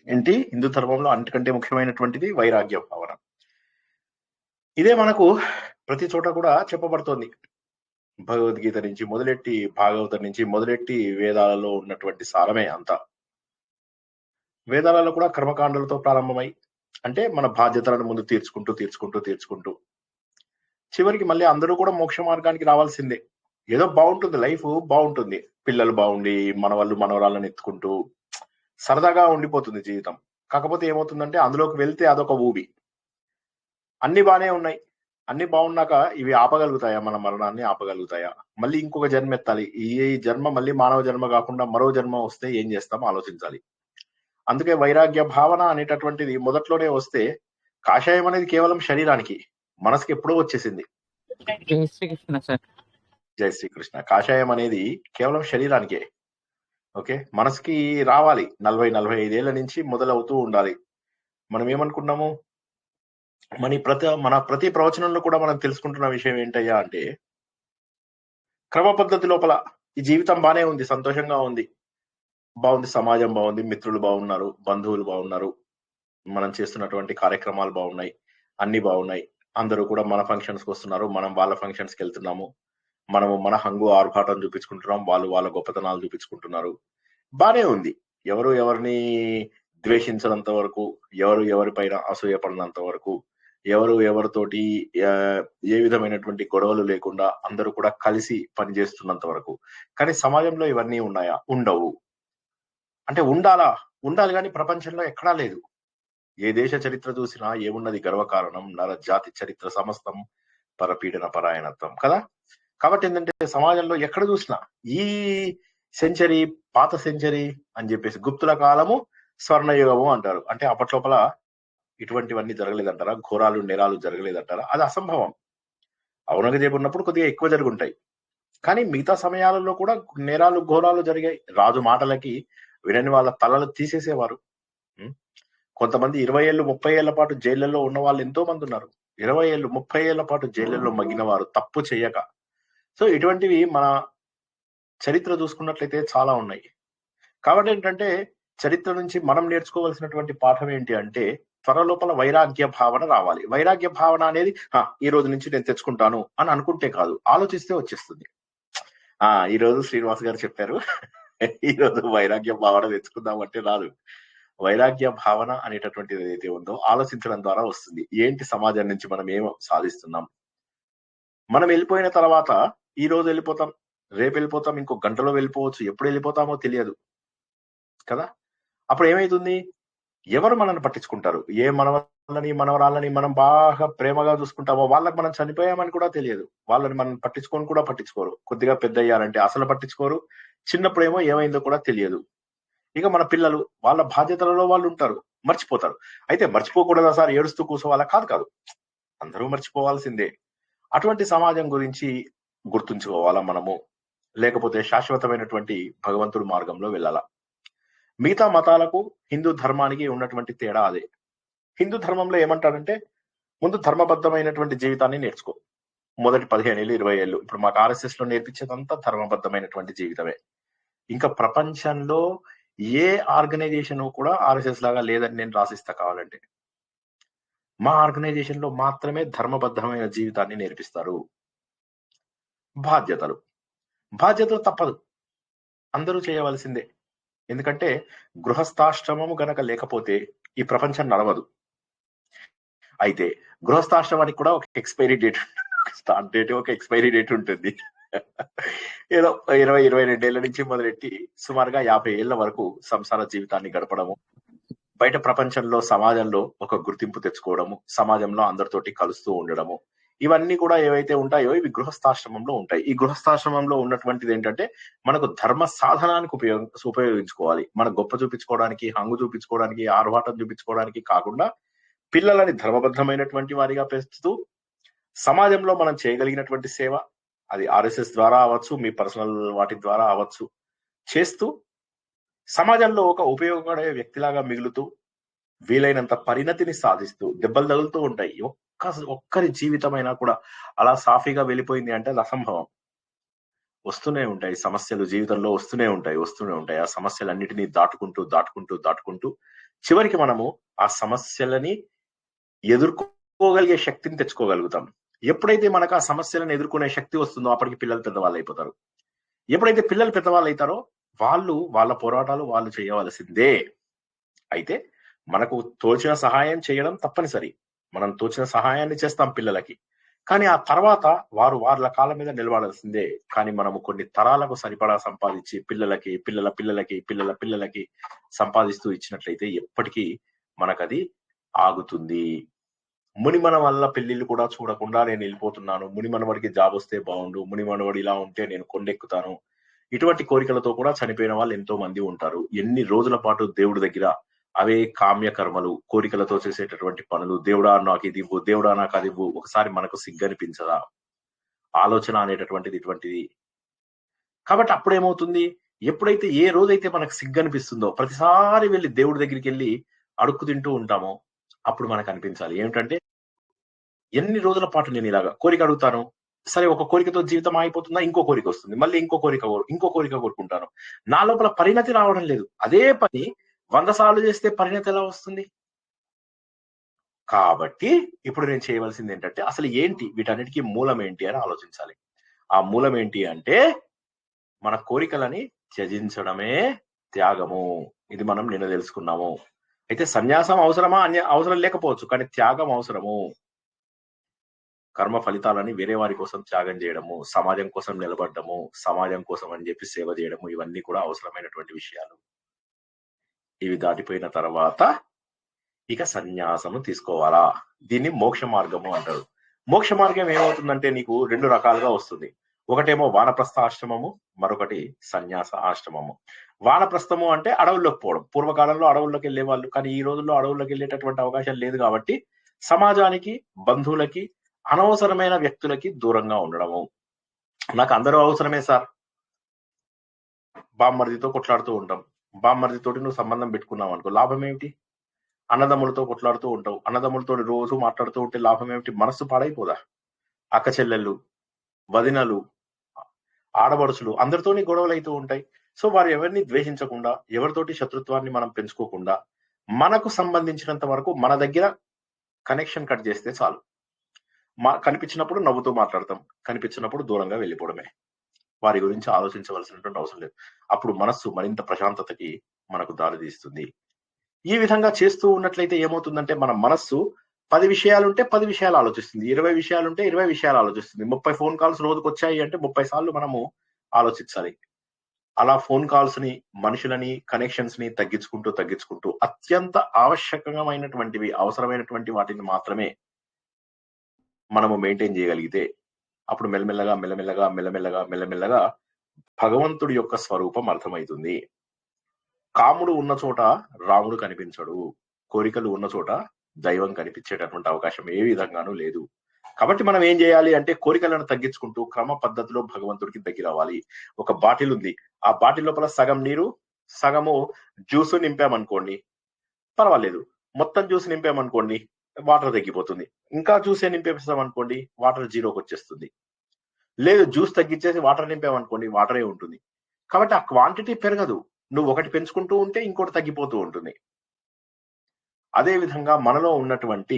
ఏంటి హిందూ ధర్మంలో అన్నిటికంటే ముఖ్యమైనటువంటిది వైరాగ్య భావన. ఇదే మనకు ప్రతి చోట కూడా చెప్పబడుతోంది. భగవద్గీత నుంచి మొదలెట్టి, భాగవతం నుంచి మొదలెట్టి వేదాలలో ఉన్నటువంటి సారమే అంతా. వేదాలలో కూడా కర్మకాండలతో ప్రారంభమై, అంటే మన బాధ్యతలను ముందు తీర్చుకుంటూ చివరికి మళ్ళీ అందరూ కూడా మోక్ష మార్గానికి రావాల్సిందే. ఏదో బాగుంటుంది, లైఫ్ బాగుంటుంది. పిల్లలు బాగుండి, మనవాళ్ళు మనవరాళ్ళని ఎత్తుకుంటూ సరదాగా ఉండిపోతుంది జీవితం. కాకపోతే ఏమవుతుందంటే అందులోకి వెళ్తే అదొక ఊబి. అన్ని బానే ఉన్నాయి. అన్ని బాగున్నాక ఇవి ఆపగలుగుతాయా? మన మరణాన్ని ఆపగలుగుతాయా? మళ్ళీ ఇంకొక జన్మ ఎత్తాలి. ఈ జన్మ మళ్ళీ మానవ జన్మ కాకుండా మరో జన్మ వస్తే ఏం చేస్తాం ఆలోచించాలి. అందుకే వైరాగ్య భావన అనేటటువంటిది మొదట్లోనే వస్తే, కాషాయం అనేది కేవలం శరీరానికి, మనసుకి ఎప్పుడో వచ్చేసింది. జై శ్రీకృష్ణ సార్. జై శ్రీకృష్ణ. కాషాయం అనేది కేవలం శరీరానికే. ఓకే, మనసుకి రావాలి 40-45 ఏళ్ల నుంచి మొదలవుతూ ఉండాలి. మనం ఏమనుకున్నాము, మన ప్రతి ప్రవచనంలో కూడా మనం తెలుసుకుంటున్న విషయం ఏంటయ్యా అంటే, క్రమ పద్ధతి లోపల ఈ జీవితం బానే ఉంది, సంతోషంగా ఉంది, బాగుంది, సమాజం బాగుంది, మిత్రులు బాగున్నారు, బంధువులు బాగున్నారు, మనం చేస్తున్నటువంటి కార్యక్రమాలు బాగున్నాయి, అన్ని బాగున్నాయి. అందరూ కూడా మన ఫంక్షన్స్ కి వస్తున్నారు, మనం వాళ్ళ ఫంక్షన్స్ కి వెళ్తున్నాము. మనము మన హంగు ఆర్భాటం చూపించుకుంటున్నాం, వాళ్ళు వాళ్ళ గొప్పతనాలు చూపించుకుంటున్నారు. బానే ఉంది. ఎవరు ఎవరిని ద్వేషించనంత వరకు, ఎవరు ఎవరిపైన అసూయపడినంత వరకు, ఎవరు ఎవరితోటి ఏ విధమైనటువంటి గొడవలు లేకుండా అందరూ కూడా కలిసి పనిచేస్తున్నంత వరకు. కానీ సమాజంలో ఇవన్నీ ఉన్నాయా? ఉండవు. అంటే ఉండాలి కానీ ప్రపంచంలో ఎక్కడా లేదు. ఏ దేశ చరిత్ర చూసినా ఏమున్నది? గర్వకారణం నర జాతి చరిత్ర సమస్తం పరపీడన పరాయణత్వం కదా. కాబట్టి ఏంటంటే సమాజంలో ఎక్కడ చూసినా ఈ సెంచరీ, పాత సెంచరీ అని చెప్పేసి, గుప్తుల కాలము స్వర్ణయుగము అంటారు. అంటే అప్పట్లోపల ఇటువంటివన్నీ జరగలేదంటారా? ఘోరాలు నేరాలు జరగలేదంటారా? అది అసంభవం. ఔరంగజేబు ఉన్నప్పుడు కొద్దిగా ఎక్కువ జరుగుంటాయి, కానీ మిగతా సమయాలలో కూడా నేరాలు ఘోరాలు జరిగాయి. రాజు మాటలకి వినని వాళ్ళ తలలు తీసేసేవారు. కొంతమంది 20 ఏళ్ళు 30 ఏళ్ల పాటు జైళ్లలో ఉన్న వాళ్ళు ఎంతో మంది ఉన్నారు. 20 ఏళ్ళు 30 ఏళ్ల పాటు జైళ్లలో మగ్గిన వారు తప్పు చేయక. సో ఇటువంటివి మన చరిత్ర చూసుకున్నట్లయితే చాలా ఉన్నాయి. కాబట్టి ఏంటంటే చరిత్ర నుంచి మనం నేర్చుకోవాల్సినటువంటి పాఠం ఏంటి అంటే, త్వరలోపల వైరాగ్య భావన రావాలి. వైరాగ్య భావన అనేది ఈ రోజు నుంచి నేను తెచ్చుకుంటాను అని అనుకుంటే కాదు, ఆలోచిస్తే వచ్చేస్తుంది. ఈ రోజు శ్రీనివాస్ గారు చెప్పారు, ఈ రోజు వైరాగ్య భావన తెచ్చుకుందాం అంటే రాదు. వైరాగ్య భావన అనేటటువంటిది ఏదైతే ఉందో ఆలోచించడం ద్వారా వస్తుంది. ఏంటి సమాజం నుంచి మనం ఏం సాధిస్తున్నాం? మనం వెళ్ళిపోయిన తర్వాత ఈ రోజు వెళ్ళిపోతాం, రేపు వెళ్ళిపోతాం, ఇంకో గంటలో వెళ్ళిపోవచ్చు, ఎప్పుడు వెళ్ళిపోతామో తెలియదు కదా. అప్పుడు ఏమైతుంది? ఎవరు మనల్ని పట్టించుకుంటారు? ఏ మనవళ్ళని మనవరాళ్ళని మనం బాగా ప్రేమగా చూసుకుంటామో వాళ్ళకి మనం చనిపోయామని కూడా తెలియదు. వాళ్ళని మనం పట్టించుకొని కూడా పట్టించుకోరు. కొద్దిగా పెద్ద అయ్యారంటే అసలు పట్టించుకోరు. చిన్నప్పుడేమో ఏమైందో కూడా తెలియదు. ఇక మన పిల్లలు వాళ్ళ బాధ్యతలలో వాళ్ళు ఉంటారు, మర్చిపోతారు. అయితే మర్చిపోకూడదా సార్, ఏడుస్తూ కూర్చోవాలా? కాదు, అందరూ మర్చిపోవాల్సిందే. అటువంటి సమాజం గురించి గుర్తుంచుకోవాలా మనము, లేకపోతే శాశ్వతమైనటువంటి భగవంతుడి మార్గంలో వెళ్ళాలా. మిగతా మతాలకు హిందూ ధర్మానికి ఉన్నటువంటి తేడా అదే. హిందూ ధర్మంలో ఏమంటారంటే, ముందు ధర్మబద్ధమైనటువంటి జీవితాన్ని నేర్చుకో. మొదటి 15 ఏళ్ళు 20 ఏళ్ళు. ఇప్పుడు మాకు RSS లో నేర్పించేదంతా ధర్మబద్ధమైనటువంటి జీవితమే. ఇంకా ప్రపంచంలో ఏ ఆర్గనైజేషన్ కూడా RSS లాగా లేదని నేను రాసిస్తా కావాలంటే. మా ఆర్గనైజేషన్ లో మాత్రమే ధర్మబద్ధమైన జీవితాన్ని నేర్పిస్తారు. బాధ్యతలు తప్పదు, అందరూ చేయవలసిందే. ఎందుకంటే గృహస్థాశ్రమము గనక లేకపోతే ఈ ప్రపంచం నడవదు. అయితే గృహస్థాశ్రమానికి కూడా ఒక ఎక్స్పైరీ డేట్, స్టార్ట్ డేట్, ఒక ఎక్స్పైరీ డేట్ ఉంటుంది. ఏదో 20-22 ఏళ్ల నుంచి మొదలెట్టి సుమారుగా 50 ఏళ్ల వరకు సంసార జీవితాన్ని గడపడము, బయట ప్రపంచంలో సమాజంలో ఒక గుర్తింపు తెచ్చుకోవడము, సమాజంలో అందరితోటి కలుస్తూ ఉండడము, ఇవన్నీ కూడా ఏవైతే ఉంటాయో ఇవి గృహస్థాశ్రమంలో ఉంటాయి. ఈ గృహస్థాశ్రమంలో ఉన్నటువంటిది ఏంటంటే మనకు ధర్మ సాధనానికి ఉపయోగించుకోవాలి. మన గొప్ప చూపించుకోవడానికి, హంగు చూపించుకోవడానికి, ఆర్భాటం చూపించుకోవడానికి కాకుండా పిల్లలని ధర్మబద్ధమైనటువంటి వారిగా పెంచుతూ సమాజంలో మనం చేయగలిగినటువంటి సేవ, అది RSS ద్వారా అవ్వచ్చు, మీ పర్సనల్ వాటి ద్వారా అవ్వచ్చు, చేస్తూ సమాజంలో ఒక ఉపయోగపడే వ్యక్తిలాగా మిగులుతూ వీలైనంత పరిణతిని సాధిస్తూ, దెబ్బలు తగులుతూ ఉంటాయి. ఒక్కరి జీవితమైనా కూడా అలా సాఫీగా వెళ్ళిపోయింది అంటే అది అసంభవం. వస్తూనే ఉంటాయి సమస్యలు, జీవితంలో వస్తూనే ఉంటాయి. ఆ సమస్యలన్నిటినీ దాటుకుంటూ చివరికి మనము ఆ సమస్యలని ఎదుర్కోగలిగే శక్తిని తెచ్చుకోగలుగుతాం. ఎప్పుడైతే మనకు ఆ సమస్యలను ఎదుర్కొనే శక్తి వస్తుందో అప్పటికి పిల్లలు పెద్దవాళ్ళు అయిపోతారు. ఎప్పుడైతే పిల్లలు పెద్దవాళ్ళు అవుతారో వాళ్ళ పోరాటాలు వాళ్ళు చేయవలసిందే. అయితే మనకు తోచిన సహాయం చేయడం తప్పనిసరి. మనం తోచిన సహాయాన్ని చేస్తాం పిల్లలకి. కానీ ఆ తర్వాత వాళ్ళ కాళ్ళ మీద నిలబడాల్సిందే. కానీ మనము కొన్ని తరాలకు సరిపడా సంపాదించి పిల్లలకి, పిల్లల పిల్లలకి, పిల్లల పిల్లలకి సంపాదిస్తూ ఇచ్చినట్లయితే ఎప్పటికీ మనకది ఆగుతుంది. మునిమన వల్ల పెళ్లిళ్ళు కూడా చూడకుండా నేను వెళ్ళిపోతున్నాను, మునిమనవాడికి జాబ్ వస్తే బాగుండు, మునిమనవాడు ఇలా ఉంటే నేను కొండెక్కుతాను, ఇటువంటి కోరికలతో కూడా చనిపోయిన వాళ్ళు ఎంతో మంది ఉంటారు. ఎన్ని రోజుల పాటు దేవుడి దగ్గర అవే కామ్య కర్మలు, కోరికలతో చేసేటటువంటి పనులు, దేవుడా నాకు ఇది ఇవ్వు, దేవుడా నాకు అది ఇవ్వు, ఒకసారి మనకు సిగ్గనిపించదా? ఆలోచన అనేటటువంటిది ఇటువంటిది. కాబట్టి అప్పుడేమవుతుంది, ఎప్పుడైతే ఏ రోజైతే మనకు సిగ్గనిపిస్తుందో ప్రతిసారి వెళ్ళి దేవుడి దగ్గరికి వెళ్ళి అడుక్కు తింటూ ఉంటామో అప్పుడు మనకు అనిపించాలి ఏమిటంటే, ఎన్ని రోజుల పాటు నేను ఇలాగా కోరిక అడుగుతాను, సరే ఒక కోరికతో జీవితం ఆగిపోతుందా, ఇంకో కోరిక వస్తుంది, మళ్ళీ ఇంకో కోరిక కోరుకుంటాను. నా లోపల పరిణతి రావడం లేదు. అదే పని 100 సార్లు చేస్తే పరిణతి ఎలా వస్తుంది? కాబట్టి ఇప్పుడు నేను చేయవలసింది ఏంటంటే, అసలు ఏంటి వీటన్నిటికీ మూలం ఏంటి అని ఆలోచించాలి. ఆ మూలం ఏంటి అంటే, మన కోరికలని త్యజించడమే త్యాగము. ఇది మనం నిన్న తెలుసుకున్నాము. అయితే సన్యాసం అవసరమా? అవసరం లేకపోవచ్చు, కానీ త్యాగం అవసరము. కర్మ ఫలితాలని వేరే వారి కోసం త్యాగం చేయడము, సమాజం కోసం నిలబడ్డము, సమాజం కోసం అని చెప్పి సేవ చేయడము, ఇవన్నీ కూడా అవసరమైనటువంటి విషయాలు. ఇవి దాటిపోయిన తర్వాత ఇక సన్యాసము తీసుకోవాలా? దీన్ని మోక్ష మార్గము అంటారు. మోక్ష మార్గం ఏమవుతుందంటే నీకు 2 రకాలుగా వస్తుంది. ఒకటేమో వానప్రస్థ ఆశ్రమము, మరొకటి సన్యాస ఆశ్రమము. వానప్రస్థము అంటే అడవుల్లోకి పోవడం. పూర్వకాలంలో అడవుల్లోకి వెళ్ళేవాళ్ళు, కానీ ఈ రోజుల్లో అడవుల్లోకి వెళ్ళేటటువంటి అవకాశం లేదు కాబట్టి సమాజానికి, బంధువులకి, అనవసరమైన వ్యక్తులకి దూరంగా ఉండడము. నాకు అందరూ అవసరమే సార్. బామ్మర్దితో కొట్లాడుతూ ఉంటాం. బామ్మర్దితోటి నువ్వు సంబంధం పెట్టుకున్నావు అనుకో, లాభం ఏమిటి? అన్నదమ్ములతో కొట్లాడుతూ ఉంటావు. అన్నదమ్ములతో రోజు మాట్లాడుతూ ఉంటే లాభం ఏమిటి? మనస్సు పాడైపోదా? అక్క చెల్లెళ్ళు, వదినలు, ఆడబడుచులు అందరితోని గొడవలు అవుతూ ఉంటాయి. సో వారు ఎవరిని ద్వేషించకుండా, ఎవరితోటి శత్రుత్వాన్ని మనం పెంచుకోకుండా, మనకు సంబంధించినంత వరకు మన దగ్గర కనెక్షన్ కట్ చేస్తే చాలు. కనిపించినప్పుడు నవ్వుతూ మాట్లాడతాం, కనిపించినప్పుడు దూరంగా వెళ్ళిపోవడమే. వారి గురించి ఆలోచించవలసినటువంటి అవసరం లేదు. అప్పుడు మనస్సు మరింత ప్రశాంతతకి మనకు దారి తీస్తుంది. ఈ విధంగా చేస్తూ ఉన్నట్లయితే ఏమవుతుందంటే, మన మనస్సు 10 విషయాలుంటే 10 విషయాలు ఆలోచిస్తుంది, 20 విషయాలుంటే 20 విషయాలు ఆలోచిస్తుంది. 30 ఫోన్ కాల్స్ రోజుకు వచ్చాయి అంటే 30 సార్లు మనము ఆలోచించాలి. అలా ఫోన్ కాల్స్ ని, మనుషులని, కనెక్షన్స్ ని తగ్గించుకుంటూ అత్యంత ఆవశ్యకమైనటువంటివి, అవసరమైనటువంటి వాటిని మాత్రమే మనము మెయింటైన్ చేయగలిగితే అప్పుడు మెల్లమెల్లగా భగవంతుడి యొక్క స్వరూపం అర్థమవుతుంది. కాముడు ఉన్న చోట రాముడు కనిపించడు, కోరికలు ఉన్న చోట దైవం కనిపించేటటువంటి అవకాశం ఏ విధంగానూ లేదు. కాబట్టి మనం ఏం చేయాలి అంటే, కోరికలను తగ్గించుకుంటూ క్రమ పద్ధతిలో భగవంతుడికి దగ్గర అవ్వాలి. ఒక బాటిల్ ఉంది, ఆ బాటిల్ లోపల సగం నీరు, సగము జ్యూస్ నింపామనుకోండి, పర్వాలేదు. మొత్తం జ్యూస్ నింపామనుకోండి, వాటర్ తగ్గిపోతుంది. ఇంకా జ్యూసే నింపేస్తామనుకోండి, వాటర్ జీరోకి వచ్చేస్తుంది. లేదు, జ్యూస్ తగ్గించేసి వాటర్ నింపామనుకోండి, వాటరే ఉంటుంది. కాబట్టి ఆ క్వాంటిటీ పెరగదు. నువ్వు ఒకటి పెంచుకుంటూ ఉంటే ఇంకోటి తగ్గిపోతూ ఉంటుంది. అదే విధంగా మనలో ఉన్నటువంటి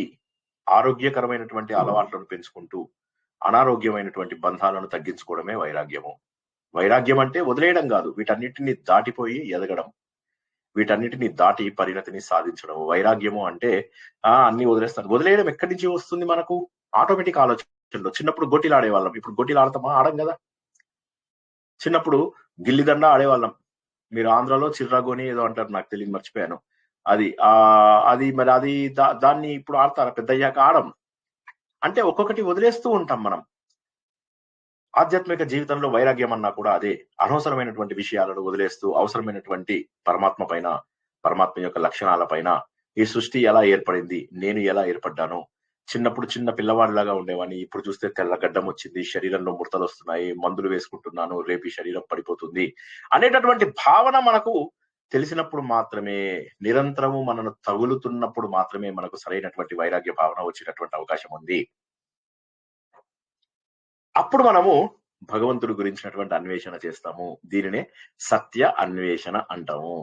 ఆరోగ్యకరమైనటువంటి అలవాట్లను పెంచుకుంటూ అనారోగ్యమైనటువంటి బంధాలను తగ్గించుకోవడమే వైరాగ్యము. వైరాగ్యం అంటే వదిలేయడం కాదు, వీటన్నిటిని దాటిపోయి ఎదగడం, వీటన్నిటిని దాటి పరిణతిని సాధించడం. వైరాగ్యము అంటే అన్ని వదిలేస్తాను. వదిలేయడం ఎక్కడి నుంచి వస్తుంది మనకు? ఆటోమేటిక్ ఆలోచనలో. చిన్నప్పుడు గొట్టిలు ఆడేవాళ్ళం, ఇప్పుడు గొట్టిలు ఆడతామా? ఆడం కదా. చిన్నప్పుడు గిల్లిదండ ఆడేవాళ్ళం. మీరు ఆంధ్రాలో చిర్రాగోని ఏదో అంటారు, నాకు తెలియదు, మర్చిపోయాను. అది మరి అది దాన్ని ఇప్పుడు ఆడతారా? పెద్దయ్యాక ఆడం. అంటే ఒక్కొక్కటి వదిలేస్తూ ఉంటాం మనం. ఆధ్యాత్మిక జీవితంలో వైరాగ్యం అన్నా కూడా అదే. అనవసరమైనటువంటి విషయాలను వదిలేస్తూ అవసరమైనటువంటి పరమాత్మ పైన, పరమాత్మ యొక్క లక్షణాల పైన, ఈ సృష్టి ఎలా ఏర్పడింది, నేను ఎలా ఏర్పడ్డాను, చిన్నప్పుడు చిన్న పిల్లవాడిలాగా ఉండేవాడిని, ఇప్పుడు చూస్తే తెల్ల గడ్డం వచ్చింది, శరీరంలో ముడతలు వస్తున్నాయి, మందులు వేసుకుంటున్నాను, రేపు ఈ శరీరం పడిపోతుంది అనేటటువంటి భావన మనకు తెలిసినప్పుడు మాత్రమే, నిరంతరము మనను తగులుతున్నప్పుడు మాత్రమే మనకు సరైనటువంటి వైరాగ్య భావన వచ్చేటటువంటి అవకాశం ఉంది. అప్పుడు మనము భగవంతుడి గురించినటువంటి అన్వేషణ చేస్తాము. దీనినే సత్య అన్వేషణ అంటాము.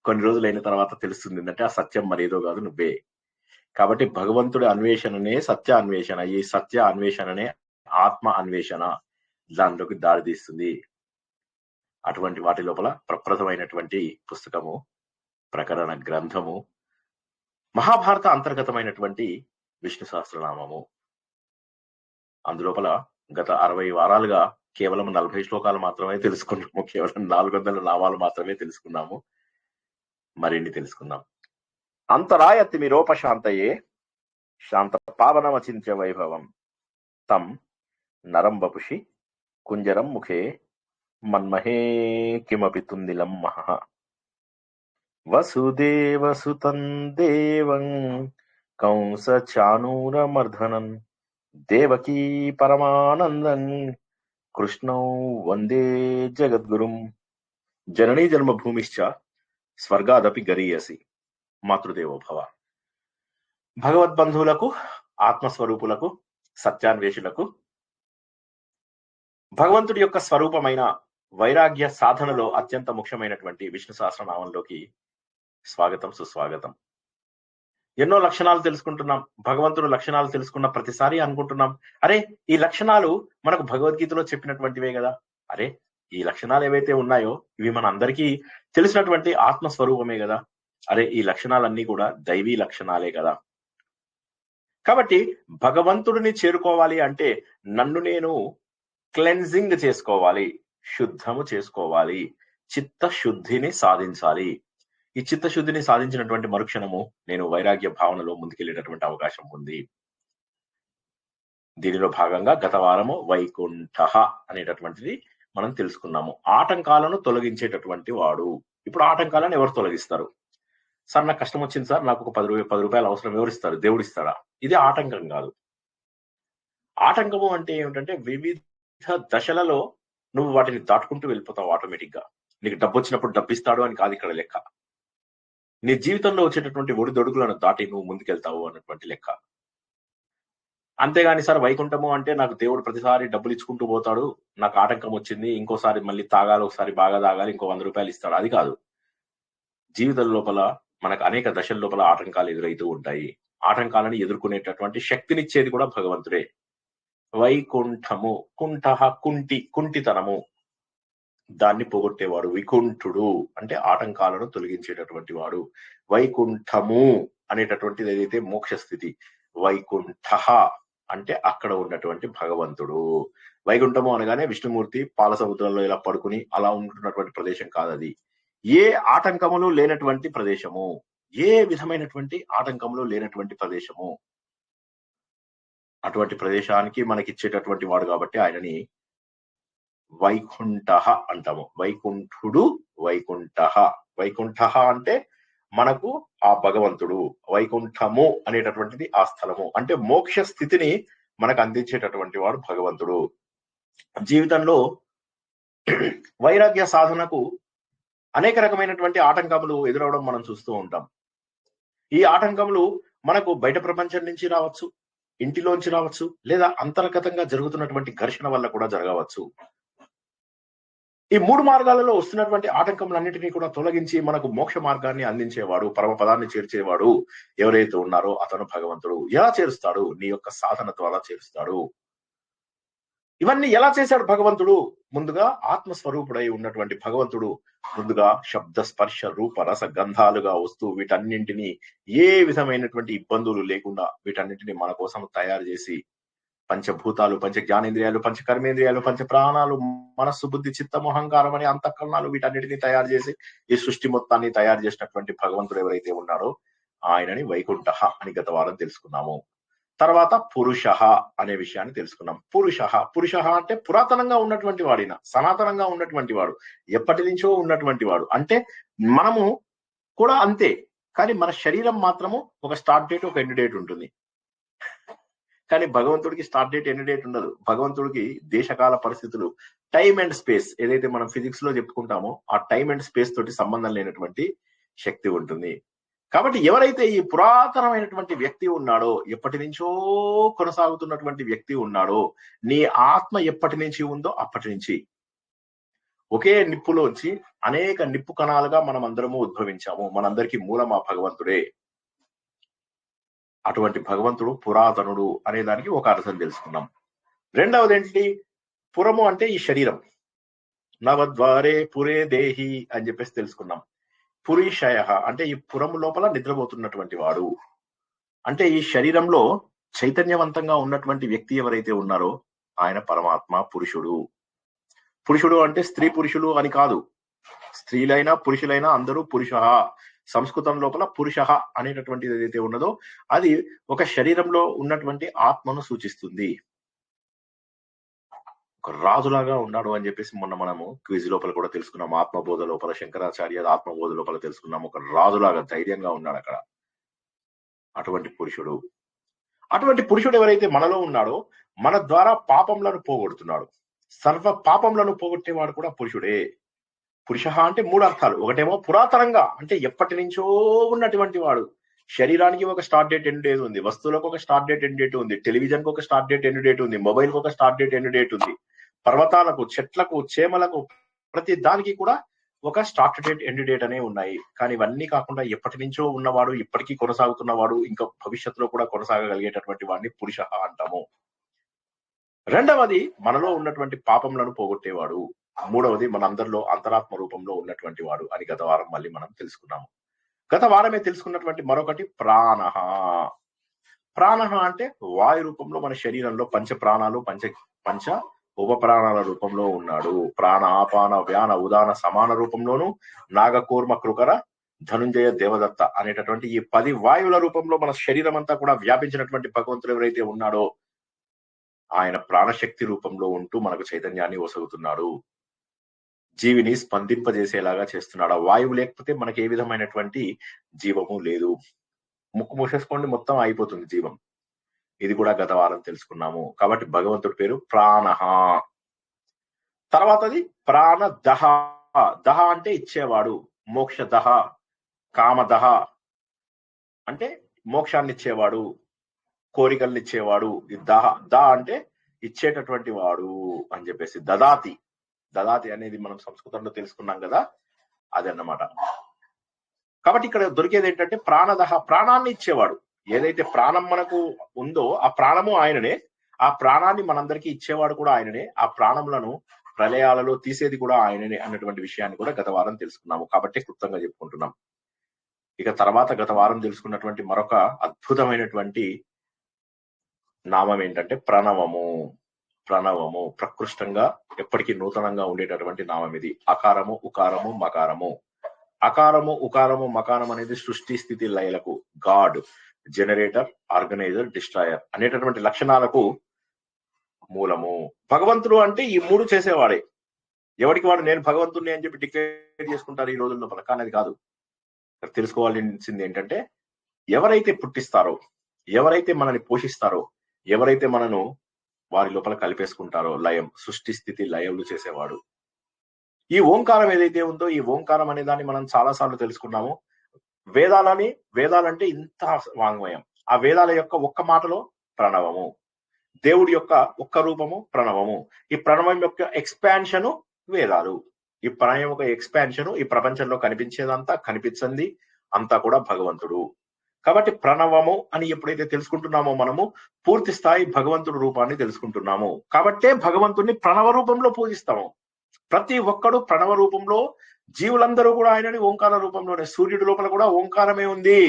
కొన్ని రోజులైన తర్వాత తెలుస్తుంది ఏంటంటే ఆ సత్యం మరేదో కాదు, నువ్వే. కాబట్టి భగవంతుడి అన్వేషణనే సత్య అన్వేషణ. ఈ సత్య అన్వేషణనే ఆత్మ అన్వేషణ దానిలోకి దారి తీస్తుంది. అటువంటి వాటి లోపల ప్రప్రథమైనటువంటి పుస్తకము, ప్రకరణ గ్రంథము, మహాభారత అంతర్గతమైనటువంటి విష్ణు సహస్రనామము. అందులోపల గత 60 వారాలుగా కేవలం 40 శ్లోకాలు మాత్రమే తెలుసుకున్నాము. కేవలం 400 నామాలు మాత్రమే తెలుసుకున్నాము. మరిన్ని తెలుసుకుందాం. అంతరాయతిమిరోపశాంతయే శాంత పావనమచింత్య వైభవం తం నరం వపుషి కుంజరం ముఖే మన్మహే కిమపి తుందిలం మహః వసుదేవసుతం దేవం కంస చానూరమర్ధనం దేవకీ పరమానందం కృష్ణౌ వందే జగద్గురుం. జననీ జన్మభూమిశ్చ స్వర్గాదపి గరీయసి మాతృదేవో భవ. భగవద్బంధువులకు, ఆత్మస్వరూపులకు, సత్యాన్వేషులకు భగవంతుడి యొక్క స్వరూపమైన వైరాగ్య సాధనలో అత్యంత ముఖ్యమైనటువంటి విష్ణు సహస్రనామంలోకి స్వాగతం, సుస్వాగతం. ఎన్నో లక్షణాలు తెలుసుకుంటున్నాం. భగవంతుడు లక్షణాలు తెలుసుకున్న ప్రతిసారి అనుకుంటున్నాం, అరే ఈ లక్షణాలు మనకు భగవద్గీతలో చెప్పినటువంటివే కదా. అరే ఈ లక్షణాలు ఏవైతే ఉన్నాయో ఇవి మన అందరికీ తెలిసినటువంటి ఆత్మస్వరూపమే కదా. అరే ఈ లక్షణాలన్నీ కూడా దైవీ లక్షణాలే కదా. కాబట్టి భగవంతుడిని చేరుకోవాలి అంటే నన్ను నేను క్లెన్జింగ్ చేసుకోవాలి, శుద్ధము చేసుకోవాలి, చిత్తశుద్ధిని సాధించాలి. ఈ చిత్తశుద్ధిని సాధించినటువంటి మరుక్షణము నేను వైరాగ్య భావనలో ముందుకెళ్లేటటువంటి అవకాశం ఉంది. దీనిలో భాగంగా గత వారము వైకుంఠ అనేటటువంటిది మనం తెలుసుకున్నాము. ఆటంకాలను తొలగించేటటువంటి వాడు. ఇప్పుడు ఆటంకాలను ఎవరు తొలగిస్తారు? సార్ నాకు కష్టం వచ్చింది సార్, నాకు ఒక 10 రూపాయలు అవసరం, ఎవరిస్తారు? దేవుడు ఇస్తాడా? ఇది ఆటంకం కాదు. ఆటంకము అంటే ఏమిటంటే వివిధ దశలలో నువ్వు వాటిని దాటుకుంటూ వెళ్ళిపోతావు ఆటోమేటిక్ గా. నీకు డబ్బు వచ్చినప్పుడు డబ్బు ఇస్తాడు అని కాదు ఇక్కడ లెక్క. నీ జీవితంలో వచ్చేటటువంటి ఒడిదొడుగులను దాటి నువ్వు ముందుకెళ్తావు అన్నటువంటి లెక్క. అంతేగాని సార్ వైకుంఠము అంటే నాకు దేవుడు ప్రతిసారి డబ్బులు ఇచ్చుకుంటూ పోతాడు, నాకు ఆటంకం వచ్చింది, ఇంకోసారి మళ్ళీ తాగాలి, ఒకసారి బాగా తాగాలి, ఇంకో 100 రూపాయలు ఇస్తాడు, అది కాదు. జీవితం లోపల మనకు అనేక దశల లోపల ఆటంకాలు ఎదురైతూ ఉంటాయి. ఆటంకాలను ఎదుర్కొనేటటువంటి శక్తినిచ్చేది కూడా భగవంతుడే. వైకుంఠము, కుంఠః కుంటితనము, దాన్ని పోగొట్టేవాడు వికుంఠుడు, అంటే ఆటంకాలను తొలగించేటటువంటి వాడు. వైకుంఠము అనేటటువంటిది ఏదైతే మోక్ష స్థితి, వైకుంఠః అంటే అక్కడ ఉన్నటువంటి భగవంతుడు. వైకుంఠము అనగానే విష్ణుమూర్తి పాల సముద్రంలో ఇలా పడుకుని అలా ఉంటున్నటువంటి ప్రదేశం కాదది. ఏ ఆటంకములు లేనటువంటి ప్రదేశము, ఏ విధమైనటువంటి ఆటంకములు లేనటువంటి ప్రదేశము. అటువంటి ప్రదేశానికి మనకిచ్చేటటువంటి వాడు కాబట్టి ఆయనని వైకుంఠ అంటాము. వైకుంఠుడు, వైకుంఠ. వైకుంఠ అంటే మనకు ఆ భగవంతుడు. వైకుంఠము అనేటటువంటిది ఆ స్థలము, అంటే మోక్ష స్థితిని మనకు అందించేటటువంటి వాడు భగవంతుడు. జీవితంలో వైరాగ్య సాధనకు అనేక రకమైనటువంటి ఆటంకములు ఎదురవడం మనం చూస్తూ ఉంటాం. ఈ ఆటంకములు మనకు బయట ప్రపంచం నుంచి రావచ్చు, ఇంటిలోంచి రావచ్చు, లేదా అంతర్గతంగా జరుగుతున్నటువంటి ఘర్షణ వల్ల కూడా జరగవచ్చు. ఈ 3 మార్గాలలో వస్తున్నటువంటి ఆటంకములన్నిటినీ కూడా తొలగించి మనకు మోక్ష మార్గాన్ని అందించేవాడు, పరమపదాన్ని చేర్చేవాడు ఎవరైతే ఉన్నారో అతను భగవంతుడు. ఎలా చేరుస్తాడు? నీ యొక్క సాధన ద్వారా చేరుస్తాడు. ఇవన్నీ ఎలా చేశాడు భగవంతుడు? ముందుగా ఆత్మస్వరూపుడై ఉన్నటువంటి భగవంతుడు ముందుగా శబ్ద స్పర్శ రూప రస గంధాలుగా వస్తూ వీటన్నింటినీ ఏ విధమైనటువంటి ఇబ్బందులు లేకుండా వీటన్నింటినీ మన కోసం తయారు చేసి పంచభూతాలు, పంచ జ్ఞానేంద్రియాలు, పంచ కర్మేంద్రియాలు, పంచ ప్రాణాలు, మనస్సు, బుద్ధి, చిత్తము, అహంకారం అనే అంతఃకరణాలు వీటన్నిటిని తయారు చేసి ఈ సృష్టి మొత్తాన్ని తయారు చేసినటువంటి భగవంతుడు ఎవరైతే ఉన్నాడో ఆయనని వైకుంఠ అని గత వారం తెలుసుకున్నాము. తర్వాత పురుష అనే విషయాన్ని తెలుసుకున్నాం. పురుష అంటే పురాతనంగా ఉన్నటువంటి వాడిన, సనాతనంగా ఉన్నటువంటి వాడు, ఎప్పటి నుంచో ఉన్నటువంటి వాడు. అంటే మనము కూడా అంతే, కానీ మన శరీరం మాత్రము ఒక స్టార్ట్ డేట్, ఒక ఎండ్ డేట్ ఉంటుంది. కానీ భగవంతుడికి స్టార్ట్ డేట్, ఎండ్ డేట్ ఉండదు. భగవంతుడికి దేశకాల పరిస్థితులు, టైం అండ్ స్పేస్ ఏదైతే మనం ఫిజిక్స్ లో చెప్పుకుంటామో ఆ టైం అండ్ స్పేస్ తోటి సంబంధం లేనటువంటి శక్తి ఉంటుంది. కాబట్టి ఎవరైతే ఈ పురాతనమైనటువంటి వ్యక్తి ఉన్నాడో, ఎప్పటి నుంచో కొనసాగుతున్నటువంటి వ్యక్తి ఉన్నాడో, నీ ఆత్మ ఎప్పటి నుంచి ఉందో అప్పటి నుంచి ఒకే నిప్పులోంచి అనేక నిప్పు కణాలుగా మనం అందరము ఉద్భవించాము. మనందరికీ మూలం ఆ భగవంతుడే. అటువంటి భగవంతుడు పురాతనుడు అనే దానికి ఒక అర్థం తెలుసుకున్నాం. రెండవది ఏంటి? పురము అంటే ఈ శరీరం. నవద్వారే పురే దేహి అని చెప్పేసి తెలుసుకున్నాం. పురీషయ అంటే ఈ పురము లోపల నిద్రపోతున్నటువంటి వాడు. అంటే ఈ శరీరంలో చైతన్యవంతంగా ఉన్నటువంటి వ్యక్తి ఎవరైతే ఉన్నారో ఆయన పరమాత్మ, పురుషుడు. పురుషుడు అంటే స్త్రీ పురుషులు అని కాదు. స్త్రీలైనా పురుషులైనా అందరూ పురుష. సంస్కృతం లోపల పురుష అనేటటువంటిది ఏదైతే ఉన్నదో అది ఒక శరీరంలో ఉన్నటువంటి ఆత్మను సూచిస్తుంది. ఒక రాజులాగా ఉన్నాడు అని చెప్పేసి మొన్న మనము క్విజ్ లోపల కూడా తెలుసుకున్నాం. ఆత్మబోధ లోపల శంకరాచార్య ఆత్మబోధ లోపల తెలుసుకున్నాం. ఒక రాజులాగా ధైర్యంగా ఉన్నాడు అక్కడ. అటువంటి పురుషుడు. అటువంటి పురుషుడు ఎవరైతే మనలో ఉన్నాడో మన ద్వారా పాపంలను పోగొడుతున్నాడు. సర్వ పాపంలను పోగొట్టేవాడు కూడా పురుషుడే. పురుష అంటే 3 అర్థాలు. ఒకటేమో పురాతనంగా అంటే ఎప్పటి నుంచో ఉన్నటువంటి వాడు. శరీరానికి ఒక స్టార్ట్ డేట్ ఎండ్ డేట్ ఉంది. వస్తువులకు ఒక స్టార్ట్ డేట్ ఎండ్ డేట్ ఉంది. టెలివిజన్ కు ఒక స్టార్ట్ డేట్ ఎండ్ డేట్ ఉంది. మొబైల్ కు ఒక స్టార్ట్ డేట్ ఎండ్ డేట్ ఉంది. పర్వతాలకు, చెట్లకు, చేమలకు ప్రతి దానికి కూడా ఒక స్టార్ట్ డేట్ ఎండ్ డేట్ అనే ఉన్నాయి. కానీ ఇవన్నీ కాకుండా ఎప్పటి నుంచో ఉన్నవాడు, ఇప్పటికీ కొనసాగుతున్నవాడు, ఇంకా భవిష్యత్తులో కూడా కొనసాగగలిగేటటువంటి వాడిని పురుష అంటాము. రెండవది మనలో ఉన్నటువంటి పాపంలను పోగొట్టేవాడు. మూడవది మనందరిలో అంతరాత్మ రూపంలో ఉన్నటువంటి వాడు అని గత వారం మళ్ళీ మనం తెలుసుకున్నాము. గత వారమే తెలుసుకున్నటువంటి మరొకటి ప్రాణః. ప్రాణః అంటే వాయు రూపంలో మన శరీరంలో పంచ ప్రాణాలు, పంచ ఉప ప్రాణాల రూపంలో ఉన్నాడు. ప్రాణ, ఆపాన, వ్యాన, ఉదాన సమాన రూపంలోను, నాగకూర్మ, కృకర, ధనుంజయ, దేవదత్త అనేటటువంటి ఈ 10 వాయువుల రూపంలో మన శరీరం అంతా కూడా వ్యాపించినటువంటి భగవంతుడు ఎవరైతే ఉన్నాడో ఆయన ప్రాణశక్తి రూపంలో ఉంటూ మనకు చైతన్యాన్ని ఒసగుతున్నాడు. జీవిని స్పందింపజేసేలాగా చేస్తున్నాడు. ఆ వాయువు లేకపోతే మనకి ఏ విధమైనటువంటి జీవము లేదు. ముక్కు మూసేసుకోండి, మొత్తం అయిపోతుంది జీవం. ఇది కూడా గత వారం తెలుసుకున్నాము. కాబట్టి భగవంతుడి పేరు ప్రాణః. తర్వాతది ప్రాణదహ. దహ అంటే ఇచ్చేవాడు. మోక్షదహ, కామదహ అంటే మోక్షాన్ని ఇచ్చేవాడు, కోరికల్ని ఇచ్చేవాడు. ఈ ద అంటే ఇచ్చేటటువంటి వాడు అని చెప్పేసి. దదాతి. దదాతి అనేది మనం సంస్కృతంలో తెలుసుకున్నాం కదా, అదన్నమాట. కాబట్టి ఇక్కడ దొరికేది ఏంటంటే ప్రాణదహ, ప్రాణాన్ని ఇచ్చేవాడు. ఏదైతే ప్రాణం మనకు ఉందో ఆ ప్రాణము ఆయననే. ఆ ప్రాణాన్ని మనందరికీ ఇచ్చేవాడు కూడా ఆయననే. ఆ ప్రాణములను ప్రళయాలలో తీసేది కూడా ఆయననే అన్నటువంటి విషయాన్ని కూడా గత వారం తెలుసుకున్నాము. కాబట్టి క్లుప్తంగా చెప్పుకుంటున్నాం. ఇక తర్వాత గత వారం తెలుసుకున్నటువంటి మరొక అద్భుతమైనటువంటి నామం ఏంటంటే ప్రణవము. ప్రణవము ప్రకృష్టంగా ఎప్పటికీ నూతనంగా ఉండేటటువంటి నామం ఇది. అకారము, ఉకారము, మకారము. అకారము, ఉకారము, మకారం అనేది సృష్టి, స్థితి, లయలకు, గాడ్, జనరేటర్, ఆర్గనైజర్, డిస్ట్రాయర్ అనేటటువంటి లక్షణాలకు మూలము. భగవంతుడు అంటే ఈ 3 చేసేవాడే. ఎవరికి వాడు నేను భగవంతుడిని అని చెప్పి డిక్లేర్ చేసుకుంటారు ఈ రోజుల్లో. కానీ అది కాదు. తెలుసుకోవాల్సింది ఏంటంటే ఎవరైతే పుట్టిస్తారో, ఎవరైతే మనని పోషిస్తారో, ఎవరైతే మనను వారి లోపల కలిపేసుకుంటారో, లయం, సృష్టి, స్థితి, లయములు చేసేవాడు. ఈ ఓంకారం ఏదైతే ఉందో ఈ ఓంకారం అనే దాన్ని మనం చాలా సార్లు తెలుసుకున్నాము. వేదాలంటే ఇంత వాంగ్మయం. ఆ వేదాల యొక్క ఒక్క మాటలో ప్రణవము. దేవుడి యొక్క ఒక్క రూపము ప్రణవము. ఈ ప్రణవం యొక్క ఎక్స్పాన్షను వేదాలు. ఈ ప్రణవం యొక్క ఎక్స్పాన్షను ఈ ప్రపంచంలో కనిపించేదంతా, కనిపించింది అంతా కూడా భగవంతుడు. కాబట్టి ప్రణవము అని ఎప్పుడైతే తెలుసుకుంటున్నామో మనము పూర్తి స్థాయి భగవంతుడు రూపాన్ని తెలుసుకుంటున్నాము. కాబట్టే భగవంతుడిని ప్రణవ రూపంలో పూజిస్తాము. ప్రతి ఒక్కడు ప్రణవ రూపంలో, జీవులందరూ కూడా ఆయనని ఓంకార రూపంలోనే. సూర్యుడి లోపల కూడా ఓంకారమే ఉంది.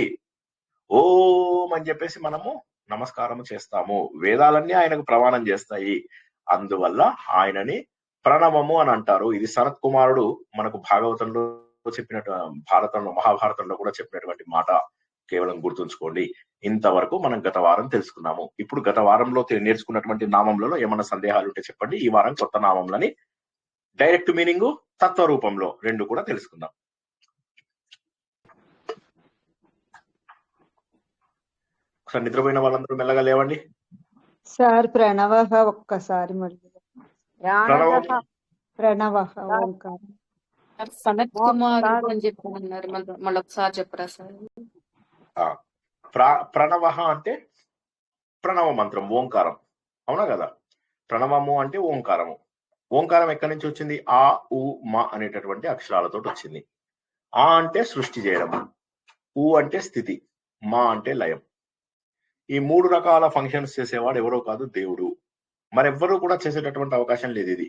ఓం అని చెప్పేసి మనము నమస్కారం చేస్తాము. వేదాలన్నీ ఆయనకు ప్రమాణం చేస్తాయి. అందువల్ల ఆయనని ప్రణవము అని అంటారు. ఇది సనత్ కుమారుడు మనకు భాగవతంలో చెప్పినట్టు, మహాభారతంలో కూడా చెప్పినటువంటి మాట. కేవలం గుర్తుంచుకోండి. ఇంతవరకు మనం గత వారం తెలుసుకున్నాము. ఇప్పుడు గత వారంలో నేర్చుకున్నటువంటి నామంలో ఏమైనా సందేహాలు ఉంటే చెప్పండి. ఈ వారం కొత్త నామంలని డైరెక్ట్ మీనింగ్, తత్వ రూపంలో 2 కూడా తెలుసుకుందాం. ఒకసారి నిద్రపోయిన వాళ్ళందరూ మెల్లగా లేవండి. సార్ ప్రణవ ఒక్కసారి మళ్ళీ ప్రణవ ఓంకారం. సనత్ కుమార్ అని చెప్పి అన్నారు, మళ్ళీ ఒకసారి చెప్పరా సార్? ప్రణవ అంటే ప్రణవ మంత్రం, ఓంకారం. అవునా కదా? ప్రణవము అంటే ఓంకారము. ఓంకారం ఎక్కడి నుంచి వచ్చింది? ఆ, ఉ, మా అనేటటువంటి అక్షరాలతో వచ్చింది. ఆ అంటే సృష్టి చేయడం, ఉ అంటే స్థితి, మా అంటే లయం. ఈ 3 రకాల ఫంక్షన్స్ చేసేవాడు ఎవరో కాదు, దేవుడు. మరెవ్వరూ కూడా చేసేటటువంటి అవకాశం లేదు ఇది.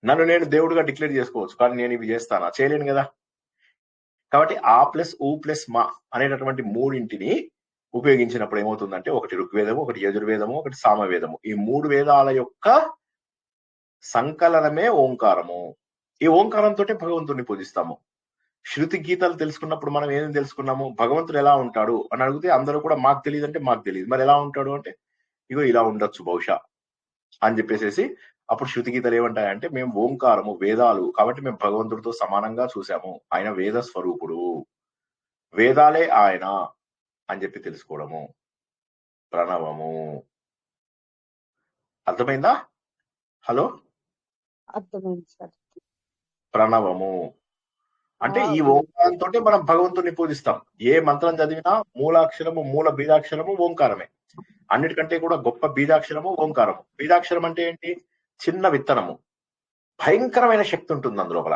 నన్ను నేను దేవుడిగా డిక్లేర్ చేసుకోవచ్చు, కానీ నేను ఇవి చేస్తానా? చేయలేను కదా. కాబట్టి ఆ ప్లస్ ఊ ప్లస్ మా అనేటటువంటి మూడింటిని ఉపయోగించినప్పుడు ఏమవుతుందంటే, ఒకటి ఋగ్వేదము, ఒకటి యజుర్వేదము, ఒకటి సామవేదము, ఈ 3 వేదాల యొక్క సంకలనమే ఓంకారము. ఈ ఓంకారంతో భగవంతుడిని పూజిస్తాము. శృతి గీతాలు తెలుసుకున్నప్పుడు మనం ఏం తెలుసుకున్నాము? భగవంతుడు ఎలా ఉంటాడు అని అడిగితే అందరూ కూడా మాకు తెలియదు అంటే మాకు తెలియదు. మరి ఎలా ఉంటాడు అంటే, ఇగో ఇలా ఉండొచ్చు బహుశా అని చెప్పేసి అప్పుడు శృతి గీతలు ఏమంటాయంటే, మేము ఓంకారము వేదాలు కాబట్టి మేము భగవంతుడితో సమానంగా చూసాము, ఆయన వేద స్వరూపుడు, వేదాలే ఆయన అని చెప్పి తెలుసుకోవడము. ప్రణవము. అర్థమైందా? హలో, అర్థమైంది సార్. ప్రణవము అంటే ఈ ఆ, ఓంకారంతో మనం భగవంతుడిని పూజిస్తాం. ఏ మంత్రం చదివినా మూలాక్షరము, మూల బీజాక్షరము ఓంకారమే. అన్నిటికంటే కూడా గొప్ప బీజాక్షరము ఓంకారము. బీజాక్షరం అంటే ఏంటి? చిన్న విత్తనము. భయంకరమైన శక్తి ఉంటుంది అందులోపల.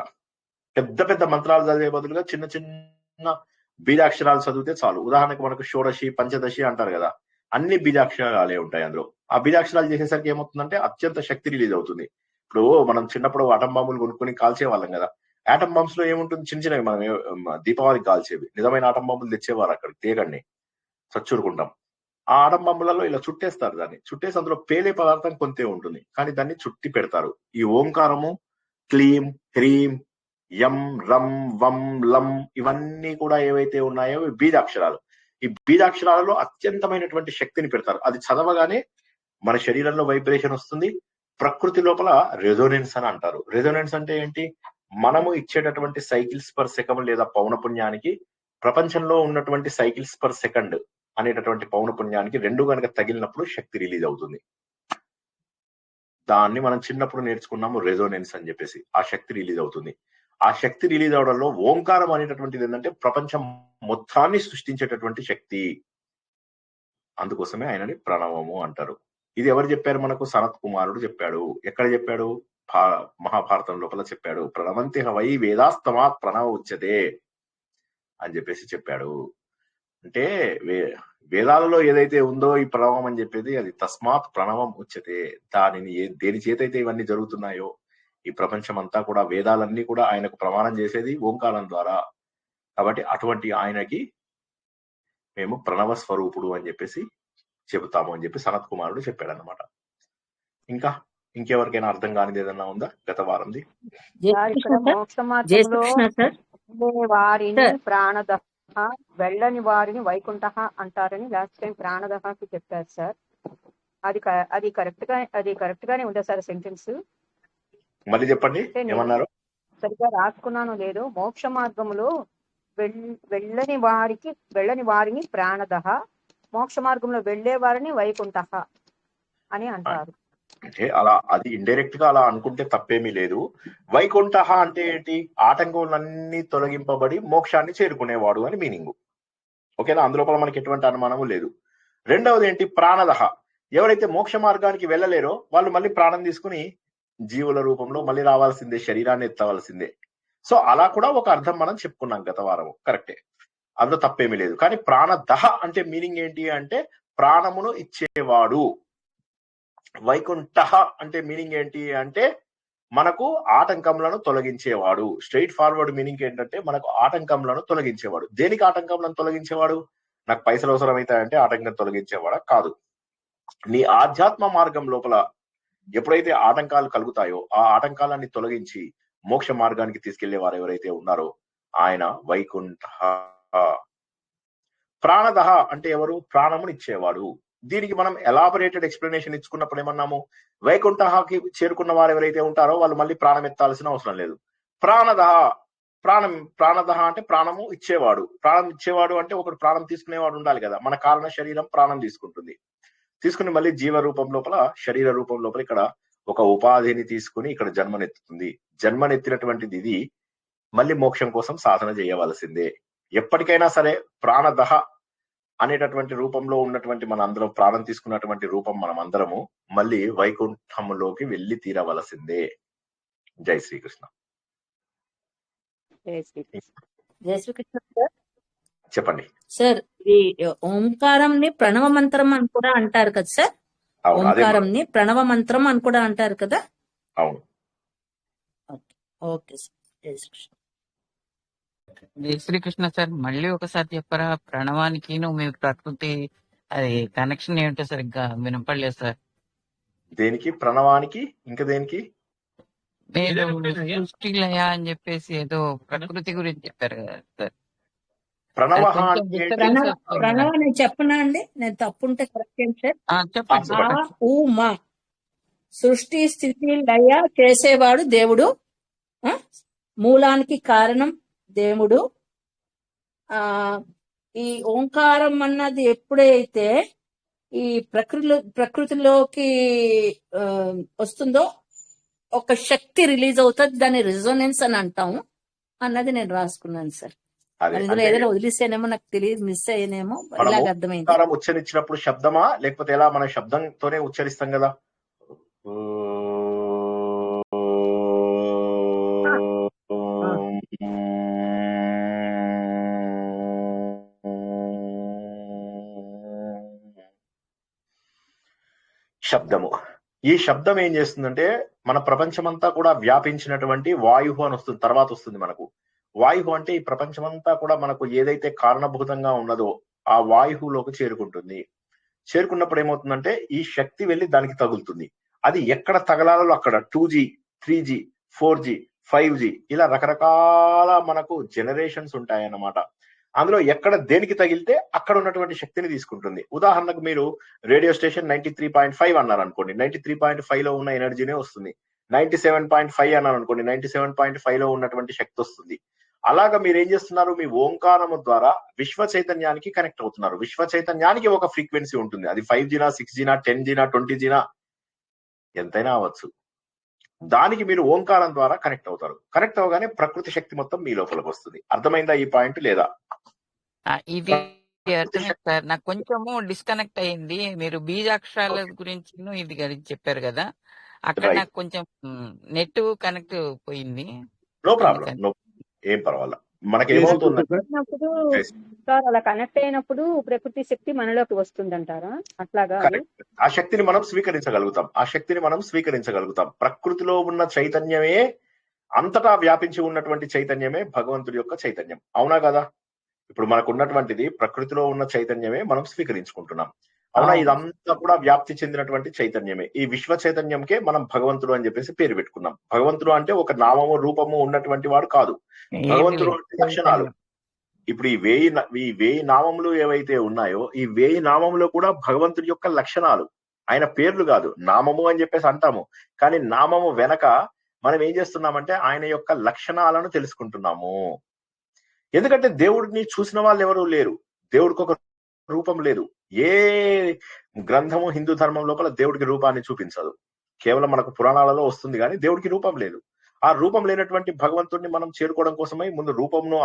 పెద్ద పెద్ద మంత్రాలు చదివే బదులుగా చిన్న చిన్న బీజాక్షరాలు చదివితే చాలు. ఉదాహరణకు మనకు షోడశి, పంచదశి అంటారు కదా, అన్ని బీజాక్షరాలే ఉంటాయి అందులో. ఆ బీజాక్షరాలు చేసేసరికి ఏమవుతుందంటే అత్యంత శక్తి రిలీజ్ అవుతుంది. ఇప్పుడు మనం చిన్నప్పుడు ఆటం బాంబులు కొనుక్కొని కాల్చే వాళ్ళం కదా. ఆటం బాంబ్స్ లో ఏముంటుంది? చిన్న చిన్నవి మనం దీపావళికి కాల్చేవి. నిజమైన ఆటం బాంబులు తెచ్చేవారు అక్కడికి తేగండి, చచ్చూరుకుంటాం. ఆ ఆటం బాంబులలో ఇలా చుట్టేస్తారు దాన్ని. చుట్టేసి అందులో పేలే పదార్థం కొంతే ఉంటుంది, కానీ దాన్ని చుట్టి పెడతారు. ఈ ఓంకారము, క్లీం, హ్రీం, యం, రం, వం, లం ఇవన్నీ కూడా ఏవైతే ఉన్నాయో ఇవి బీజాక్షరాలు. ఈ బీజాక్షరాలలో అత్యంతమైనటువంటి శక్తిని పెడతారు. అది చదవగానే మన శరీరంలో వైబ్రేషన్ వస్తుంది. ప్రకృతి లోపల రెజోనెన్స్ అని అంటారు. రెజోనెన్స్ అంటే ఏంటి? మనము ఇచ్చేటటువంటి సైకిల్స్ పర్ సెకండ్ లేదా పౌనపుణ్యానికి ప్రపంచంలో ఉన్నటువంటి సైకిల్స్ పర్ సెకండ్ అనేటటువంటి పౌనపుణ్యానికి రెండు కనుక తగిలినప్పుడు శక్తి రిలీజ్ అవుతుంది. దాన్ని మనం చిన్నప్పుడు నేర్చుకున్నాము రెజోనెన్స్ అని చెప్పేసి. ఆ శక్తి రిలీజ్ అవుతుంది. ఆ శక్తి రిలీజ్ అవడంలో ఓంకారం అనేటటువంటిది ఏంటంటే ప్రపంచం మొత్తాన్ని సృష్టించేటటువంటి శక్తి. అందుకోసమే ఆయనని ప్రణవము అంటారు. ఇది ఎవరు చెప్పారు మనకు? సనత్ కుమారుడు చెప్పాడు. ఎక్కడ చెప్పాడు? మహాభారతం లోపల చెప్పాడు. ప్రణవంతి వై వేదాస్తమాత్ ప్రణవ ఉచ్యతే అని చెప్పేసి చెప్పాడు. అంటే వేదాలలో ఏదైతే ఉందో ఈ ప్రణవం అని చెప్పేది, అది తస్మాత్ ప్రణవం ఉచ్యతే. దానిని దేని చేతైతే ఇవన్నీ జరుగుతున్నాయో ఈ ప్రపంచం అంతా కూడా, వేదాలన్నీ కూడా ఆయనకు ప్రమాణం చేసేది ఓంకారం ద్వారా. కాబట్టి అటువంటి ఆయనకి మేము ప్రణవ స్వరూపుడు అని చెప్పేసి చెబుతాము అని చెప్పి సనత్ కుమారుడు చెప్పాడు అన్నమాట. ఇంకెవరికైనా అర్థం కానిది ఏదన్నా ఉందా గత వారంది? సార్, ఇక్కడ మోక్ష జయ మార్గంలో శ్రీకృష్ణ సార్. వెళ్ళే వారిని సార్. ప్రాణదహ, వెళ్ళని వారిని వైకుంఠ అంటారని లాస్ట్ టైం ప్రాణదహకి చెప్పారు సార్. అది కరెక్ట్ గానే ఉందా సార్ సెంటెన్స్? మళ్ళీ చెప్పండి, ఏమన్నారు? సరిగ్గా రాసుకున్నాను లేదు. మోక్ష మార్గంలో వెళ్ళని వారిని ప్రాణదహ, మోక్ష మార్గంలో వెళ్లే వారిని వైకుంఠ అని అంటారు. అంటే అలా అది ఇండైరెక్ట్ గా అలా అనుకుంటే తప్పేమీ లేదు. వైకుంఠ అంటే ఏంటి? ఆటంకములన్నీ తొలగింపబడి మోక్షాన్ని చేరుకునేవాడు అని మీనింగ్. ఓకేనా? అందులోపల మనకి ఎటువంటి అనుమానము లేదు. రెండవది ఏంటి? ప్రాణదహ. ఎవరైతే మోక్ష మార్గానికి వెళ్ళలేరో వాళ్ళు మళ్ళీ ప్రాణం తీసుకుని జీవుల రూపంలో మళ్ళీ రావాల్సిందే, శరీరాన్ని ఎత్తవలసిందే. సో అలా కూడా ఒక అర్థం మనం చెప్పుకున్నాం గత వారము. కరెక్టే, అందులో తప్పేమీ లేదు. కానీ ప్రాణదహ అంటే మీనింగ్ ఏంటి అంటే ప్రాణమును ఇచ్చేవాడు. వైకుంఠ అంటే మీనింగ్ ఏంటి అంటే మనకు ఆటంకములను తొలగించేవాడు. స్ట్రైట్ ఫార్వర్డ్ మీనింగ్ ఏంటంటే మనకు ఆటంకములను తొలగించేవాడు. దేనికి ఆటంకములను తొలగించేవాడు? నాకు పైసలు అవసరమైతాయంటే ఆటంకం తొలగించేవాడా? కాదు. నీ ఆధ్యాత్మ మార్గం లోపల ఎప్పుడైతే ఆటంకాలు కలుగుతాయో ఆ ఆటంకాలన్నీ తొలగించి మోక్ష మార్గానికి తీసుకెళ్లే వారు ఎవరైతే ఉన్నారో ఆయన వైకుంఠ. ప్రాణదహ అంటే ఎవరు? ప్రాణమును ఇచ్చేవాడు. దీనికి మనం ఎలాబొరేటెడ్ ఎక్స్ప్లెనేషన్ ఇచ్చుకున్నప్పుడు ఏమన్నాము? వైకుంఠకి చేరుకున్న వారు ఎవరైతే ఉంటారో వాళ్ళు మళ్ళీ ప్రాణం ఎత్తాల్సిన అవసరం లేదు. ప్రాణదహ అంటే ప్రాణము ఇచ్చేవాడు. ప్రాణం ఇచ్చేవాడు అంటే ఒకడు ప్రాణం తీసుకునేవాడు ఉండాలి కదా. మన కారణ శరీరం ప్రాణం తీసుకుంటుంది. తీసుకుని మళ్ళీ జీవ రూపం లోపల, శరీర రూపం లోపల ఇక్కడ ఒక ఉపాధిని తీసుకుని ఇక్కడ జన్మనెత్తుతుంది. జన్మనెత్తినటువంటిది ఇది మళ్ళీ మోక్షం కోసం సాధన చేయవలసిందే. ఎప్పటికైనా సరే ప్రాణదహ అనేటటువంటి రూపంలో ఉన్నటువంటి మన అందరం, ప్రాణం తీసుకున్నటువంటి రూపం మనం అందరము మళ్ళీ వైకుంఠములోకి వెళ్ళి తీరవలసిందే. జై శ్రీకృష్ణ. జై శ్రీకృష్ణ. జై శ్రీకృష్ణ సార్. చెప్పండి. సార్ ఈ ఓంకారంని ప్రణవ మంత్రం అని కూడా అంటారు కదా సార్? అవును, అదే ఓంకారంని ప్రణవ మంత్రం అని కూడా అంటారు కదా? అవును. Okay sir. జై శ్రీకృష్ణ. జై శ్రీకృష్ణ సార్. మళ్ళీ ఒకసారి చెప్పరా, ప్రణవానికి మీ ప్రకృతి అది కనెక్షన్ ఏంటో సరిగ్గా వినపడలేదు సార్. దేనికి? ప్రణవానికి ఇంకా దేనికి? మీరు సృష్టి లయ అని చెప్పేసి ఏదో ప్రకృతి గురించి చెప్పారు కదా సార్. ప్రణవ అది కొంచెం అంటే ఏంటి? disturbance వస్తుంది. ప్రణవ నేను చెప్పనా అండి? నేను తప్పుంటే కరెక్ట్ చేయండి సార్. చెప్పండి చెప్పండి. ఆ ఊ మా సృష్టి స్థితి లయ చేసేవాడు దేవుడు. ఆ? మూలానికి కారణం దేవుడు. ఆ ఈ ఓంకారం అన్నది ఎప్పుడైతే ఈ ప్రకృతిలోకి వస్తుందో ఒక శక్తి రిలీజ్ అవుతుంది, దాన్ని రిజోనెన్స్ అని అంటాము అన్నది నేను రాసుకున్నాను సార్. అదే మరి ఇందులో అంటే ఏదైనా వదిలేసానేమో నాకు తెలియదు, మిస్ అయ్యానేమో, మనము ఇలాగ అర్థమైంది. ఓంకారం ఉచ్చరించినప్పుడు శబ్దమా లేకపోతే ఎలా? మన శబ్దంతోనే ఉచ్చరిస్తాం కదా. శబ్దము. ఈ శబ్దం ఏం చేస్తుందంటే మన ప్రపంచమంతా కూడా వ్యాపించినటువంటి వాయువు అని వస్తుంది, తర్వాత వస్తుంది మనకు. వాయువు అంటే ఈ ప్రపంచమంతా కూడా మనకు ఏదైతే కారణభూతంగా ఉన్నదో ఆ వాయువులోకి చేరుకుంటుంది. చేరుకున్నప్పుడు ఏమవుతుందంటే ఈ శక్తి వెళ్ళి దానికి తగులుతుంది. అది ఎక్కడ తగలాలో అక్కడ 2G 3G 4G 5G ఇలా రకరకాల మనకు జనరేషన్స్ ఉంటాయన్నమాట. అందులో ఎక్కడ దేనికి తగిలితే అక్కడ ఉన్నటువంటి శక్తిని తీసుకుంటుంది. ఉదాహరణకు మీరు రేడియో స్టేషన్ 93.5 అన్నారు అనుకోండి, 93.5 లో ఉన్న ఎనర్జీనే వస్తుంది. 97.5 అన్నారు అనుకోండి, 97.5 లో ఉన్నటువంటి శక్తి వస్తుంది. అలాగా మీరు ఏం చేస్తున్నారు? మీ ఓంకారము ద్వారా విశ్వ చైతన్యానికి కనెక్ట్ అవుతున్నారు. విశ్వ చైతన్యానికి ఒక ఫ్రీక్వెన్సీ ఉంటుంది. అది 5Gనా 6Gనా 10Gనా 20Gనా ఎంతైనా అవ్వచ్చు. దానికి మీరు ఓంకారం ద్వారా కనెక్ట్ అవుతారు. కనెక్ట్ అవగానే ప్రకృతి శక్తి మొత్తం మీ లోపలికి వస్తుంది. అర్థమైందా ఈ పాయింట్ లేదా? ఇది అర్థమైంది సార్. నాకు కొంచెము డిస్కనెక్ట్ అయింది. మీరు బీజాక్షరాల గురించి ఇది గురించి చెప్పారు కదా, అక్కడ రైట్. నాకు కొంచెం నెట్ కనెక్ట్ పోయింది. నో ప్రాబ్లం, అందుకని నో, ఏం పర్వాలా. మనకేమవుతుందంటే అయినప్పుడు సార్ అలా కనెక్ట్ అయినప్పుడు ప్రకృతి శక్తి మనలోకి వస్తుందంటారా? అట్లాగా అది? కరెక్ట్. ఆ శక్తిని మనం స్వీకరించగలుగుతాం. ఆ శక్తిని మనం స్వీకరించగలుగుతాం. ప్రకృతిలో ఉన్న చైతన్యమే, అంతటా వ్యాపించి ఉన్నటువంటి చైతన్యమే భగవంతుడి యొక్క చైతన్యం. అవునా కదా? ఇప్పుడు మనకు ఉన్నటువంటిది ప్రకృతిలో ఉన్న చైతన్యమే మనం స్వీకరించుకుంటున్నాం. అవునా? అవును. ఇదంతా కూడా వ్యాప్తి చెందినటువంటి చైతన్యమే. ఈ విశ్వ చైతన్యంకే మనం భగవంతుడు అని చెప్పేసి పేరు పెట్టుకున్నాం. భగవంతుడు అంటే ఒక నామము రూపము ఉన్నటువంటి వాడు కాదు. ఏది భగవంతుడు లేదు. అంటే లక్షణాలు. ఇప్పుడు ఈ 1000 నామములు ఏవైతే ఉన్నాయో ఈ 1000 నామములో కూడా భగవంతుడి యొక్క లక్షణాలు, ఆయన పేర్లు కాదు. నామము అని చెప్పేసి అంటాము, కానీ నామము వెనక మనం ఏం చేస్తున్నామంటే ఆయన యొక్క లక్షణాలను తెలుసుకుంటున్నాము. ఎందుకంటే దేవుడిని చూసిన వాళ్ళు ఎవరు లేరు. దేవుడికి ఒక రూపం లేదు. ఏ గ్రంథము హిందూ ధర్మం లోపల దేవుడికి రూపాన్ని చూపించదు. కేవలం మనకు పురాణాలలో వస్తుంది కానీ దేవుడికి రూపం లేదు. ఆ రూపం లేనటువంటి భగవంతుడిని మనం చేరుకోవడం కోసమై ముందు రూపంను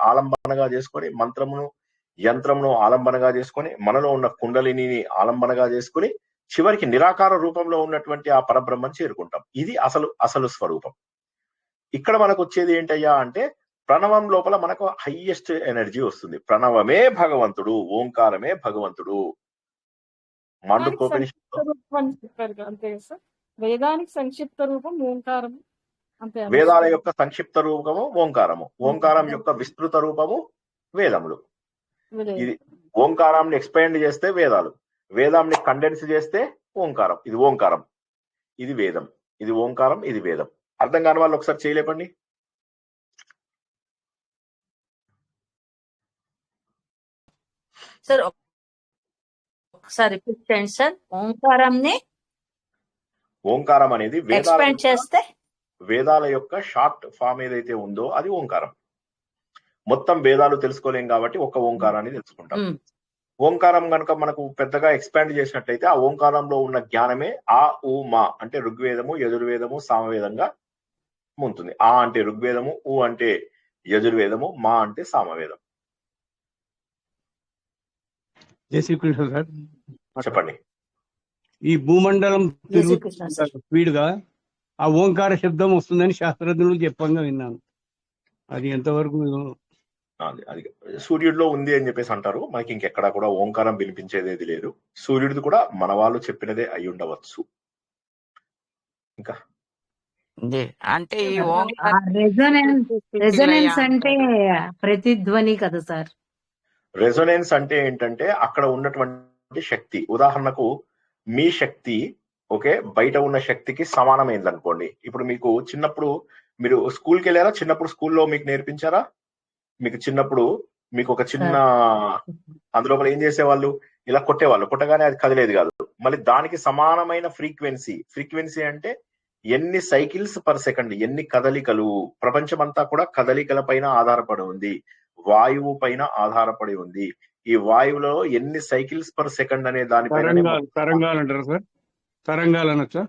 ఆలంబనగా చేసుకొని, మంత్రమును యంత్రమును ఆలంబనగా చేసుకొని, మనలో ఉన్న కుండలిని ఆలంబనగా చేసుకొని, చివరికి నిరాకార రూపంలో ఉన్నటువంటి ఆ పరబ్రహ్మని చేరుకుంటాం. ఇది అసలు స్వరూపం. ఇక్కడ మనకు వచ్చేది ఏంటయ్యా అంటే ప్రణవం లోపల మనకు హైయెస్ట్ ఎనర్జీ వస్తుంది. ప్రణవమే భగవంతుడు, ఓంకారమే భగవంతుడు. మాండుక్యోపనిషత్తులో అంతే సార్. వేదానికి సంక్షిప్త రూపం ఓంకారం అంతే. వేదాల యొక్క సంక్షిప్త రూపము ఓంకారము, ఓంకారం యొక్క విస్తృత రూపము వేదములు. ఇది ఓంకారాన్ని ఎక్స్పాండ్ చేస్తే వేదాలు, వేదాన్ని కండెన్స్ చేస్తే ఓంకారం. ఇది ఓంకారం, ఇది వేదం. ఇది ఓంకారం, ఇది వేదం. అర్థం కాని వాళ్ళు ఒకసారి చేయలేపండి. సార్ ఒకసారి రిపీట్ చేయండి సార్. ఓంకారం అనేది ఎక్స్పాండ్ చేస్తే వేదాల యొక్క షార్ట్ ఫామ్ ఏదైతే ఉందో అది ఓంకారం. మొత్తం వేదాలు తెలుసుకోలేం కాబట్టి ఒక్క ఓంకారాన్ని తెలుసుకుంటాం. ఓంకారం కనుక మనకు పెద్దగా ఎక్స్పాండ్ చేసినట్లయితే ఆ ఓంకారంలో ఉన్న జ్ఞానమే ఆ ఉ మా అంటే ఋగ్వేదము, యజుర్వేదము, సామవేదంగా ఉంటుంది. ఆ అంటే ఋగ్వేదము, ఉ అంటే యజుర్వేదము, మా అంటే సామవేదం. జై శ్రీకృష్ణ సార్. చెప్పండి. ఈ భూమండలం జై శ్రీకృష్ణ సార్. స్పీడ్ గా ఆ ఓంకార శబ్దం వస్తుందని శాస్త్రజ్ఞులు చెప్పంగా విన్నాను. అది ఎంతవరకు అది సూర్యుడిలో ఉంది అని చెప్పేసి అంటారు. మనకి ఇంకెక్కడా కూడా ఓంకారం వినిపించేది లేదు. సూర్యుడిది కూడా మన వాళ్ళు చెప్పినదే అయి ఉండవచ్చు. ఇంకా అంటే ఈ ఆ ఓంకారం రెజొనెన్స్ అంటే ప్రతిధ్వని కదా సార్. రెజొనెన్స్ అంటే ఏంటంటే అక్కడ ఉన్నటువంటి శక్తి. ఉదాహరణకు మీ శక్తి ఓకే బయట ఉన్న శక్తికి సమానమైంది అనుకోండి. ఇప్పుడు మీకు చిన్నప్పుడు మీరు స్కూల్కి వెళ్ళారా? చిన్నప్పుడు స్కూల్లో మీకు నేర్పించారా? మీకు చిన్నప్పుడు మీకు ఒక చిన్న అందులోపల ఏం చేసేవాళ్ళు? ఇలా కొట్టేవాళ్ళు. కొట్టగానే అది కదిలేదు కాదు. మళ్ళీ దానికి సమానమైన ఫ్రీక్వెన్సీ అంటే ఎన్ని సైకిల్స్ పర్ సెకండ్, ఎన్ని కదలికలు. ప్రపంచం అంతా కూడా కదలికల పైన ఆధారపడి ఉంది, వాయువు పైన ఆధారపడి ఉంది. ఈ వాయువులో ఎన్ని సైకిల్స్ పర్ సెకండ్ అనే దానిపైన తరంగాలు అంటారు సార్? తరంగాలు అనొచ్చా?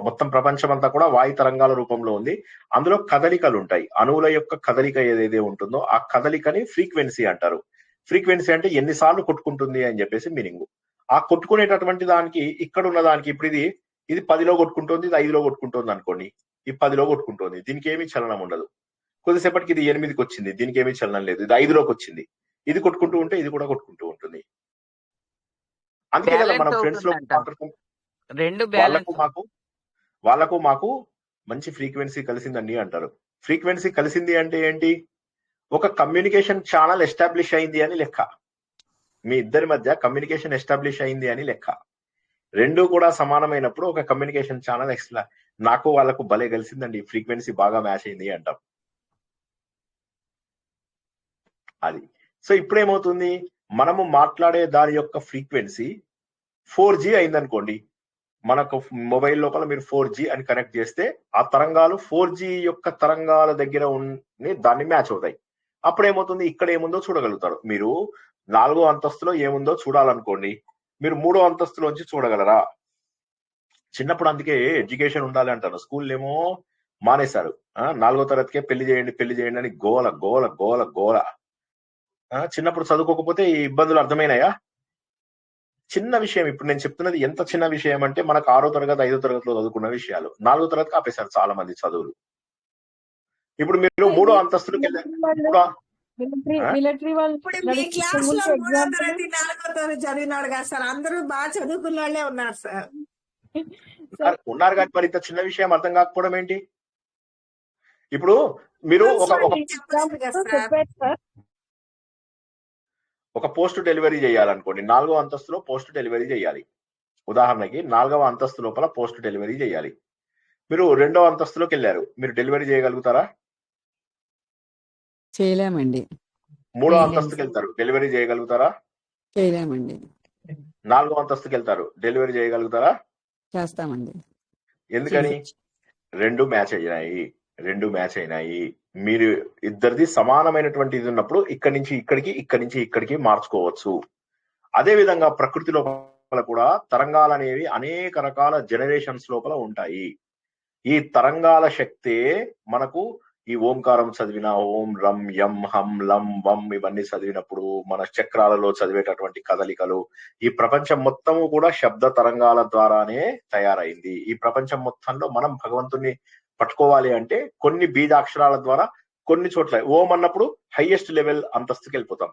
మొత్తం ప్రపంచం అంతా కూడా వాయు తరంగాల రూపంలో ఉంది. అందులో కదలికలు ఉంటాయి. అణువుల యొక్క కదలిక ఏదైతే ఉంటుందో ఆ కదలికని ఫ్రీక్వెన్సీ అంటారు. ఫ్రీక్వెన్సీ అంటే ఎన్నిసార్లు కొట్టుకుంటుంది అని చెప్పేసి మీనింగ్. ఆ కొట్టుకునేటటువంటి దానికి ఇక్కడ ఉన్న దానికి ఇప్పుడు ఇది 10లో కొట్టుకుంటుంది, ఇది 5లో కొట్టుకుంటుంది అనుకోండి. ఈ 10లో కొట్టుకుంటుంది, దీనికి ఏమీ చలనం ఉండదు. కొద్దిసేపటికి ఇది 8కి వచ్చింది, దీనికి ఏమీ చలనం లేదు. ఇది 5లోకి వచ్చింది, ఇది కొట్టుకుంటూ ఉంటే ఇది కూడా కొట్టుకుంటూ ఉంటుంది. అందుకే కదా మనం ఫ్రెండ్స్ లో వాళ్ళకు మాకు మంచి ఫ్రీక్వెన్సీ కలిసిందండి అంటారు. ఫ్రీక్వెన్సీ కలిసింది అంటే ఏంటి? ఒక కమ్యూనికేషన్ ఛానల్ ఎస్టాబ్లిష్ అయింది అని లెక్క. మీ ఇద్దరి మధ్య కమ్యూనికేషన్ ఎస్టాబ్లిష్ అయింది అని లెక్క. రెండు కూడా సమానమైనప్పుడు ఒక కమ్యూనికేషన్ ఛానల్ నాకు వాళ్ళకు భలే కలిసిందండి, ఫ్రీక్వెన్సీ బాగా మ్యాచ్ అయింది అంటాం. అది సో ఇప్పుడు ఏమవుతుంది? మనము మాట్లాడే దాని యొక్క ఫ్రీక్వెన్సీ 4G అయిందనుకోండి. మనకు మొబైల్ లోపల మీరు 4G అని కనెక్ట్ చేస్తే ఆ తరంగాలు 4G యొక్క తరంగాల దగ్గర ఉండి దాన్ని మ్యాచ్ అవుతాయి. అప్పుడు ఏమవుతుంది? ఇక్కడ ఏముందో చూడగలుగుతారు. మీరు 4వ అంతస్తులో ఏముందో చూడాలనుకోండి, మీరు 3వ అంతస్తులోంచి చూడగలరా? చిన్నప్పుడు అందుకే ఎడ్యుకేషన్ ఉండాలి అంటారు. స్కూల్ ఏమో మానేశారు. 4వ తరగతికే పెళ్లి చేయండి అని గోల గోల గోల గోల. చిన్నప్పుడు చదువుకోకపోతే ఈ ఇబ్బందులు అర్థమైనాయా? చిన్న విషయం. ఇప్పుడు నేను చెప్తున్నది ఎంత చిన్న విషయం అంటే మనకు 6వ తరగతి 5వ తరగతిలో చదువుకున్న విషయాలు 4వ తరగతికి ఆపేశారు చాలా మంది చదువులు. ఇప్పుడు మీరు 3వ అంతస్తులకు మిలిటరీ వాళ్ళు మీ క్లాస్ లో 3వ తరగతి 4వ తరగతి చదివినాడు కదా సార్, అందరూ బాగా చదువుకున్న వాళ్ళే ఉన్నారు సార్. ఉన్నారు కానీ మరి ఇంత చిన్న విషయం అర్థం కాకపోవడం ఏంటి? ఇప్పుడు మీరు ఒక పోస్ట్ డెలివరీ చేయాలనుకోండి, 4వ అంతస్తులో పోస్ట్ డెలివరీ చేయాలి. ఉదాహరణకి 4వ అంతస్తు లోపల పోస్ట్ డెలివరీ చేయాలి. మీరు 2వ అంతస్తులోకి వెళ్ళారు, మీరు డెలివరీ చేయగలుగుతారా? చేయలేమండి. 3వ అంతస్తుకి వెళ్తారు, డెలివరీ చేయగలుగుతారా? చేయలేమండి. 4వ అంతస్తుకి వెళ్తారు, డెలివరీ చేయగలుగుతారా? చేస్తామండి. ఎందుకని? రెండు మ్యాచ్ అయినాయి. మీరు ఇద్దరిది సమానమైనటువంటి ఇది ఉన్నప్పుడు ఇక్కడి నుంచి ఇక్కడికి మార్చుకోవచ్చు. అదే విధంగా ప్రకృతి లోపల కూడా తరంగాలు అనేవి అనేక రకాల జనరేషన్స్ లోపల ఉంటాయి. ఈ తరంగాల శక్తే మనకు ఈ ఓంకారం చదివిన ఓం రం యం హం లం వం ఇవన్నీ చదివినప్పుడు మన చక్రాలలో చదివేటటువంటి కదలికలు, ఈ ప్రపంచం మొత్తము కూడా శబ్ద తరంగాల ద్వారానే తయారైంది. ఈ ప్రపంచం మొత్తంలో మనం భగవంతుణ్ణి పట్టుకోవాలి అంటే కొన్ని బీజాక్షరాల ద్వారా కొన్ని చోట్ల ఓం అన్నప్పుడు హైయెస్ట్ లెవెల్ అంతస్తుకి వెళ్ళిపోతాం,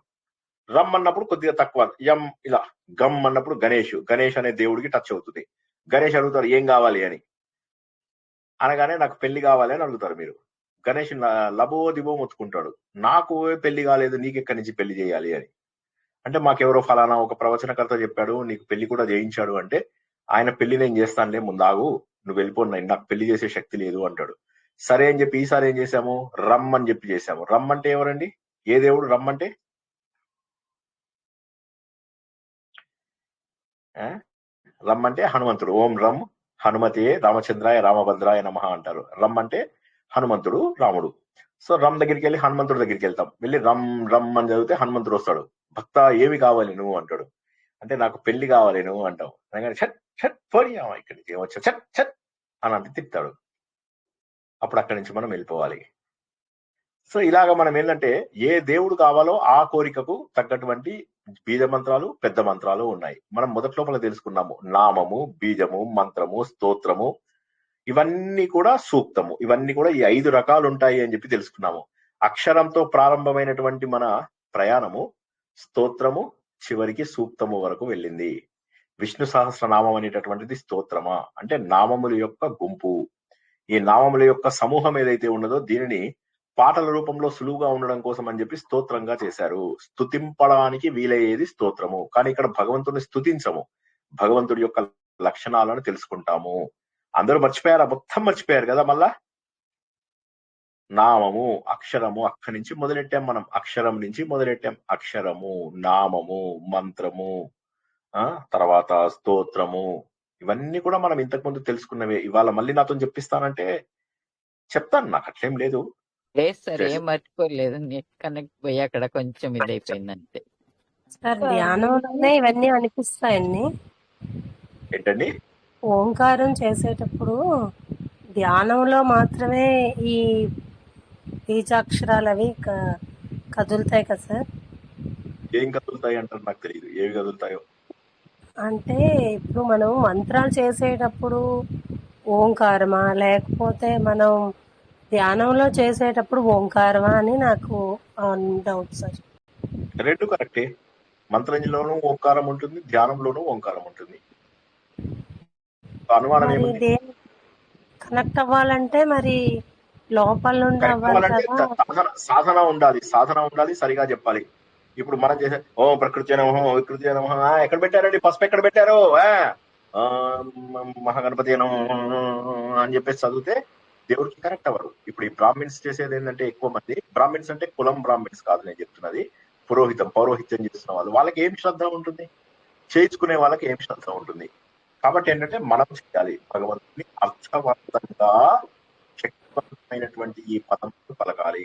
రమ్ అన్నప్పుడు కొద్దిగా తక్కువ, యం ఇలా, గమ్ అన్నప్పుడు గణేష్ అనే దేవుడికి టచ్ అవుతుంది. గణేష్ అడుగుతారు ఏం కావాలి అని, అనగానే నాకు పెళ్లి కావాలి అని అడుగుతారు. మీరు గణేష్ లబో దిబో మొత్తుకుంటాడు, నాకు పెళ్లి కాలేదు నీకెక్కడి నుంచి పెళ్లి చేయాలి అని. అంటే మాకెవరో ఫలానా ఒక ప్రవచనకర్త చెప్పాడు నీకు పెళ్లి కూడా చేయించాడు అంటే, ఆయన పెళ్లి నేను చేస్తానులే ముందాగు, నువ్వు వెళ్ళిపోయి నాకు పెళ్లి చేసే శక్తి లేదు అంటాడు. సరే అని చెప్పి ఈసారి ఏం చేశాము? రమ్ అని చెప్పి చేశాము. రమ్ అంటే ఎవరండి? ఏ దేవుడు రమ్ అంటే? రమ్ అంటే హనుమంతుడు. ఓం రమ్ హనుమతే రామచంద్రాయ రామభద్రాయ నమః అంటారు. రమ్ అంటే హనుమంతుడు, రాముడు. సో రమ్ దగ్గరికి వెళ్ళి హనుమంతుడి దగ్గరికి వెళ్తాం. వెళ్ళి రమ్ రమ్ అని చదివితే హనుమంతుడు వస్తాడు. భక్త ఏమి కావాలి నువ్వు అంటాడు. అంటే నాకు పెళ్లి కావాలి నువ్వు అంటావు. అనగానే ఛట్ ఛట్ పోడియామా ఇక్కడికి ఏమొచ్చా ఛట్ ఛట్ అని అంటే తిప్పుతాడు. అప్పుడు అక్కడి నుంచి మనం వెళ్ళిపోవాలి. సో ఇలాగ మనం ఏంటంటే ఏ దేవుడు కావాలో ఆ కోరికకు తగ్గటువంటి బీజ మంత్రాలు, పెద్ద మంత్రాలు ఉన్నాయి. మనం మొదటి లోపల తెలుసుకున్నాము నామము, బీజము, మంత్రము, స్తోత్రము, ఇవన్నీ కూడా సూక్తము. ఇవన్నీ కూడా ఈ 5 రకాలు ఉంటాయి అని చెప్పి తెలుసుకున్నాము. అక్షరంతో ప్రారంభమైనటువంటి మన ప్రయాణము స్తోత్రము చివరికి సూక్తము వరకు వెళ్ళింది. విష్ణు సహస్రనామం అనేటటువంటిది స్తోత్రమా అంటే నామముల యొక్క గుంపు. ఈ నామముల యొక్క సమూహం ఏదైతే ఉన్నదో దీనిని పాటల రూపంలో సులువుగా ఉండడం కోసం అని చెప్పి స్తోత్రంగా చేశారు. స్తుతింపడానికి వీలయ్యేది స్తోత్రము. కానీ ఇక్కడ భగవంతుని స్తుతించము, భగవంతుడి యొక్క లక్షణాలను తెలుసుకుంటాము. అందరూ మర్చిపోయారా? మొత్తం మర్చిపోయారు కదా. మళ్ళా నామము అక్షరము అక్కడి నుంచి మొదలెట్టాం మనం. అక్షరం నుంచి మొదలెట్టాం. అక్షరము, నామము, మంత్రము, తర్వాత స్తోత్రము, ఇవన్నీ కూడా మనం ఇంతకు ముందు తెలుసుకున్నవే. ఇవాళ మళ్ళీ నాతో చెప్పిస్తానంటే చెప్తాను, నాకు అట్లేం లేదు. లేదు సార్, ఏం మర్చిపోలేదు. నెట్ కనెక్ట్ పోయి అక్కడ కొంచెం ఇదైపోయింది అంతే. సార్ ధ్యానంలోనే ఇవన్నీ అనిపిస్తాయండి. ఏంటండి? ఓంకారం చేసేటప్పుడు ధ్యానంలో మాత్రమే ఈ బీజాక్షరాలు అవి కదులుతాయి కదా సార్? ఏం కదులుతాయి అంటారు? నాకు తెలియదు ఏవి కదులుతాయో. అంటే ఇప్పుడు మనం మంత్రాలు చేసేటప్పుడు ఓంకారమా, లేకపోతే మనం ధ్యానంలో చేసేటప్పుడు ఓంకారమా అని నాకు డౌట్ సార్. రెండు కరెక్టే. మంత్రంలోనూ ఓంకారం ఉంటుంది, ధ్యానంలోనూ ఓంకారం ఉంటుంది. అనుమానం ఏముంది? కనెక్ట్ అవ్వాలంటే మరి లోపల నుండి అవ్వాలి కదా. సాధన ఉండాలి, సాధన ఉండాలి, సరిగా చెప్పాలి. ఇప్పుడు మనం చేసే ఓ ప్రకృతి నమః వికృతి నమః ఎక్కడ పెట్టారండి? పసుపు ఎక్కడ పెట్టారు? మహాగణపతి అని చెప్పేసి చదివితే దేవుడికి కరెక్ట్ అవ్వరు. ఇప్పుడు ఈ బ్రాహ్మిన్స్ చేసేది ఏంటంటే, ఎక్కువ మంది బ్రాహ్మిన్స్ అంటే కులం బ్రాహ్మిన్స్ కాదు నేను చెప్తున్నది, పౌరోహిత్యం చేస్తున్న వాళ్ళు. వాళ్ళకి ఏం శ్రద్ధ ఉంటుంది? చేయించుకునే వాళ్ళకి ఏం శ్రద్ధ ఉంటుంది? కాబట్టి ఏంటంటే మనం చేయాలి, భగవంతుని అర్థవంతంగా శక్తివంతమైనటువంటి ఈ పదం పలకాలి.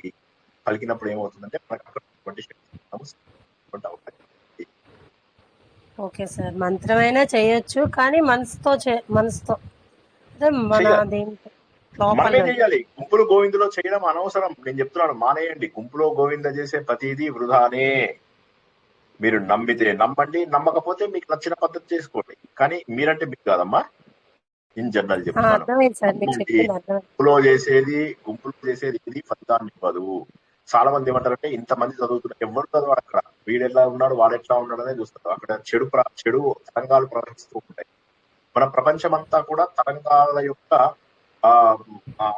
పలికినప్పుడు ఏమవుతుందంటే మనకు అటువంటి శక్తి అవుతాయి. ఓకే సార్, మంత్రమైనా చేయొచ్చు కానీ మనసుతో మనమే చేయాలి. గుంపులో గోవిందులో చేయడం అనవసరం. నేను చెప్తున్నాను, మానేయండి. గుంపులో గోవింద చేసే ప్రతిదీ వృధానే. మీరు నమ్మితే నమ్మండి, నమ్మకపోతే మీకు నచ్చిన పద్ధతి చేసుకోండి. కానీ మీరంటే మీకు కాదమ్మా, ఇన్ జనరల్ చెప్తున్నాను. గుంపులో చేసేది ఇది ఫలితాన్ని ఇవ్వదు. చాలా మంది ఏమంటారంటే, ఇంతమంది చదువుతున్నారు, ఎవరు చదవడు అక్కడ, వీడెట్లా ఉన్నాడు వాడెట్లా ఉన్నాడు అనేది చూస్తారు. అక్కడ చెడు తరంగాలు ప్రవహిస్తూ ఉంటాయి. మన ప్రపంచం అంతా కూడా తరంగాల యొక్క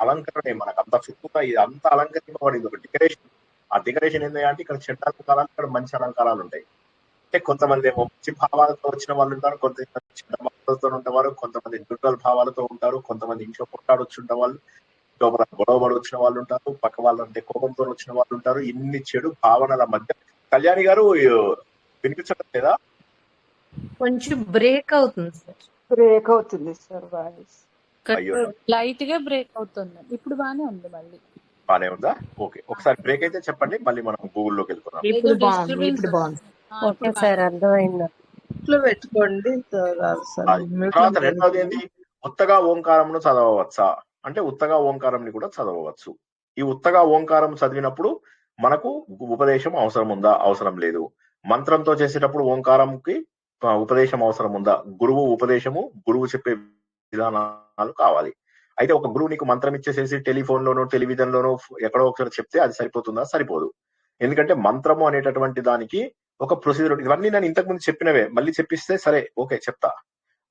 అలంకరణే. మనకు అంత చుట్టూగా ఇది అంత అలంకరింపబడింది, ఒక డెకరేషన్. ఆ డెకరేషన్ ఏంటంటే అంటే ఇక్కడ చెడ్డ అలంకారాలు, ఇక్కడ మంచి అలంకారాలు ఉంటాయి. అంటే కొంతమంది ఏమో మంచి భావాలతో వచ్చిన వాళ్ళు ఉంటారు, కొంతమంది చిన్న భావాలతో ఉంటారు, కొంతమంది న్యూట్రల్ భావాలతో ఉంటారు, కొంతమంది ఇంట్లో కొట్టాడొచ్చి ఉంటారు, వాళ్ళు గొడవపడి వచ్చిన వాళ్ళు ఉంటారు, పక్క వాళ్ళంటే కోపంతో వచ్చిన వాళ్ళు ఉంటారు. ఇన్ని చెడు భావనల మధ్య కళ్యాణి గారు వినిపించడం లేదా? కొంచెం బ్రేక్ అవుతుంది సార్. బ్రేక్ అవుతుంది సార్ వాయిస్. లైట్ గా బ్రేక్ అవుతుంది. ఇప్పుడు బానే ఉంది, మళ్ళీ బానే ఉందా? ఓకే, ఒకసారి బ్రేక్ అయితే చెప్పండి, మళ్ళీ మనం గూగుల్లోకి వెళ్ళిపోదాం. ఇప్పుడు బాగుంది. ఓకే సార్, అర్థమైందా? పెట్టుకోండి. తర్వాత రెండవది ఏంటి? ఉత్తగా ఓంకారంను చదవవచ్చా అంటే, ఉత్తగా ఓంకారంని కూడా చదవవచ్చు. ఈ ఉత్తగా ఓంకారం చదివినప్పుడు మనకు ఉపదేశం అవసరం ఉందా? అవసరం లేదు. మంత్రంతో చేసేటప్పుడు ఓంకారంకి ఉపదేశం అవసరం ఉందా? గురువు ఉపదేశము, గురువు చెప్పే విధానాలు కావాలి. అయితే ఒక గురువు నీకు మంత్రం ఇచ్చేసేసి టెలిఫోన్ లోనో టెలివిజన్ లోనో ఎక్కడో ఒకసారి చెప్తే అది సరిపోతుందా? సరిపోదు. ఎందుకంటే మంత్రము అనేటటువంటి దానికి ఒక ప్రొసీజర్. ఇవన్నీ నేను ఇంతకు ముందు చెప్పినవే, మళ్ళీ చెప్పిస్తే సరే ఓకే చెప్తా.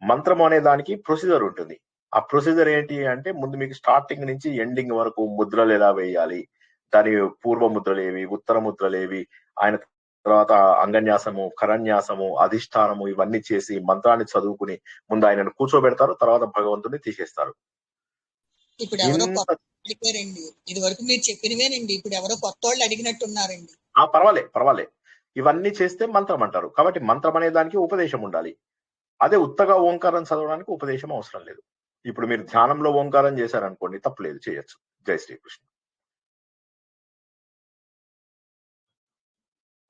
మంత్రము అనే దానికి ప్రొసీజర్ ఉంటుంది. ఆ ప్రొసీజర్ ఏంటి అంటే, ముందు మీకు స్టార్టింగ్ నుంచి ఎండింగ్ వరకు ముద్రలు ఎలా వేయాలి, దాని పూర్వ ముద్రలేవి, ఉత్తర ముద్రలేవి, ఆయన తర్వాత అంగన్యాసము, కరన్యాసము, అధిష్టానము, ఇవన్నీ చేసి మంత్రాన్ని చదువుకుని ముందు ఆయనను కూర్చోబెడతారు, తర్వాత భగవంతుని తీసేస్తారు. ఇప్పుడు ఎవరో అడిగారండి, ఇది వరకు మీరు చెప్పినవేనండి, ఇప్పుడు ఎవరో కొత్త వాళ్ళు అడిగినట్టున్నారండి. పర్వాలే. ఇవన్నీ చేస్తే మంత్రం అంటారు. కాబట్టి మంత్రం అనే దానికి ఉపదేశం ఉండాలి. అదే ఉత్తగా ఓంకారం చదవడానికి ఉపదేశం అవసరం లేదు. ఇప్పుడు మీరు ధ్యానంలో ఓంకారం చేశారనుకోండి, తప్పులేదు, చేయొచ్చు. జై శ్రీకృష్ణ.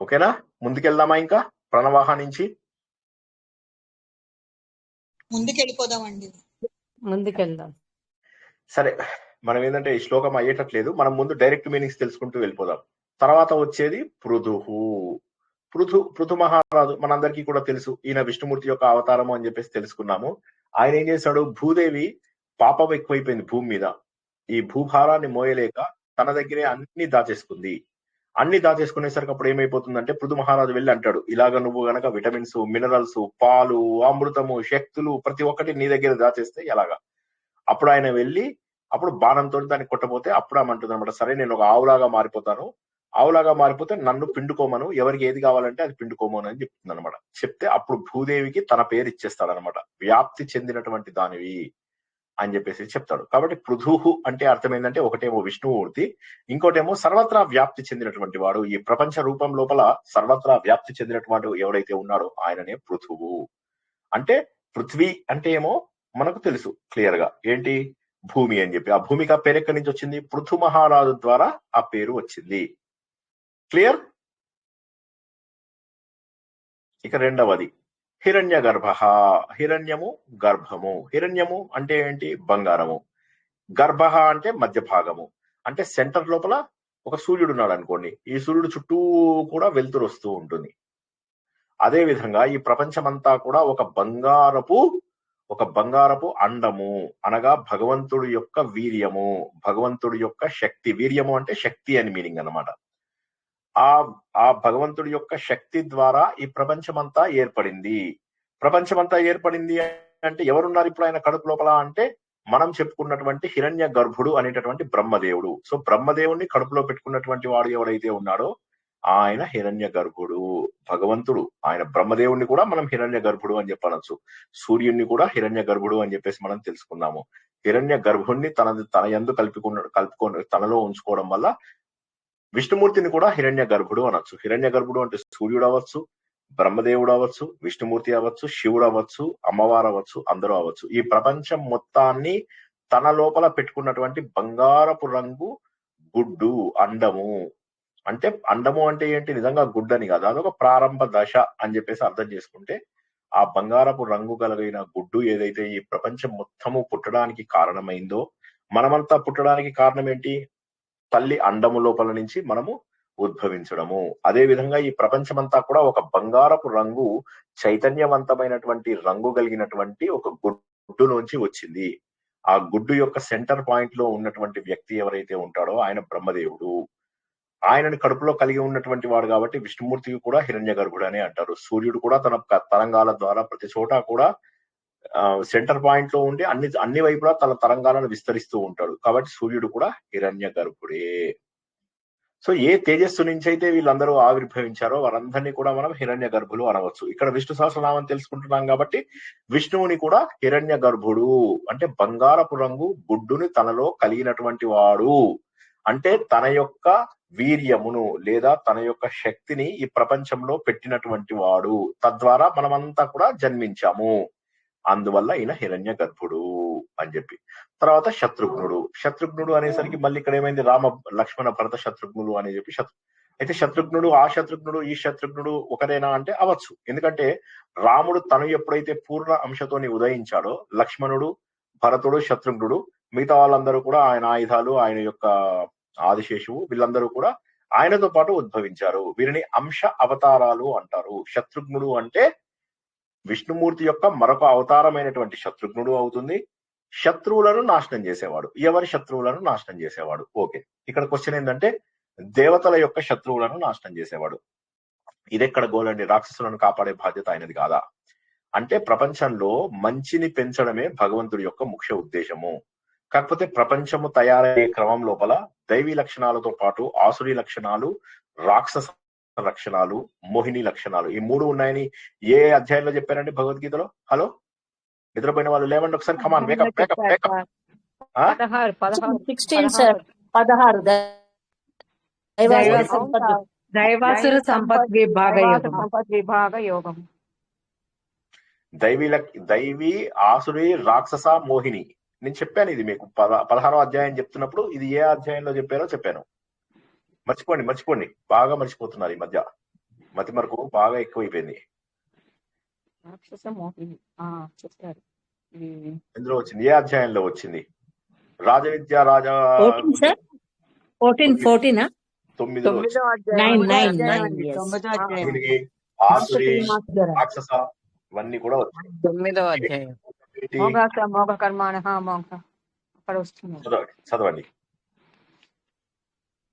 ఓకేనా? ముందుకెళ్దామా? ఇంకా ప్రణవాహ నుంచి ముందుకెళ్ళిపోదామండి. ముందుకెళ్దాం. సరే, మనం ఏంటంటే ఈ శ్లోకం అయ్యేటట్లేదు, మనం ముందు డైరెక్ట్ మీనింగ్స్ తెలుసుకుంటూ వెళ్ళిపోదాం. తర్వాత వచ్చేది పృథు మహారాజు. మనందరికీ కూడా తెలుసు, ఈయన విష్ణుమూర్తి యొక్క అవతారము అని చెప్పేసి తెలుసుకున్నాము. ఆయన ఏం చేశాడు? భూదేవి పాపం ఎక్కువైపోయింది భూమి మీద. ఈ భూభారాన్ని మోయలేక తన దగ్గరే అన్ని దాచేసుకుంది. అన్ని దాచేసుకునేసరికి అప్పుడు ఏమైపోతుందంటే పృథు మహారాజు వెళ్ళి అంటాడు, ఇలాగ నువ్వు గనక విటమిన్స్, మినరల్స్, పాలు, అమృతము, శక్తులు ప్రతి ఒక్కటి నీ దగ్గర దాచేస్తే ఎలాగా? అప్పుడు ఆయన వెళ్ళి అప్పుడు బాణంతో దాన్ని కొట్టబోతే అప్పుడు ఆమంటుంది అనమాట, సరే నేను ఒక ఆవులాగా మారిపోతాను, ఆవులాగా మారిపోతే నన్ను పిండుకోమను, ఎవరికి ఏది కావాలంటే అది పిండుకోమను అని చెప్తుంది అనమాట. చెప్తే అప్పుడు భూదేవికి తన పేరు ఇచ్చేస్తాడనమాట, వ్యాప్తి చెందినటువంటి దానివి అని చెప్పేసి చెప్తాడు. కాబట్టి పృథుహు అంటే అర్థం ఏంటంటే ఒకటేమో విష్ణుమూర్తి, ఇంకోటేమో సర్వత్రా వ్యాప్తి చెందినటువంటి వాడు. ఈ ప్రపంచ రూపం లోపల సర్వత్రా వ్యాప్తి చెందినటువంటి ఎవడైతే ఉన్నాడో ఆయననే పృథువు. అంటే పృథ్వీ అంటే ఏమో మనకు తెలుసు క్లియర్ గా, ఏంటి భూమి అని చెప్పి. ఆ భూమికి ఆ పేరు ఎక్కడి నుంచి వచ్చింది? పృథు మహారాజు ద్వారా ఆ పేరు వచ్చింది. క్లియర్? ఇక రెండవది హిరణ్య గర్భ. హిరణ్యము గర్భము. హిరణ్యము అంటే ఏంటి? బంగారము. గర్భ అంటే మధ్య భాగము. అంటే సెంటర్ లోపల ఒక సూర్యుడు ఉన్నాడు అనుకోండి, ఈ సూర్యుడు చుట్టూ కూడా వెలుతురు వస్తూ ఉంటుంది. అదే విధంగా ఈ ప్రపంచమంతా కూడా ఒక బంగారపు అండము, అనగా భగవంతుడి యొక్క వీర్యము, భగవంతుడి యొక్క శక్తి. వీర్యము అంటే శక్తి అని మీనింగ్ అన్నమాట. ఆ భగవంతుడి యొక్క శక్తి ద్వారా ఈ ప్రపంచమంతా ఏర్పడింది. ప్రపంచమంతా ఏర్పడింది అంటే ఎవరున్నారు ఇప్పుడు ఆయన కడుపు లోపల అంటే మనం చెప్పుకున్నటువంటి హిరణ్య గర్భుడు అనేటటువంటి బ్రహ్మదేవుడు. సో బ్రహ్మదేవుడిని కడుపులో పెట్టుకున్నటువంటి వాడు ఎవడైతే ఉన్నాడో ఆయన హిరణ్య గర్భుడు, భగవంతుడు. ఆయన బ్రహ్మదేవుడిని కూడా మనం హిరణ్య గర్భుడు అని చెప్పనొచ్చు, సూర్యుడిని కూడా హిరణ్య గర్భుడు అని చెప్పేసి మనం తెలుసుకున్నాము. హిరణ్య గర్భుడిని తన యందు కలుపుకొని తనలో ఉంచుకోవడం వల్ల విష్ణుమూర్తిని కూడా హిరణ్య గర్భుడు అనొచ్చు. హిరణ్య గర్భుడు అంటే సూర్యుడు అవ్వచ్చు, బ్రహ్మదేవుడు అవ్వచ్చు, విష్ణుమూర్తి అవ్వచ్చు, శివుడు అవ్వచ్చు, అమ్మవారు అవ్వచ్చు, అందరూ అవ్వచ్చు. ఈ ప్రపంచం మొత్తాన్ని తన లోపల పెట్టుకున్నటువంటి బంగారపు రంగు గుడ్డు, అండము. అంటే అండము అంటే ఏంటి? నిజంగా గుడ్డని కాదు, అదొక ప్రారంభ దశ అని చెప్పేసి అర్థం చేసుకుంటే ఆ బంగారపు రంగు కలిగిన గుడ్డు ఏదైతే ఈ ప్రపంచం మొత్తము పుట్టడానికి కారణమైందో, మనమంతా పుట్టడానికి కారణం ఏంటి? తల్లి అండము లోపల నుంచి మనము ఉద్భవించడము. అదే విధంగా ఈ ప్రపంచమంతా కూడా ఒక బంగారపు రంగు, చైతన్యవంతమైనటువంటి రంగు కలిగినటువంటి ఒక గుడ్డులోంచి వచ్చింది. ఆ గుడ్డు యొక్క సెంటర్ పాయింట్ లో ఉన్నటువంటి వ్యక్తి ఎవరైతే ఉంటాడో ఆయన బ్రహ్మదేవుడు. ఆయనని కడుపులో కలిగి ఉన్నటువంటి వాడు కాబట్టి విష్ణుమూర్తికి కూడా హిరణ్య గర్భుడు అని అంటారు. సూర్యుడు కూడా తన తరంగాల ద్వారా ప్రతి చోట కూడా సెంటర్ పాయింట్ లో ఉండి అన్ని వైపులా తన తరంగాలను విస్తరిస్తూ ఉంటాడు. కాబట్టి సూర్యుడు కూడా హిరణ్య గర్భుడే. సో ఏ తేజస్సు నుంచి అయితే వీళ్ళందరూ ఆవిర్భవించారో వారందరినీ కూడా మనం హిరణ్య గర్భులు అనవచ్చు. ఇక్కడ విష్ణు సహస్రనామం తెలుసుకుంటున్నాం కాబట్టి విష్ణువుని కూడా హిరణ్య గర్భుడు అంటే బంగారపు రంగు గుడ్డుని తనలో కలిగినటువంటి వాడు. అంటే తన యొక్క వీర్యమును లేదా తన యొక్క శక్తిని ఈ ప్రపంచంలో పెట్టినటువంటి వాడు. తద్వారా మనమంతా కూడా జన్మించాము, అందువల్ల ఈయన హిరణ్య గర్భుడు అని చెప్పి. తర్వాత శత్రుఘ్నుడు అనేసరికి మళ్ళీ ఇక్కడ ఏమైంది? రామ లక్ష్మణ భరత శత్రుఘ్నులు అని చెప్పి అయితే శత్రుఘ్నుడు, ఆ శత్రుఘ్నుడు, ఈ శత్రుఘ్నుడు ఒకరేనా అంటే అవచ్చు. ఎందుకంటే రాముడు తను ఎప్పుడైతే పూర్ణ అంశతోని ఉదయించాడో లక్ష్మణుడు, భరతుడు, శత్రుఘ్నుడు మిగతా వాళ్ళందరూ కూడా ఆయన ఆయుధాలు, ఆయన యొక్క ఆదిశేషువు వీళ్ళందరూ కూడా ఆయనతో పాటు ఉద్భవించారు. వీరిని అంశ అవతారాలు అంటారు. శత్రుఘ్నుడు అంటే విష్ణుమూర్తి యొక్క మరొక అవతారమైనటువంటి శత్రుఘ్నుడు అవుతుంది. శత్రువులను నాశనం చేసేవాడు. ఎవరి శత్రువులను నాశనం చేసేవాడు? ఓకే, ఇక్కడ క్వశ్చన్ ఏంటంటే దేవతల యొక్క శత్రువులను నాశనం చేసేవాడు. ఇదెక్కడ గోల్ అండి? రాక్షసులను కాపాడే బాధ్యత ఆయనది కాదా అంటే ప్రపంచంలో మంచిని పెంచడమే భగవంతుడి యొక్క ముఖ్య ఉద్దేశము. కాకపోతే ప్రపంచము తయారయ్యే క్రమం లోపల దైవీ లక్షణాలతో పాటు ఆసురీ లక్షణాలు, రాక్షస లక్షణాలు, మోహిని లక్షణాలు, ఈ మూడు ఉన్నాయని ఏ అధ్యాయంలో చెప్పారండి భగవద్గీతలో? హలో, నిద్రపోయిన వాళ్ళు లేవండి ఒకసారి. కమాన్, వేకప్ వేకప్ వేకప్. 16 దైవాసుర సంపత్ విభాగ యోగం. దైవీ, ఆసురి, రాక్షస, మోహిని. నేను చెప్పాను ఇది మీకు 16వ అధ్యాయం చెప్తున్నప్పుడు. ఇది ఏ అధ్యాయంలో చెప్పారో చెప్పాను. మర్చిపోండి, బాగా మర్చిపోతున్నారు ఈ మధ్య. మతి మరకు బాగా ఎక్కువైపోయింది. రాక్షస మోహిని చెప్పారు. ఎందులో వచ్చింది? ఏ అధ్యాయంలో వచ్చింది? రాజవిద్య రాజా 9వ అధ్యాయం. ఆసురి, రాక్షస ఇవన్నీ కూడా వచ్చింది. 9వ అధ్యాయం. ఏంటి? మోగాస మోగ కర్మాణ మోగ అక్కడ వస్తుంది. చదవండి.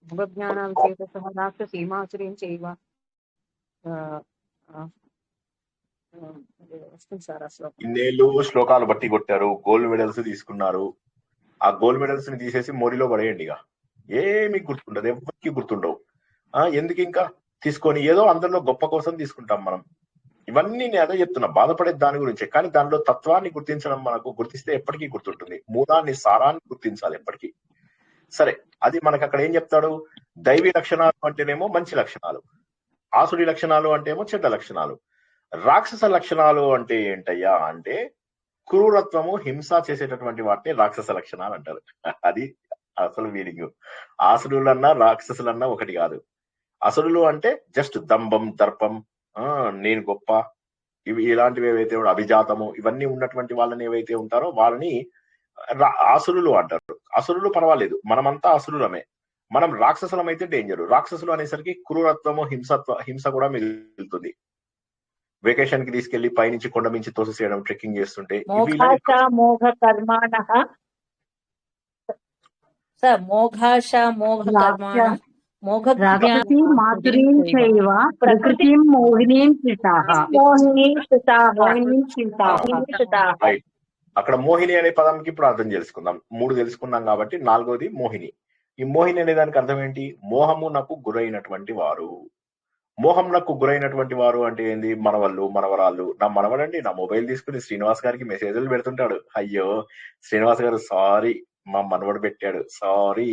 మోగ జ్ఞాన విశేష రాక్ష సీమాసురీం చేయవ వస్తుంది సార్ ఆ శ్లోకం. ఇన్నేళ్ళు శ్లోకాలు బట్టి కొట్టారు, గోల్డ్ మెడల్స్ తీసుకున్నారు. ఆ గోల్డ్ మెడల్స్ ని తీసేసి మోరీలో పడేయండి. ఇక ఏమి గుర్తుండదు, ఎవరికి గుర్తుండవు. ఎందుకు ఇంకా తీసుకొని ఏదో అందరిలో గొప్ప కోసం తీసుకుంటాం మనం. ఇవన్నీ నేను అదే చెప్తున్నా, బాధపడే దాని గురించే. కానీ దానిలో తత్వాన్ని గుర్తించడం, మనకు గుర్తిస్తే ఎప్పటికీ గుర్తుంటుంది. మూలాన్ని, సారాన్ని గుర్తించాలి ఎప్పటికీ. సరే, అది మనకు అక్కడ ఏం చెప్తాడు? దైవీ లక్షణాలు అంటేనేమో మంచి లక్షణాలు, ఆసుడి లక్షణాలు అంటేమో చెడ్డ లక్షణాలు. రాక్షస లక్షణాలు అంటే ఏంటయ్యా అంటే క్రూరత్వము, హింస చేసేటటువంటి వాటిని రాక్షస లక్షణాలు అంటారు. అది అసలు మీనింగ్. ఆసురులన్నా రాక్షసులన్నా ఒకటి కాదు. అసురులు అంటే జస్ట్ దంభం, దర్పం, నేను గొప్ప, ఇవి ఇలాంటివి ఏవైతే అభిజాతము, ఇవన్నీ ఉన్నటువంటి వాళ్ళని ఏవైతే ఉంటారో వాళ్ళని అసురులు అంటారు. అసురులు పర్వాలేదు, మనమంతా అసురులమే. మనం రాక్షసులమైతే డేంజర్. రాక్షసులు అనేసరికి క్రూరత్వము, హింస కూడా మిగులుతుంది. వెకేషన్ కి తీసుకెళ్లి పైనుంచి కొండ మించి తోసేయడం, ట్రెక్కింగ్ చేస్తుంటే మోఘ కర్మాణః సార్, మోఘాశ మోఘ కర్మాణం మోఘ రాక్షసీ మాతురీం చైవ ప్రకృతిం మోహినీం శ్రితాః. రైట్. అక్కడ మోహిని అనే పదంకి ఇప్పుడు అర్థం తెలుసుకుందాం. 3 తెలుసుకున్నాం కాబట్టి 4వది మోహిని. ఈ మోహిని అనే దానికి అర్థం ఏంటి? మోహమునకు గురైనటువంటి వారు. మోహంనకు గురైనటువంటి వారు అంటే ఏంది? మనవళ్ళు, మనవరాళ్ళు. నా మనవడండి నా మొబైల్ తీసుకుని శ్రీనివాస్ గారికి మెసేజ్లు పెడుతుంటాడు. అయ్యో శ్రీనివాస్ గారు సారీ, మా మనవడు పెట్టాడు సారీ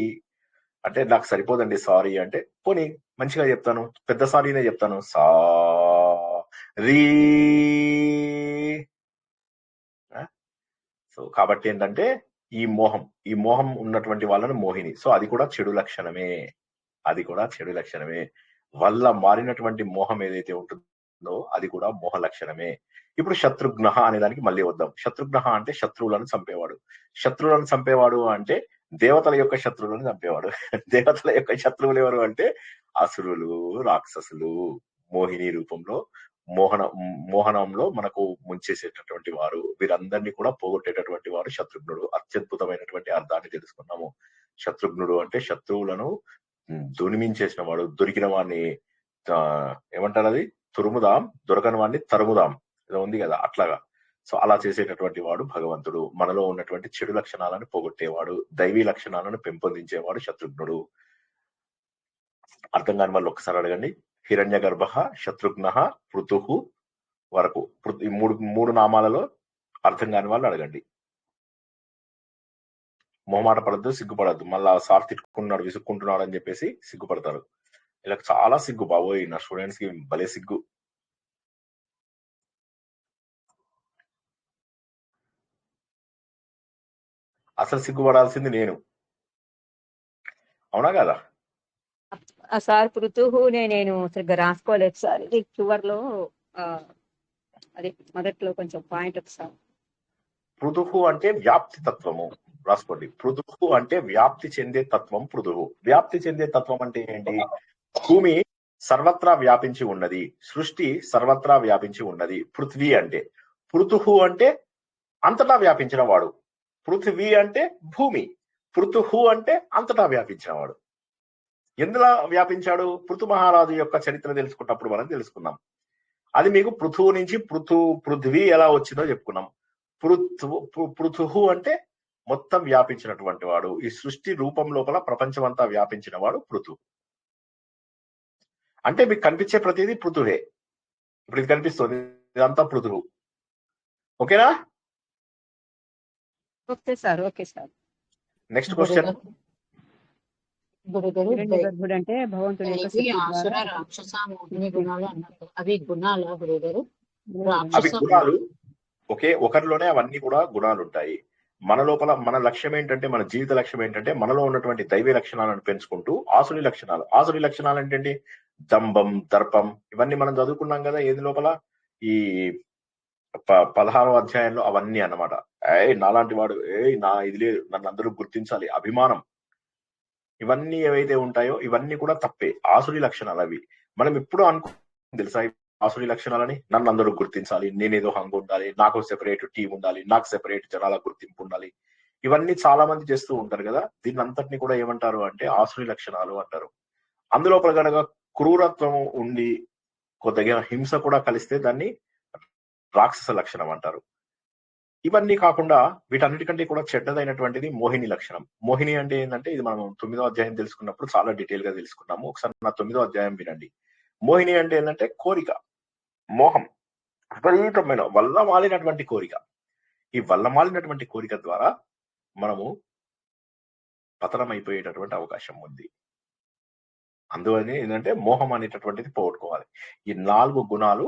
అంటే నాకు సరిపోదండి సారీ అంటే. పోనీ మంచిగా చెప్తాను, పెద్ద సారీనే చెప్తాను, సారీ. సో కాబట్టి ఏంటంటే ఈ మోహం ఉన్నటువంటి వాళ్ళని మోహిని. సో అది కూడా చెడు లక్షణమే, అది కూడా చెడు లక్షణమే. వల్ల మారినటువంటి మోహం ఏదైతే ఉంటుందో అది కూడా మోహ లక్షణమే. ఇప్పుడు శత్రుఘ్న అనే దానికి మళ్ళీ వద్దాం. శత్రుఘ్న అంటే శత్రువులను చంపేవాడు. శత్రువులను చంపేవాడు అంటే దేవతల యొక్క శత్రువులను చంపేవాడు. దేవతల యొక్క శత్రువులు ఎవరు అంటే అసురులు, రాక్షసులు. మోహిని రూపంలో, మోహనంలో మనకు ముంచేసేటటువంటి వారు. వీరందరినీ కూడా పోగొట్టేటటువంటి వాడు శత్రుఘ్నుడు. అత్యద్భుతమైనటువంటి అర్థాన్ని తెలుసుకున్నాము. శత్రుఘ్నుడు అంటే శత్రువులను దునిమించేసిన వాడు. దొరికిన వాడిని ఏమంటారు, అది తురుముదాం, దొరకని వాడిని తరుముదాం, ఏదో ఉంది కదా అట్లాగా. సో అలా చేసేటటువంటి వాడు భగవంతుడు. మనలో ఉన్నటువంటి చెడు లక్షణాలను పోగొట్టేవాడు, దైవీ లక్షణాలను పెంపొందించేవాడు శత్రుఘ్నుడు. అర్థం కాని వాళ్ళు ఒక్కసారి అడగండి. హిరణ్య గర్భ, శత్రుఘ్న, పృథు వరకు ఈ మూడు నామాలలో అర్థం కాని వాళ్ళు అడగండి. మొహమాట పడద్దు, సిగ్గుపడద్దు. మళ్ళా సార్ తిట్టుకున్నాడు, విసుక్కుంటున్నాడు అని చెప్పేసి సిగ్గుపడతారు. ఇలా చాలా సిగ్గు బాబోయ్, నా స్టూడెంట్స్ కి భలే సిగ్గు. అసలు సిగ్గుపడాల్సింది నేను, అవునా కదా? సార్ పృథు నేను సరిగ్గా రాసుకోలేదు సార్. ఇది చివర్లో అది మొదట్లో కొంచెం పాయింట్ ఒకసారి. పృథు అంటే వ్యాప్తి తత్వము, రాసుకోండి. పృథు అంటే వ్యాప్తి చెందే తత్వం. పృథు వ్యాప్తి చెందే తత్వం అంటే ఏంటి? భూమి సర్వత్రా వ్యాపించి ఉన్నది, సృష్టి సర్వత్రా వ్యాపించి ఉన్నది. పృథ్వీ అంటే, పృథు అంటే అంతటా వ్యాపించిన వాడు. పృథ్వీ అంటే భూమి, పృథు అంటే అంతటా వ్యాపించిన వాడు. ఎందులో వ్యాపించాడు? పృథు మహారాజు యొక్క చరిత్ర తెలుసుకున్నప్పుడు మనం తెలుసుకున్నాం. అది మీకు పృథువు నుంచి పృథ్వీ ఎలా వచ్చిందో చెప్పుకున్నాం. పృథు అంటే మొత్తం వ్యాపించినటువంటి వాడు. ఈ సృష్టి రూపం లోపల ప్రపంచమంతా వ్యాపించిన వాడు పృథు. అంటే మీకు కనిపించే ప్రతిదీ పృథువే. ఇప్పుడు ఇది కనిపిస్తుంది, ఇదంతా పృథువు. ఓకేనా? Okay sir, okay sir. Next question. గర్భుడు అంటే భగవంతుడి యొక్క శక్తి ద్వారా అవి గుణాలు గురుగారు. అవి గుణాలు. ఓకే, ఒకరిలోనే అవన్నీ కూడా గుణాలు ఉంటాయి. మన లోపల మన లక్ష్యం ఏంటంటే, మన జీవిత లక్ష్యం ఏంటంటే మనలో ఉన్నటువంటి దైవీ లక్షణాలను పెంచుకుంటూ ఆసురి లక్షణాలు. ఆసురి లక్షణాలు ఏంటంటే దంభం, దర్పం, ఇవన్నీ మనం చదువుకున్నాం కదా ఏది లోపల, ఈ 16వ అధ్యాయంలో అవన్నీ అన్నమాట. నాలాంటి వాడు, నా ఇది లేదు, నన్ను అందరూ గుర్తించాలి, అభిమానం, ఇవన్నీ ఏవైతే ఉంటాయో ఇవన్నీ కూడా తప్పే, ఆసురి లక్షణాలు అవి. మనం ఎప్పుడు తెలుసా ఆసురి లక్షణాలని? నన్ను అందరూ గుర్తించాలి, నేనేదో హంగు ఉండాలి, నాకు సెపరేట్ టీం ఉండాలి, నాకు సెపరేట్ జనాల గుర్తింపు ఉండాలి. ఇవన్నీ చాలా మంది చేస్తూ ఉంటారు కదా. దీన్ని అంతటిని కూడా ఏమంటారు అంటే ఆసురి లక్షణాలు అంటారు. అందులో గనక క్రూరత్వం ఉండి కొద్దిగా హింస కూడా కలిస్తే దాన్ని రాక్షస లక్షణం అంటారు. ఇవన్నీ కాకుండా వీటన్నిటికంటే కూడా చెడ్డదైనటువంటిది మోహిని లక్షణం. మోహిని అంటే ఏంటంటే ఇది మనం 9వ అధ్యాయం తెలుసుకున్నప్పుడు చాలా డీటెయిల్ గా తెలుసుకున్నాము. ఒకసారి నా 9వ అధ్యాయం వినండి. మోహిని అంటే ఏంటంటే కోరిక, మోహం, విపరీతమైన వల్ల మాలినటువంటి కోరిక. ఈ వల్ల మాలినటువంటి కోరిక ద్వారా మనము పతనం అయిపోయేటటువంటి అవకాశం ఉంది. అందువల్ల ఏంటంటే మోహం అనేటటువంటిది పోగొట్టుకోవాలి. ఈ 4 గుణాలు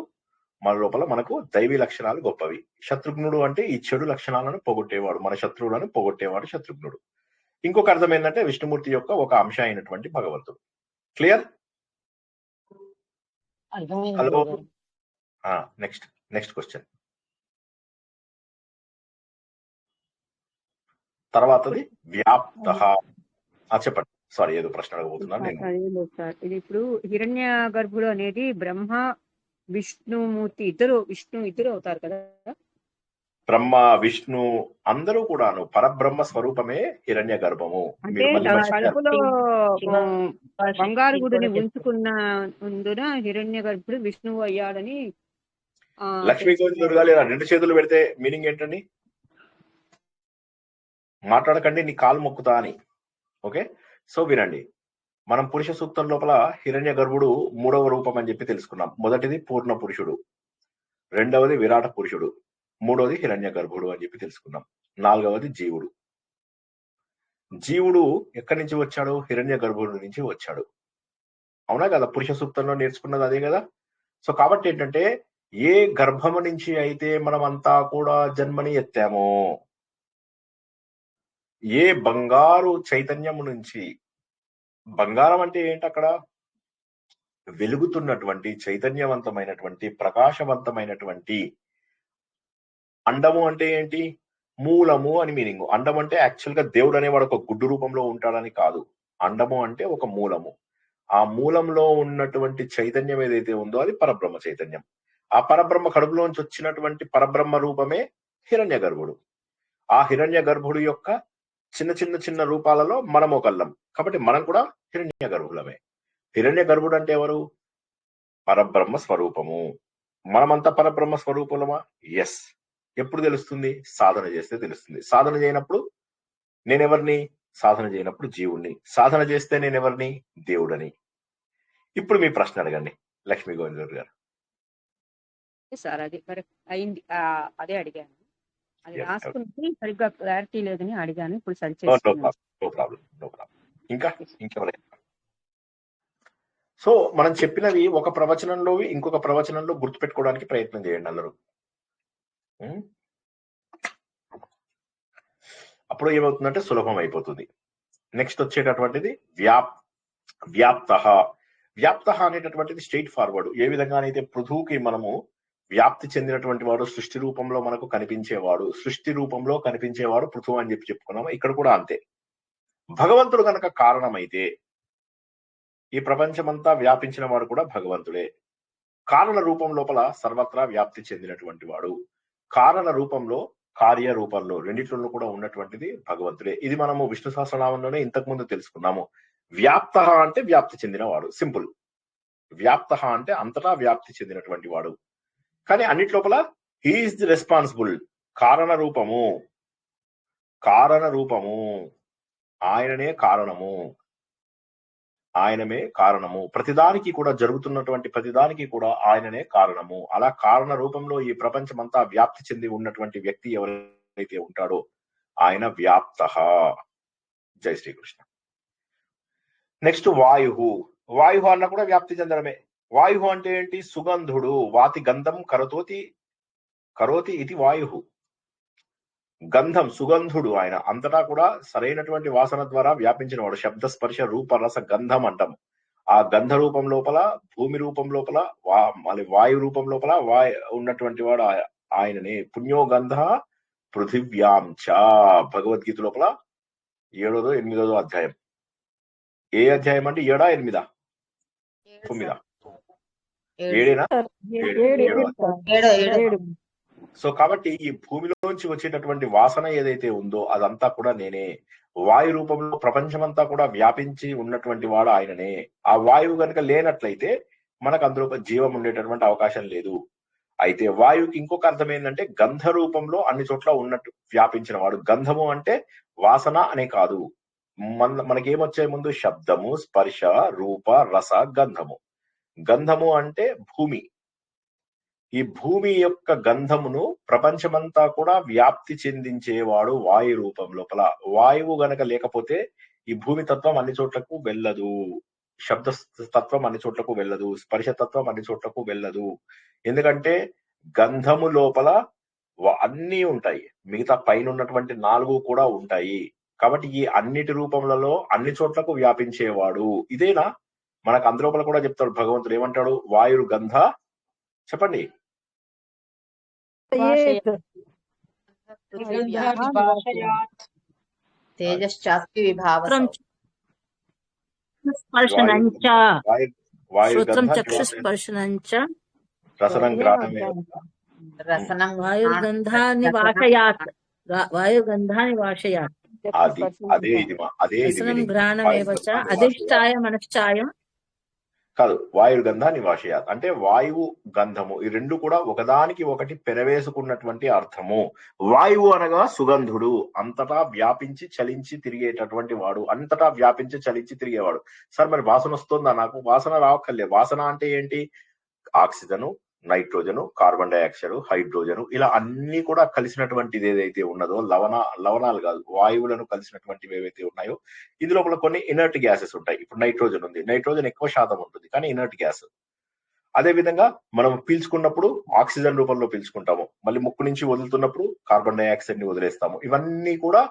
మన లోపల మనకు దైవీ లక్షణాలు గొప్పవి. శత్రుఘ్నుడు అంటే ఈ చెడు లక్షణాలను పోగొట్టేవాడు, మన శత్రువులను పోగొట్టేవాడు శత్రుఘ్నుడు. ఇంకొక అర్థం ఏంటంటే విష్ణుమూర్తి యొక్క ఒక అంశ అయినటువంటి భగవంతుడు. క్లియర్? Hello, next question. తర్వాతది వ్యాప్త. చెప్పండి. సారీ, ఏదో ప్రశ్న అడగబోతున్నాను నేను. అదేలేదు సార్, ఇది ఇప్పుడు హిరణ్య గర్భుడు అనేది బ్రహ్మ విష్ణుమూర్తి ఇద్దరు అవుతారు కదా. బ్రహ్మ విష్ణు అందరూ కూడాను పరబ్రహ్మ స్వరూపమే హిరణ్య గర్భము. అంటే కడుపులో బంగారు గుడిని ఉంచుకున్నందున హిరణ్య గర్భుడు విష్ణువు అయ్యాడని లక్ష్మీ గోవిందుడుగా లేదా 2 చేతులు పెడితే మీనింగ్ ఏంటండి? మాట్లాడకండి, నీ కాలు మొక్కుతా అని. ఓకే, సో వినండి. మనం పురుష సూక్తం లోపల హిరణ్య గర్భుడు 3వ రూపం అని చెప్పి తెలుసుకున్నాం. మొదటిది పూర్ణ పురుషుడు, 2వది విరాట పురుషుడు, 3వది హిరణ్య గర్భుడు అని చెప్పి తెలుసుకున్నాం. 4వది జీవుడు. జీవుడు ఎక్కడి నుంచి వచ్చాడు? హిరణ్య గర్భుడు నుంచి వచ్చాడు. అవునా కదా? పురుష సూక్తంలో నేర్చుకున్నది అదే కదా. సో కాబట్టి ఏంటంటే ఏ గర్భము నుంచి అయితే మనమంతా కూడా జన్మని ఎత్తామో, ఏ బంగారు చైతన్యము నుంచి, బంగారం అంటే ఏంటి? అక్కడ వెలుగుతున్నటువంటి చైతన్యవంతమైనటువంటి ప్రకాశవంతమైనటువంటి. అండము అంటే ఏంటి? మూలము అని మీనింగ్. అండం అంటే యాక్చువల్ గా దేవుడు అనేవాడు ఒక గుడ్డు రూపంలో ఉంటాడని కాదు. అండము అంటే ఒక మూలము. ఆ మూలంలో ఉన్నటువంటి చైతన్యం ఏదైతే ఉందో అది పరబ్రహ్మ చైతన్యం. ఆ పరబ్రహ్మ కడుపులోంచి వచ్చినటువంటి పరబ్రహ్మ రూపమే హిరణ్య గర్భుడు. ఆ హిరణ్య గర్భుడు యొక్క చిన్న రూపాలలో మనం ఒకళ్ళం. కాబట్టి మనం కూడా హిరణ్య గర్భులమే. హిరణ్య గర్భుడు అంటే ఎవరు? పరబ్రహ్మ స్వరూపము. మనమంతా పరబ్రహ్మ స్వరూపములమా? ఎస్. ఎప్పుడు తెలుస్తుంది? సాధన చేస్తే తెలుస్తుంది. సాధన చేయనప్పుడు నేనెవరిని? సాధన చేయనప్పుడు జీవుణ్ణి. సాధన చేస్తే నేనెవరిని? దేవుడని. ఇప్పుడు మీ ప్రశ్న అడగండి లక్ష్మీ గోవింద్ గారు. సార్ అది అయింది, అదే అడిగాను. అది రాసుకుంటే సరిగ్గా క్లారిటీ లేదని అడిగాను. ఇప్పుడు సరి చేస్తున్నాను. No problem. ఇంకెవరైనా? సో మనం చెప్పినవి ఒక ప్రవచనంలో ఇంకొక ప్రవచనంలో గుర్తుపెట్టుకోవడానికి ప్రయత్నం చేయండి అందరూ. అప్పుడు ఏమవుతుందంటే సులభం అయిపోతుంది. నెక్స్ట్ వచ్చేటటువంటిది వ్యాప్త. వ్యాప్త అనేటటువంటిది స్ట్రైట్ ఫార్వర్డ్. ఏ విధంగానైతే పృథువుకి మనము వ్యాప్తి చెందినటువంటి వాడు సృష్టి రూపంలో మనకు కనిపించేవాడు, సృష్టి రూపంలో కనిపించేవాడు పృథువు అని చెప్పి చెప్పుకున్నాము. ఇక్కడ కూడా అంతే. భగవంతుడు కనుక కారణమైతే ఈ ప్రపంచమంతా వ్యాపించిన వాడు కూడా భగవంతుడే. కారణ రూపం లోపల సర్వత్రా వ్యాప్తి చెందినటువంటి వాడు. కారణ రూపంలో, కార్య రూపంలో రెండిట్లో కూడా ఉన్నటువంటిది భగవంతుడే. ఇది మనము విష్ణు సహస్రనామంలోనే ఇంతకు ముందు తెలుసుకున్నాము. వ్యాప్త అంటే వ్యాప్తి చెందినవాడు. సింపుల్. వ్యాప్త అంటే అంతటా వ్యాప్తి చెందినటువంటి వాడు. కానీ అన్నిట్లోపల హీఈస్ ది రెస్పాన్సిబుల్. కారణ రూపము, ఆయననే కారణము, ఆయనమే కారణము. ప్రతిదానికి కూడా జరుగుతున్నటువంటి ప్రతిదానికి కూడా ఆయననే కారణము. అలా కారణ రూపంలో ఈ ప్రపంచమంతా వ్యాప్తి చెంది ఉన్నటువంటి వ్యక్తి ఎవరైతే ఉంటాడో ఆయన వ్యాప్త. జై శ్రీకృష్ణ. నెక్స్ట్ వాయు. వాయు అన్న కూడా వ్యాప్తి చెందడమే. వాయు అంటే ఏంటి? సుగంధుడు. వాతి గంధం కరోతి ఇది వాయు. గంధం, సుగంధుడు. ఆయన అంతటా కూడా సరైనటువంటి వాసన ద్వారా వ్యాపించిన వాడు. శబ్ద స్పర్శ రూప రస గంధం అంటాం. ఆ గంధ రూపం లోపల, భూమి రూపం లోపల, మళ్ళీ వాయు రూపం లోపల ఉన్నటువంటి వాడు ఆయననే. పుణ్యో గంధ పృథివ్యాం చ. భగవద్గీత లోపల 7వ 8వ అధ్యాయం. ఏ అధ్యాయం అంటే 7ఆ 8ఆ 9ఆ? ఏడేనా? సార్ ఏడు ఏడు ఏడు ఏడు సార్ ఏడో ఏడో ఏడు సో కాబట్టి ఈ భూమిలోంచి వచ్చేటటువంటి వాసన ఏదైతే ఉందో అదంతా కూడా నేనే. వాయు రూపంలో ప్రపంచమంతా కూడా వ్యాపించి ఉన్నటువంటి వాడు ఆయననే. ఆ వాయువు గనుక లేనట్లయితే మనకు అందులో ఒక జీవం ఉండేటటువంటి అవకాశం లేదు. అయితే వాయువుకి ఇంకొక అర్థం ఏంటంటే గంధ రూపంలో అన్ని చోట్ల ఉన్నట్టు వ్యాపించిన వాడు. గంధము అంటే వాసన అనే కాదు, మనకేమొచ్చాయి ముందు? శబ్దము, స్పర్శ, రూప, రస, గంధము. గంధము అంటే భూమి. ఈ భూమి యొక్క గంధమును ప్రపంచమంతా కూడా వ్యాప్తి చెందించేవాడు వాయు రూపం లోపల. వాయువు గనక లేకపోతే ఈ భూమి తత్వం అన్ని చోట్లకు వెళ్ళదు, శబ్ద తత్వం అన్ని చోట్లకు వెళ్ళదు, స్పర్శ తత్వం అన్ని చోట్లకు వెళ్ళదు. ఎందుకంటే గంధము లోపల అన్నీ ఉంటాయి, మిగతా పైన ఉన్నటువంటి 4 కూడా ఉంటాయి. కాబట్టి ఈ అన్నిటి రూపములలో అన్ని చోట్లకు వ్యాపించేవాడు ఇదేనా? మనకు అందులోపల కూడా చెప్తాడు భగవంతుడు. ఏమంటాడు? వాయు గంధ చెప్పండి. తేజశ్చాస్తి విభావసౌ స్పర్శనంచ వాయు శ్రోత్రం గంధ చక్షుస్పర్శనంచ రసనం గ్రాహమే రసనం వాయుర్గంధాన్ని వాషయాత్ వాయుర్గంధాన్ని వాషయాత్ అది అదే ఇది అదే ఇది రసనం meaning. ఘ్రాణమేవ చ అధిష్టాయ మనశ్చాయం కాదు, వాయుర్గంధ నివాషయాత్ అంటే వాయువు గంధము ఈ రెండు కూడా ఒకదానికి ఒకటి పెరవేసుకున్నటువంటి అర్థము. వాయువు అనగా సుగంధుడు, అంతటా వ్యాపించి చలించి తిరిగేటటువంటి వాడు, అంతటా వ్యాపించి చలించి తిరిగేవాడు. సార్ మరి వాసన వస్తుందా? నాకు వాసన రావక్కర్లే. వాసన అంటే ఏంటి? Oxygen, nitrogen, carbon dioxide, hydrogen ఇలా అన్ని కూడా కలిసినటువంటిది ఏదైతే ఉన్నదో, లవణాలు కాదు, వాయువులను కలిసినటువంటివి ఏవైతే ఉన్నాయో ఇందులో కొన్ని ఇనర్ట్ గ్యాసెస్ ఉంటాయి. ఇప్పుడు నైట్రోజన్ ఉంది, నైట్రోజన్ ఎక్కువ శాతం ఉంటుంది కానీ ఇనర్ట్ గ్యాస్. అదే విధంగా మనం పీల్చుకున్నప్పుడు ఆక్సిజన్ రూపంలో పీల్చుకుంటాము, మళ్ళీ ముక్కు నుంచి వదులుతున్నప్పుడు కార్బన్ డైఆక్సైడ్ ని వదిలేస్తాము. ఇవన్నీ కూడా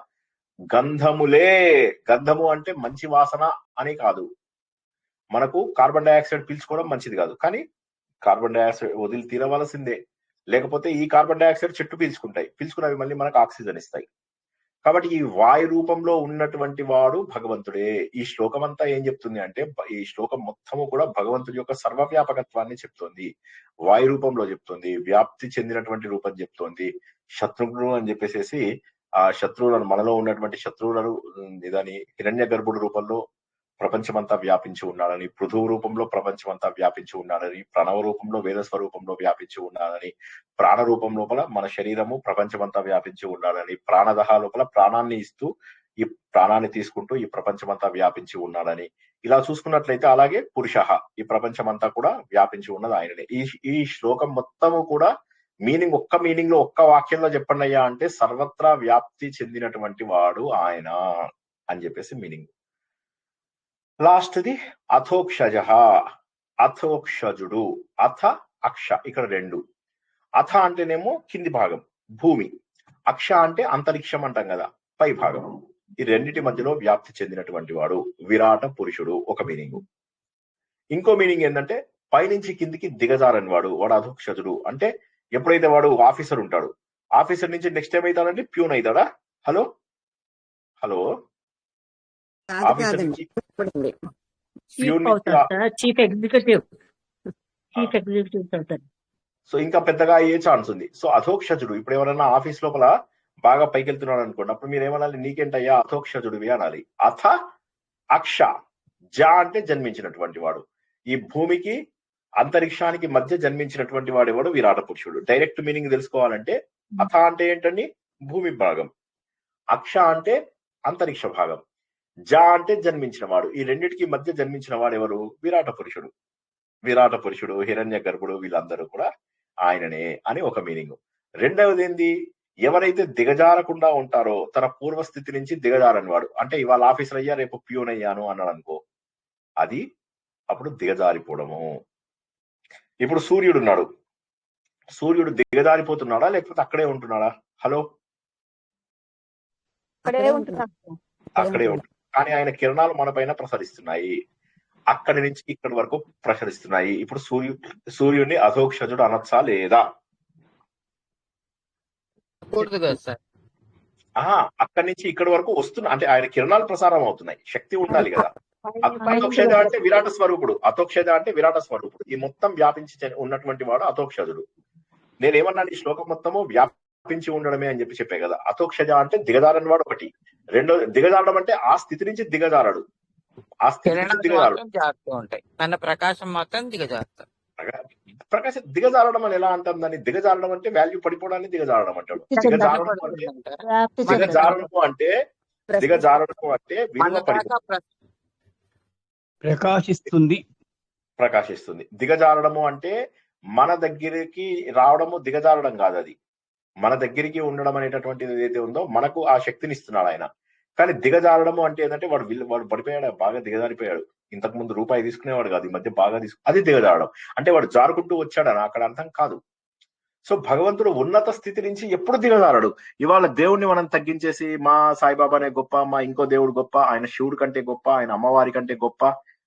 గంధములే. గంధము అంటే మంచి వాసన అని కాదు. మనకు కార్బన్ డైఆక్సైడ్ పీల్చుకోవడం మంచిది కాదు, కానీ కార్బన్ డైఆక్సైడ్ వదిలి తీరవలసిందే. లేకపోతే ఈ కార్బన్ డైఆక్సైడ్ చెట్టు పీల్చుకున్నవి మళ్ళీ మనకు ఆక్సిజన్ ఇస్తాయి. కాబట్టి ఈ వాయు రూపంలో ఉన్నటువంటి వాడు భగవంతుడే. ఈ శ్లోకం అంతా ఏం చెప్తుంది అంటే, ఈ శ్లోకం మొత్తము కూడా భగవంతుడి యొక్క సర్వవ్యాపకత్వాన్ని చెప్తోంది. వాయు రూపంలో చెప్తుంది, వ్యాప్తి చెందినటువంటి రూపం చెప్తోంది. శత్రుఘ్నుడు అని చెప్పేసి ఆ శత్రువులను, మనలో ఉన్నటువంటి శత్రువులను ఇదని హిరణ్య గర్భుడు రూపంలో ప్రపంచమంతా వ్యాపించి ఉన్నాడని, పృథువు రూపంలో ప్రపంచమంతా వ్యాపించి ఉన్నాడని, ప్రణవ రూపంలో వేద స్వరూపంలో వ్యాపించి ఉన్నాడని, ప్రాణ రూపం లోపల మన శరీరము ప్రపంచమంతా వ్యాపించి ఉన్నాడని, ప్రాణదహ లోపల ప్రాణాన్ని ఇస్తూ ఈ ప్రాణాన్ని తీసుకుంటూ ఈ ప్రపంచమంతా వ్యాపించి ఉన్నాడని. ఇలా చూసుకున్నట్లయితే అలాగే పురుష, ఈ ప్రపంచమంతా కూడా వ్యాపించి ఉన్నది ఆయననే. ఈ శ్లోకం మొత్తము కూడా ఒక్క మీనింగ్ లో ఒక్క వాక్యంలో చెప్పండి అయ్యా అంటే, సర్వత్రా వ్యాప్తి చెందినటువంటి వాడు ఆయన అని చెప్పేసి మీనింగ్. లాస్ట్ది అథోక్షజ, అథోక్షజుడు. అథ అక్ష ఇక్కడ 2. అథ అంటేనేమో కింది భాగం భూమి, అక్ష అంటే అంతరిక్షం అంటాం కదా, పై భాగం. ఈ రెండిటి మధ్యలో వ్యాప్తి చెందినటువంటి వాడు విరాట పురుషుడు ఒక మీనింగ్. ఇంకో మీనింగ్ ఏంటంటే పైనుంచి కిందికి దిగజారని వాడు అధోక్షజుడు. అంటే ఎప్పుడైతే వాడు ఆఫీసర్ ఉంటాడు, ఆఫీసర్ నుంచి నెక్స్ట్ టైం అవుతాడంటే ప్యూన్ అవుతాడా? హలో హలో ఆఫీసర్ నుంచి చీఫ్ ఎగ్జిక్యూటివ్ అవుతారు. సో ఇంకా పెద్దగా అయ్యే ఛాన్స్ ఉంది. సో అధోక్షజుడు. ఇప్పుడు ఎవరైనా ఆఫీస్ లోపల బాగా పైకి వెళ్తున్నాడు అనుకోండి, అప్పుడు మీరు ఏమనాలి? నీకేంటయ్యా అధోక్షజుడివి అనాలి. అథ అక్ష, జ అంటే జన్మించినటువంటి వాడు. ఈ భూమికి అంతరిక్షానికి మధ్య జన్మించినటువంటి వాడు ఎవడు? విరాట పురుషుడు. డైరెక్ట్ మీనింగ్ తెలుసుకోవాలంటే అథ అంటే ఏంటండి? భూమి భాగం, అక్ష అంటే అంతరిక్ష భాగం, జ అంటే జన్మించిన వాడు. ఈ రెండిటికి మధ్య జన్మించిన వాడు ఎవరు? విరాట పురుషుడు. విరాట పురుషుడు, హిరణ్య గర్భుడు వీళ్ళందరూ కూడా ఆయననే అని ఒక మీనింగ్. రెండవది ఏంది? ఎవరైతే దిగజారకుండా ఉంటారో, తన పూర్వస్థితి నుంచి దిగజారని వాడు. అంటే ఇవాళ ఆఫీసర్ అయ్యా రేపు ప్యూన్ అయ్యాను అన్నాడు అనుకో, అది అప్పుడు దిగజారిపోవడము. ఇప్పుడు సూర్యుడు ఉన్నాడు, సూర్యుడు దిగజారిపోతున్నాడా లేకపోతే అక్కడే ఉంటున్నాడా? హలో అక్కడే ఉంటుంది. కానీ ఆయన కిరణాలు మన పైన ప్రసరిస్తున్నాయి, అక్కడి నుంచి ఇక్కడి వరకు ప్రసరిస్తున్నాయి. ఇప్పుడు సూర్యుడిని అధోక్షజుడు అనొచ్చా లేదా? అక్కడి నుంచి ఇక్కడి వరకు వస్తున్నా అంటే ఆయన కిరణాలు ప్రసారం అవుతున్నాయి, శక్తి ఉండాలి కదా. అతోక్షజ అంటే విరాట స్వరూపుడు, అతోక్షజ అంటే విరాట స్వరూపుడు, ఈ మొత్తం వ్యాపించి ఉన్నటువంటి వాడు అతోక్షజుడు. నేనేమన్నాను, ఈ శ్లోకం మొత్తము వ్యాపించి ఉండడమే అని చెప్పే కదా. అతోక్షజ అంటే దిగజారని వాడు ఒకటి. రెండో దిగజారడం అంటే ఆ స్థితి నుంచి దిగజారడు, ఆ స్థితి నుంచి దిగజారడు. జారుతూ ఉంటాయి, తన ప్రకాశం మాత్రం దిగజారుతాడు. ప్రకాశం దిగజారడం అని ఎలా అంటాం దాన్ని? దిగజారడం అంటే వాల్యూ పడిపోవడాన్ని దిగజారడం అంటాడు. దిగజారడం అంటే విలువ పడిపోతుంది, ప్రకాశిస్తుంది. దిగజారడము అంటే మన దగ్గరికి రావడము, దిగజారడం కాదు. అది మన దగ్గరికి ఉండడం అనేటటువంటిది ఏదైతే ఉందో మనకు ఆ శక్తిని ఇస్తున్నాడు ఆయన. కానీ దిగజారడము అంటే ఏంటంటే వాడు పడిపోయాడు, బాగా దిగజారిపోయాడు. ఇంతకు ముందు రూపాయి తీసుకునేవాడు కాదు, ఈ మధ్య బాగా అది దిగజారడం అంటే వాడు జారుకుంటూ వచ్చాడని అక్కడ అర్థం కాదు. సో భగవంతుడు ఉన్నత స్థితి నుంచి ఎప్పుడు దిగజారడు. ఇవాళ దేవుణ్ణి మనం తగ్గించేసి మా సాయిబాబానే గొప్ప, మా ఇంకో దేవుడు గొప్ప, ఆయన శివుడు కంటే గొప్ప, ఆయన అమ్మవారి కంటే గొప్ప,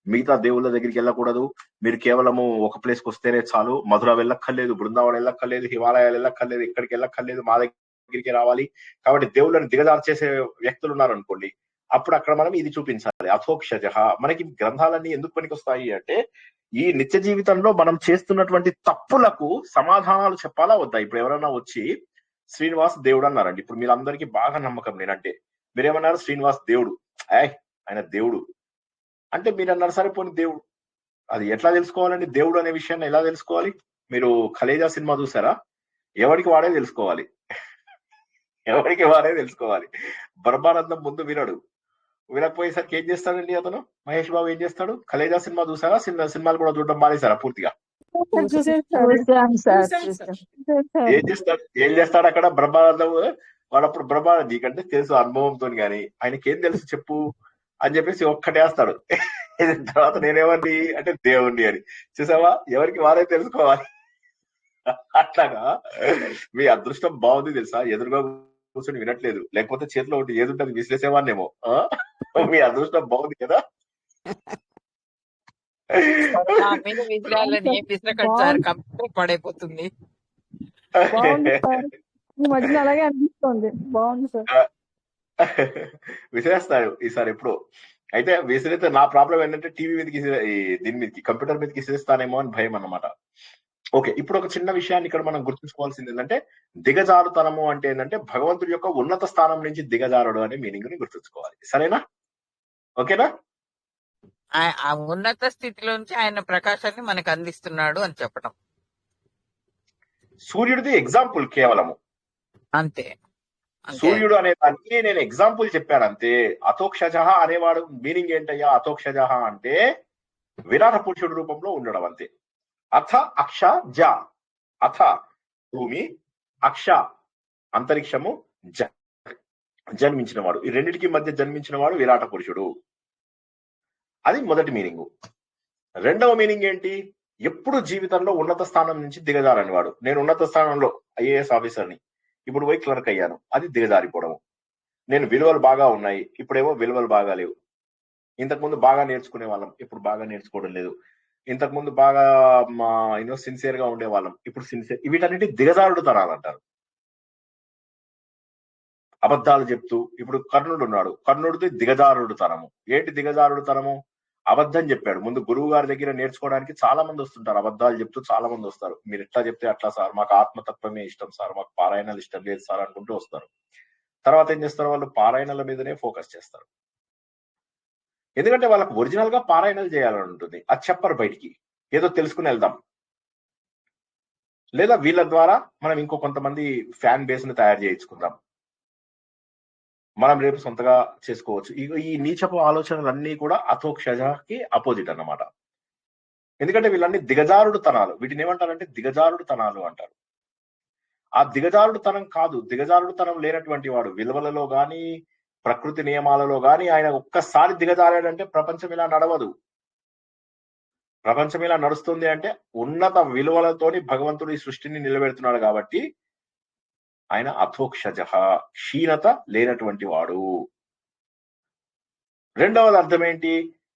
మిగతా దేవుళ్ళ దగ్గరికి వెళ్ళకూడదు, మీరు కేవలము ఒక ప్లేస్కి వస్తేనే చాలు, మధుర వెళ్ళక్కర్లేదు, బృందావనం వెళ్ళక్కర్లేదు, హిమాలయాలు వెళ్ళక్కర్లేదు, ఎక్కడికి వెళ్ళక్కర్లేదు, మా దగ్గరికి రావాలి. కాబట్టి దేవుళ్ళని దిగజారు చేసే వ్యక్తులు ఉన్నారు అనుకోండి, అప్పుడు అక్కడ మనం ఇది చూపించాలి, అథోక్షజ. మనకి గ్రంథాలన్నీ ఎందుకు పనికొస్తాయి అంటే ఈ నిత్య జీవితంలో మనం చేస్తున్నటువంటి తప్పులకు సమాధానాలు చెప్పాలా వద్దా? ఇప్పుడు ఎవరైనా వచ్చి శ్రీనివాస్ దేవుడు అన్నారండి, ఇప్పుడు మీరందరికీ బాగా నమ్మకం నేనంటే, మీరేమన్నారు శ్రీనివాస్ దేవుడు, ఆయన దేవుడు అంటే మీరు అన్నారు, సరిపోని దేవుడు. అది ఎట్లా తెలుసుకోవాలండి దేవుడు అనే విషయాన్ని? ఎలా తెలుసుకోవాలి? మీరు ఖలేజా సినిమా చూసారా? ఎవరికి వాడే తెలుసుకోవాలి, ఎవరికి వాడే తెలుసుకోవాలి. బ్రహ్మానందం ముందు వినడు, వినకపోయేసరికి ఏం చేస్తాడండి అతను? మహేష్ బాబు ఏం చేస్తాడు? ఖలేజా సినిమా చూసారా? సినిమాలు కూడా చూడడం మానేసారా పూర్తిగా? ఏం చేస్తాడు అక్కడ బ్రహ్మానందం? వాడప్పుడు బ్రహ్మానందం నీకంటే తెలుసు అనుభవంతో, గాని ఆయనకి ఏం తెలుసు చెప్పు అని చెప్పేసి ఒక్కటేస్తాడు. తర్వాత నేనేమని అంటే దేవుణ్ణి అని. చూసావా, ఎవరికి వారే తెలుసుకోవాలి. అట్లాగా మీ అదృష్టం బాగుంది తెలుసా, ఎదురుగా కూర్చొని వినట్లేదు, లేకపోతే చేతిలో ఒకటి ఏది ఉంటుంది విశ్లేసేవాన్నేమో. మీ అదృష్టం బాగుంది కదా. పడైపోతుంది. అలాగే అనిపిస్తుంది. బాగుంది సార్. విసిరేస్తాడు ఈసారి ఎప్పుడు. అయితే విసిరితే నా ప్రాబ్లం ఏంటంటే టీవీ మీదకి, దీని మీదకి, కంప్యూటర్ మీదకి విసిరిస్తానేమో అని భయం అన్నమాట. ఓకే, ఇప్పుడు ఒక చిన్న విషయాన్ని ఇక్కడ మనం గుర్తుంచుకోవాల్సింది ఏంటంటే, దిగజారుతనము అంటే ఏంటంటే భగవంతుడి యొక్క ఉన్నత స్థానం నుంచి దిగజారుడు అనే మీనింగ్ ని గుర్తుంచుకోవాలి. సరేనా? ఓకేనా? ఆ ఉన్నత స్థితిలోంచి ఆయన ప్రకాశాన్ని మనకు అందిస్తున్నాడు అని చెప్పడం. సూర్యుడిది ఎగ్జాంపుల్ కేవలము, అంతే. సూర్యుడు అనే దానికి నేను ఎగ్జాంపుల్ చెప్పాను అంతే. అతోక్షజ అనేవాడు మీనింగ్ ఏంటయ్యా? అతోక్షజ అంటే విరాట పురుషుడు రూపంలో ఉండడం అంతే. అథ అక్ష జ, అథ భూమి, అక్ష అంతరిక్షము, జన్మించిన వాడు, ఈ రెండింటికి మధ్య జన్మించిన వాడు విరాట పురుషుడు. అది మొదటి మీనింగ్. రెండవ మీనింగ్ ఏంటి? ఎప్పుడు జీవితంలో ఉన్నత స్థానం నుంచి దిగజారని వాడు. నేను ఉన్నత స్థానంలో ఐఏఎస్ ఆఫీసర్ని, ఇప్పుడు పోయి క్లర్క్ అయ్యాను, అది దిగజారిపోవడము. నేను విలువలు బాగా ఉన్నాయి, ఇప్పుడేమో విలువలు బాగా లేవు. ఇంతకుముందు బాగా నేర్చుకునే వాళ్ళం, ఇప్పుడు బాగా నేర్చుకోవడం లేదు. ఇంతకుముందు బాగా సిన్సియర్ గా ఉండేవాళ్ళం, ఇప్పుడు సిన్సియర్. వీటన్నిటి దిగజారుడు తనాలంటారు. అబద్ధాలు చెప్తూ, ఇప్పుడు కర్ణుడు ఉన్నాడు, కర్ణుడిది దిగజారుడు తనము. ఏంటి దిగజారుడు తనము? అబద్ధం చెప్పాడు. ముందు గురువు గారి దగ్గర నేర్చుకోవడానికి చాలా మంది వస్తుంటారు, అబద్ధాలు చెప్తూ చాలా మంది వస్తారు. మీరు ఎట్లా చెప్తే అట్లా సార్, మాకు ఆత్మతత్వమే ఇష్టం సార్, మాకు పారాయణాలు ఇష్టం లేదు సార్ అనుకుంటూ వస్తారు. తర్వాత ఏం చేస్తారు? వాళ్ళు పారాయణాల మీదనే ఫోకస్ చేస్తారు. ఎందుకంటే వాళ్ళకు ఒరిజినల్ గా పారాయణాలు చేయాలని ఉంటుంది, అది చెప్పరు బయటికి. ఏదో తెలుసుకుని వెళ్దాం, లేదా వీళ్ళ ద్వారా మనం ఇంకో కొంతమంది ఫ్యాన్ బేస్ ని తయారు చేయించుకుందాం, మనం రేపు సొంతగా చేసుకోవచ్చు. ఈ నీచపు ఆలోచనలన్నీ కూడా అతోక్షజకి అపోజిట్ అన్నమాట. ఎందుకంటే వీళ్ళన్నీ దిగజారుడు తనాలు. వీటిని ఏమంటారంటే దిగజారుడు తనాలు అంటారు. ఆ దిగజారుడు తనం కాదు, దిగజారుడు తనం లేనటువంటి వాడు విలువలలో గాని, ప్రకృతి నియమాలలో గాని ఆయన ఒక్కసారి దిగజారాడంటే ప్రపంచం ఇలా నడవదు. ప్రపంచం ఇలా నడుస్తుంది అంటే ఉన్నత విలువలతోని భగవంతుడు ఈ సృష్టిని నిలబెడుతున్నాడు కాబట్టి ఆయన అథోక్షజ, క్షీణత లేనటువంటి వాడు. రెండవది అర్థం ఏంటి?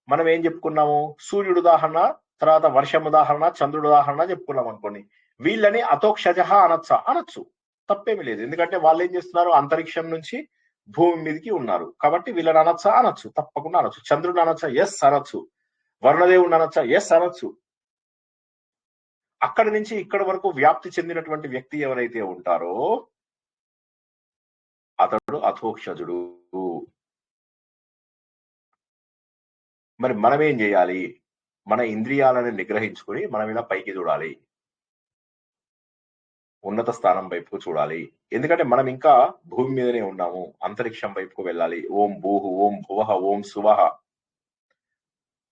మనం ఏం చెప్పుకున్నాము? సూర్యుడు ఉదాహరణ, తర్వాత వర్షం ఉదాహరణ, చంద్రుడు ఉదాహరణ చెప్పుకున్నాం అనుకోండి. వీళ్ళని అథోక్షజ అనొచ్చా? అనొచ్చు, తప్పేమి లేదు. ఎందుకంటే వాళ్ళు ఏం చేస్తున్నారు? అంతరిక్షం నుంచి భూమి మీదకి ఉన్నారు. కాబట్టి వీళ్ళని అనొచ్చా? అనొచ్చు, తప్పకుండా అనొచ్చు. చంద్రుడిని అనొచ్చా? ఎస్ అనొచ్చు. వరుణదేవుడిని అనొచ్చా? ఎస్ అనొచ్చు. అక్కడి నుంచి ఇక్కడి వరకు వ్యాప్తి చెందినటువంటి వ్యక్తి ఎవరైతే ఉంటారో అతడు అథోక్షజుడు. మరి మనం ఏం చేయాలి? మన ఇంద్రియాలను నిగ్రహించుకుని మనం ఇలా పైకి చూడాలి, ఉన్నత స్థానం వైపుకు చూడాలి. ఎందుకంటే మనం ఇంకా భూమి మీదనే ఉన్నాము, అంతరిక్షం వైపుకు వెళ్ళాలి. ఓం భూహు, ఓం భువః, ఓం సువః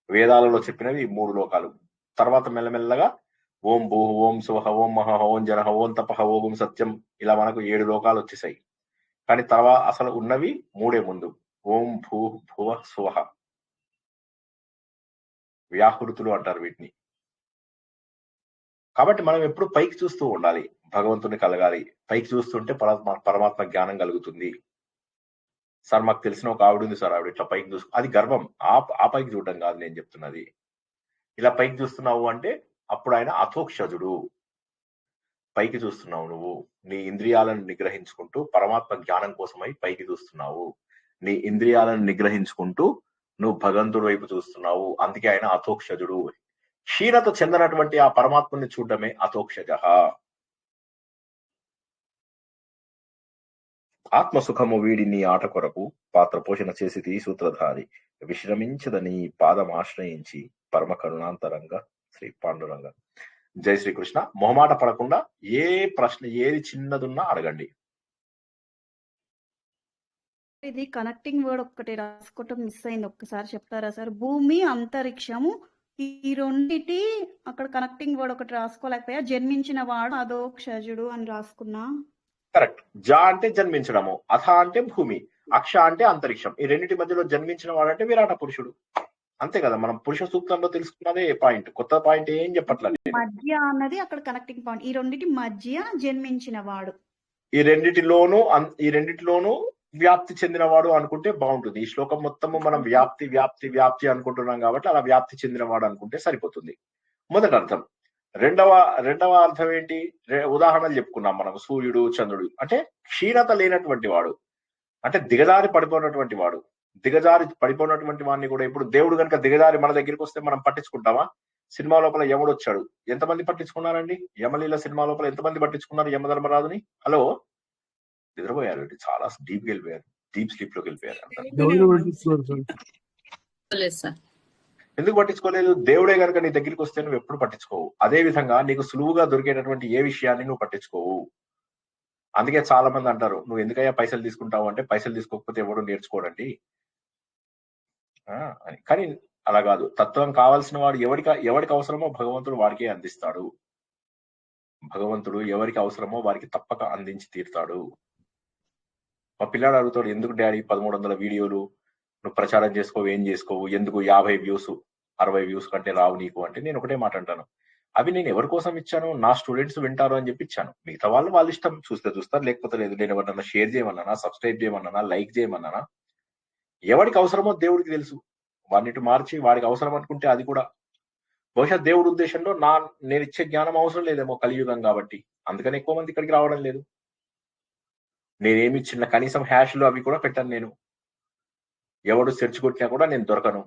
వేదాలలో చెప్పినవి 3 లోకాలు. తర్వాత మెల్లమెల్లగా ఓం భూహు, ఓం సువః, ఓం మహః, ఓం జనః, ఓం తపః, ఓం సత్యం, ఇలా మనకు 7 లోకాలు వచ్చేసాయి. కానీ తర్వాత అసలు ఉన్నవి 3 ముందు. ఓం భూ భువ సువః, వ్యాహృతులు అంటారు వీటిని. కాబట్టి మనం ఎప్పుడు పైకి చూస్తూ ఉండాలి, భగవంతుని కలగాలి. పైకి చూస్తుంటే పరమాత్మ జ్ఞానం కలుగుతుంది. సార్ మాకు తెలిసిన ఒక ఆవిడ ఉంది సార్, ఆవిడ ఇట్లా పైకి చూస్తూ, అది గర్వం. ఆ పైకి చూడటం కాదు నేను చెప్తున్నది. ఇలా పైకి చూస్తున్నావు అంటే అప్పుడు ఆయన అథోక్షజుడు. పైకి చూస్తున్నావు నువ్వు, నీ ఇంద్రియాలను నిగ్రహించుకుంటూ పరమాత్మ జ్ఞానం కోసమై పైకి చూస్తున్నావు. నీ ఇంద్రియాలను నిగ్రహించుకుంటూ నువ్వు భగవంతుడి వైపు చూస్తున్నావు. అందుకే ఆయన అథోక్షజుడు. క్షీణత చెందనటువంటి ఆ పరమాత్మని చూడటమే అథోక్షజ. ఆత్మసుఖము వీడి నీ ఆట కొరకు పాత్ర పోషణ చేసి సూత్రధారి విశ్రమించదని పాదం ఆశ్రయించి పరమ కరుణాంతరంగా శ్రీ పాండురంగ. జై శ్రీకృష్ణ. మొహమాట పడకుండా ఏ ప్రశ్న ఏది చిన్నదున్నా అడగండి. ఇది కనెక్టింగ్ వర్డ్ ఒక్కటి రాసుకోవటం మిస్ అయింది, ఒక్కసారి చెప్తారా సార్? భూమి, అంతరిక్షము, ఈ రెండిటి అక్కడ కనెక్టింగ్ వర్డ్ ఒకటి రాసుకోలేకపోయా. జన్మించిన వాడు అధోక్షజుడు అని రాసుకున్నా. కరెక్ట్. జ అంటే జన్మించడము, అథ అంటే భూమి, అక్ష అంటే అంతరిక్షం. ఈ రెండింటి మధ్యలో జన్మించిన వాడంటే విరాట పురుషుడు. అంతే కదా, మనం పురుష సూక్తంలో తెలుసుకున్నదే పాయింట్. కొత్త పాయింట్ ఏం చెప్పట్లేదు. మధ్య అన్నది అక్కడ కనెక్టింగ్ పాయింట్. ఈ రెండిటి మధ్య జన్మించిన వాడు, ఈ రెండిటిలోనూ వ్యాప్తి చెందినవాడు అనుకుంటే బాగుంటుంది. ఈ శ్లోకం మొత్తము మనం వ్యాప్తి వ్యాప్తి వ్యాప్తి అనుకుంటున్నాం కాబట్టి అలా వ్యాప్తి చెందినవాడు అనుకుంటే సరిపోతుంది. మొదటి అర్థం. రెండవ అర్థం ఏంటి? ఉదాహరణలు చెప్పుకున్నాం మనం. సూర్యుడు, చంద్రుడు అంటే క్షీణత లేనటువంటి వాడు, అంటే దిగజారి పడిపోయినటువంటి వాడు. దిగజారి పడిపోయినటువంటి వాడిని కూడా ఇప్పుడు దేవుడు కనుక దిగజారి మన దగ్గరికి వస్తే మనం పట్టించుకుంటామా? సినిమా లోపల యముడు వచ్చాడు, ఎంతమంది పట్టించుకున్నారండి? యమలీల సినిమా లోపల ఎంతమంది పట్టించుకున్నారు యమధర్మరాజుని? హలో, నిద్రపోయారు, చాలా డీప్ వెళ్ళిపోయారు, డీప్ స్లీప్ లోకి వెళ్ళిపోయారు. ఎందుకు పట్టించుకోలేదు? దేవుడే కనుక నీ దగ్గరికి వస్తే నువ్వు ఎప్పుడు పట్టించుకోవు. అదే విధంగా నీకు సులువుగా దొరికేటటువంటి ఏ విషయాన్ని నువ్వు పట్టించుకోవు. అందుకే చాలా మంది అంటారు, నువ్వు ఎందుకయ్యా పైసలు తీసుకుంటావు అంటే, పైసలు తీసుకోకపోతే ఎవడు నేర్చుకోడండి అని. కానీ అలా కాదు. తత్వం కావాల్సిన వాడు ఎవరికి అవసరమో భగవంతుడు వాడికే అందిస్తాడు. భగవంతుడు ఎవరికి అవసరమో వారికి తప్పక అందించి తీరుతాడు. మా పిల్లాడు అడుగుతాడు, ఎందుకు డాడీ 1300 వీడియోలు నువ్వు ప్రచారం చేసుకోవు, ఏం చేసుకోవు, ఎందుకు 50 వ్యూస్ 60 వ్యూస్ కంటే రావు నీకు అంటే, నేను ఒకటే మాట అంటాను, అవి నేను ఎవరి కోసం ఇచ్చాను? నా స్టూడెంట్స్ వింటారు అని చెప్పి ఇచ్చాను. మిగతా వాళ్ళ ఇష్టం, చూస్తే చూస్తారు లేకపోతే లేదు. నేను ఎవరన్నా షేర్ చేయమన్నానా, సబ్స్క్రైబ్ చేయమన్నానా, లైక్ చేయమన్నానా? ఎవరికి అవసరమో దేవుడికి తెలుసు. వాడిని మార్చి వాడికి అవసరం అనుకుంటే అది కూడా బహుశా దేవుడి ఉద్దేశంలో నేను ఇచ్చే జ్ఞానం అవసరం లేదేమో కలియుగం కాబట్టి, అందుకని ఎక్కువ మంది ఇక్కడికి రావడం లేదు. నేనేమి చిన్న కనీసం హ్యాష్లు అవి కూడా పెట్టాను. నేను ఎవడు సెర్చ్ కొట్టినా కూడా నేను దొరకను.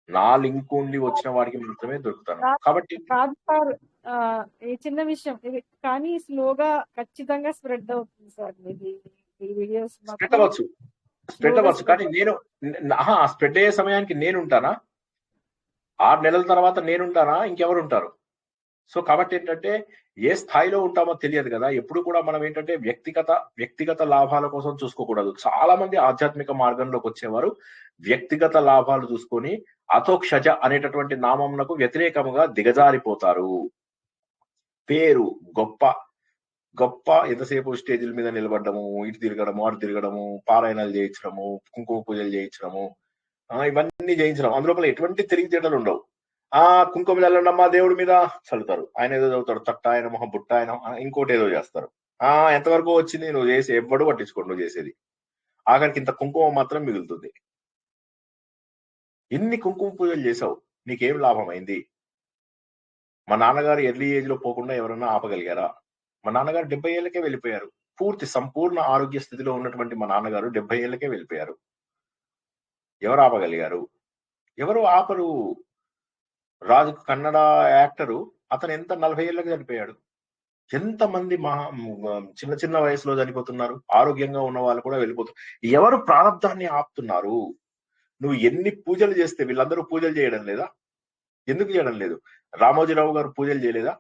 నా లింక్ ఉండి వచ్చిన వాడికి మాత్రమే దొరుకుతాను. కాబట్టి ఈ చిన్న విషయం ఇది, కానీ స్లోగా ఖచ్చితంగా స్ప్రెడ్ అవుతుంది సార్. ఈ వీడియోస్ స్ప్రెడ్ అవ్వచ్చు కానీ నేను స్ప్రెడ్ అయ్యే సమయానికి నేనుంటానా? 6 నెలల తర్వాత నేనుంటానా? ఇంకెవరు ఉంటారు? సో కాబట్టి ఏంటంటే, ఏ స్థాయిలో ఉంటామో తెలియదు కదా. ఎప్పుడు కూడా మనం ఏంటంటే వ్యక్తిగత లాభాల కోసం చూసుకోకూడదు. చాలా మంది ఆధ్యాత్మిక మార్గంలోకి వచ్చేవారు వ్యక్తిగత లాభాలు చూసుకొని అథోక్షజ అనేటటువంటి నామమునకు వ్యతిరేకముగా దిగజారిపోతారు. పేరు గొప్ప ఎంతసేపు స్టేజీల మీద నిలబడము, ఇటు తిరగడము, అటు తిరగడము, పారాయణాలు చేయించడము, కుంకుమ పూజలు చేయించడము, ఇవన్నీ చేయించడం. అందులోపల ఎటువంటి తిరిగితేటలు ఉండవు. కుంకుమ చల్లమ్మా దేవుడి మీద చల్లుతారు, ఆయన ఏదో చదువుతాడు, తట్ట ఆయన మొహం బుట్ట ఆయన ఇంకోటి ఏదో చేస్తారు. ఎంతవరకు వచ్చింది నువ్వు చేసి? ఎవ్వడు పట్టించుకోండి నువ్వు చేసేది. ఆఖరికి ఇంత కుంకుమ మాత్రం మిగులుతుంది. ఎన్ని కుంకుమ పూజలు చేసావు, నీకేం లాభం అయింది? మా నాన్నగారు ఎర్లీ ఏజ్ లో పోకుండా ఎవరన్నా ఆపగలిగారా? మా నాన్నగారు 70 ఏళ్ళకే వెళ్ళిపోయారు. సంపూర్ణ ఆరోగ్య స్థితిలో ఉన్నటువంటి మా నాన్నగారు 70 ఏళ్ళకే వెళ్ళిపోయారు. ఎవరు ఆపగలిగారు? ఎవరు ఆపరు. రాజు కన్నడ యాక్టరు అతను 40 ఏళ్ళకి చనిపోయాడు. ఎంతమంది చిన్న చిన్న వయసులో చనిపోతున్నారు. ఆరోగ్యంగా ఉన్న వాళ్ళు కూడా వెళ్ళిపోతున్నారు. ఎవరు ప్రారంధాన్ని ఆపుతున్నారు? నువ్వు ఎన్ని పూజలు చేస్తే వీళ్ళందరూ పూజలు చేయడం లేదా? ఎందుకు చేయడం లేదు? రామోజీరావు గారు పూజలు చేయలేదా?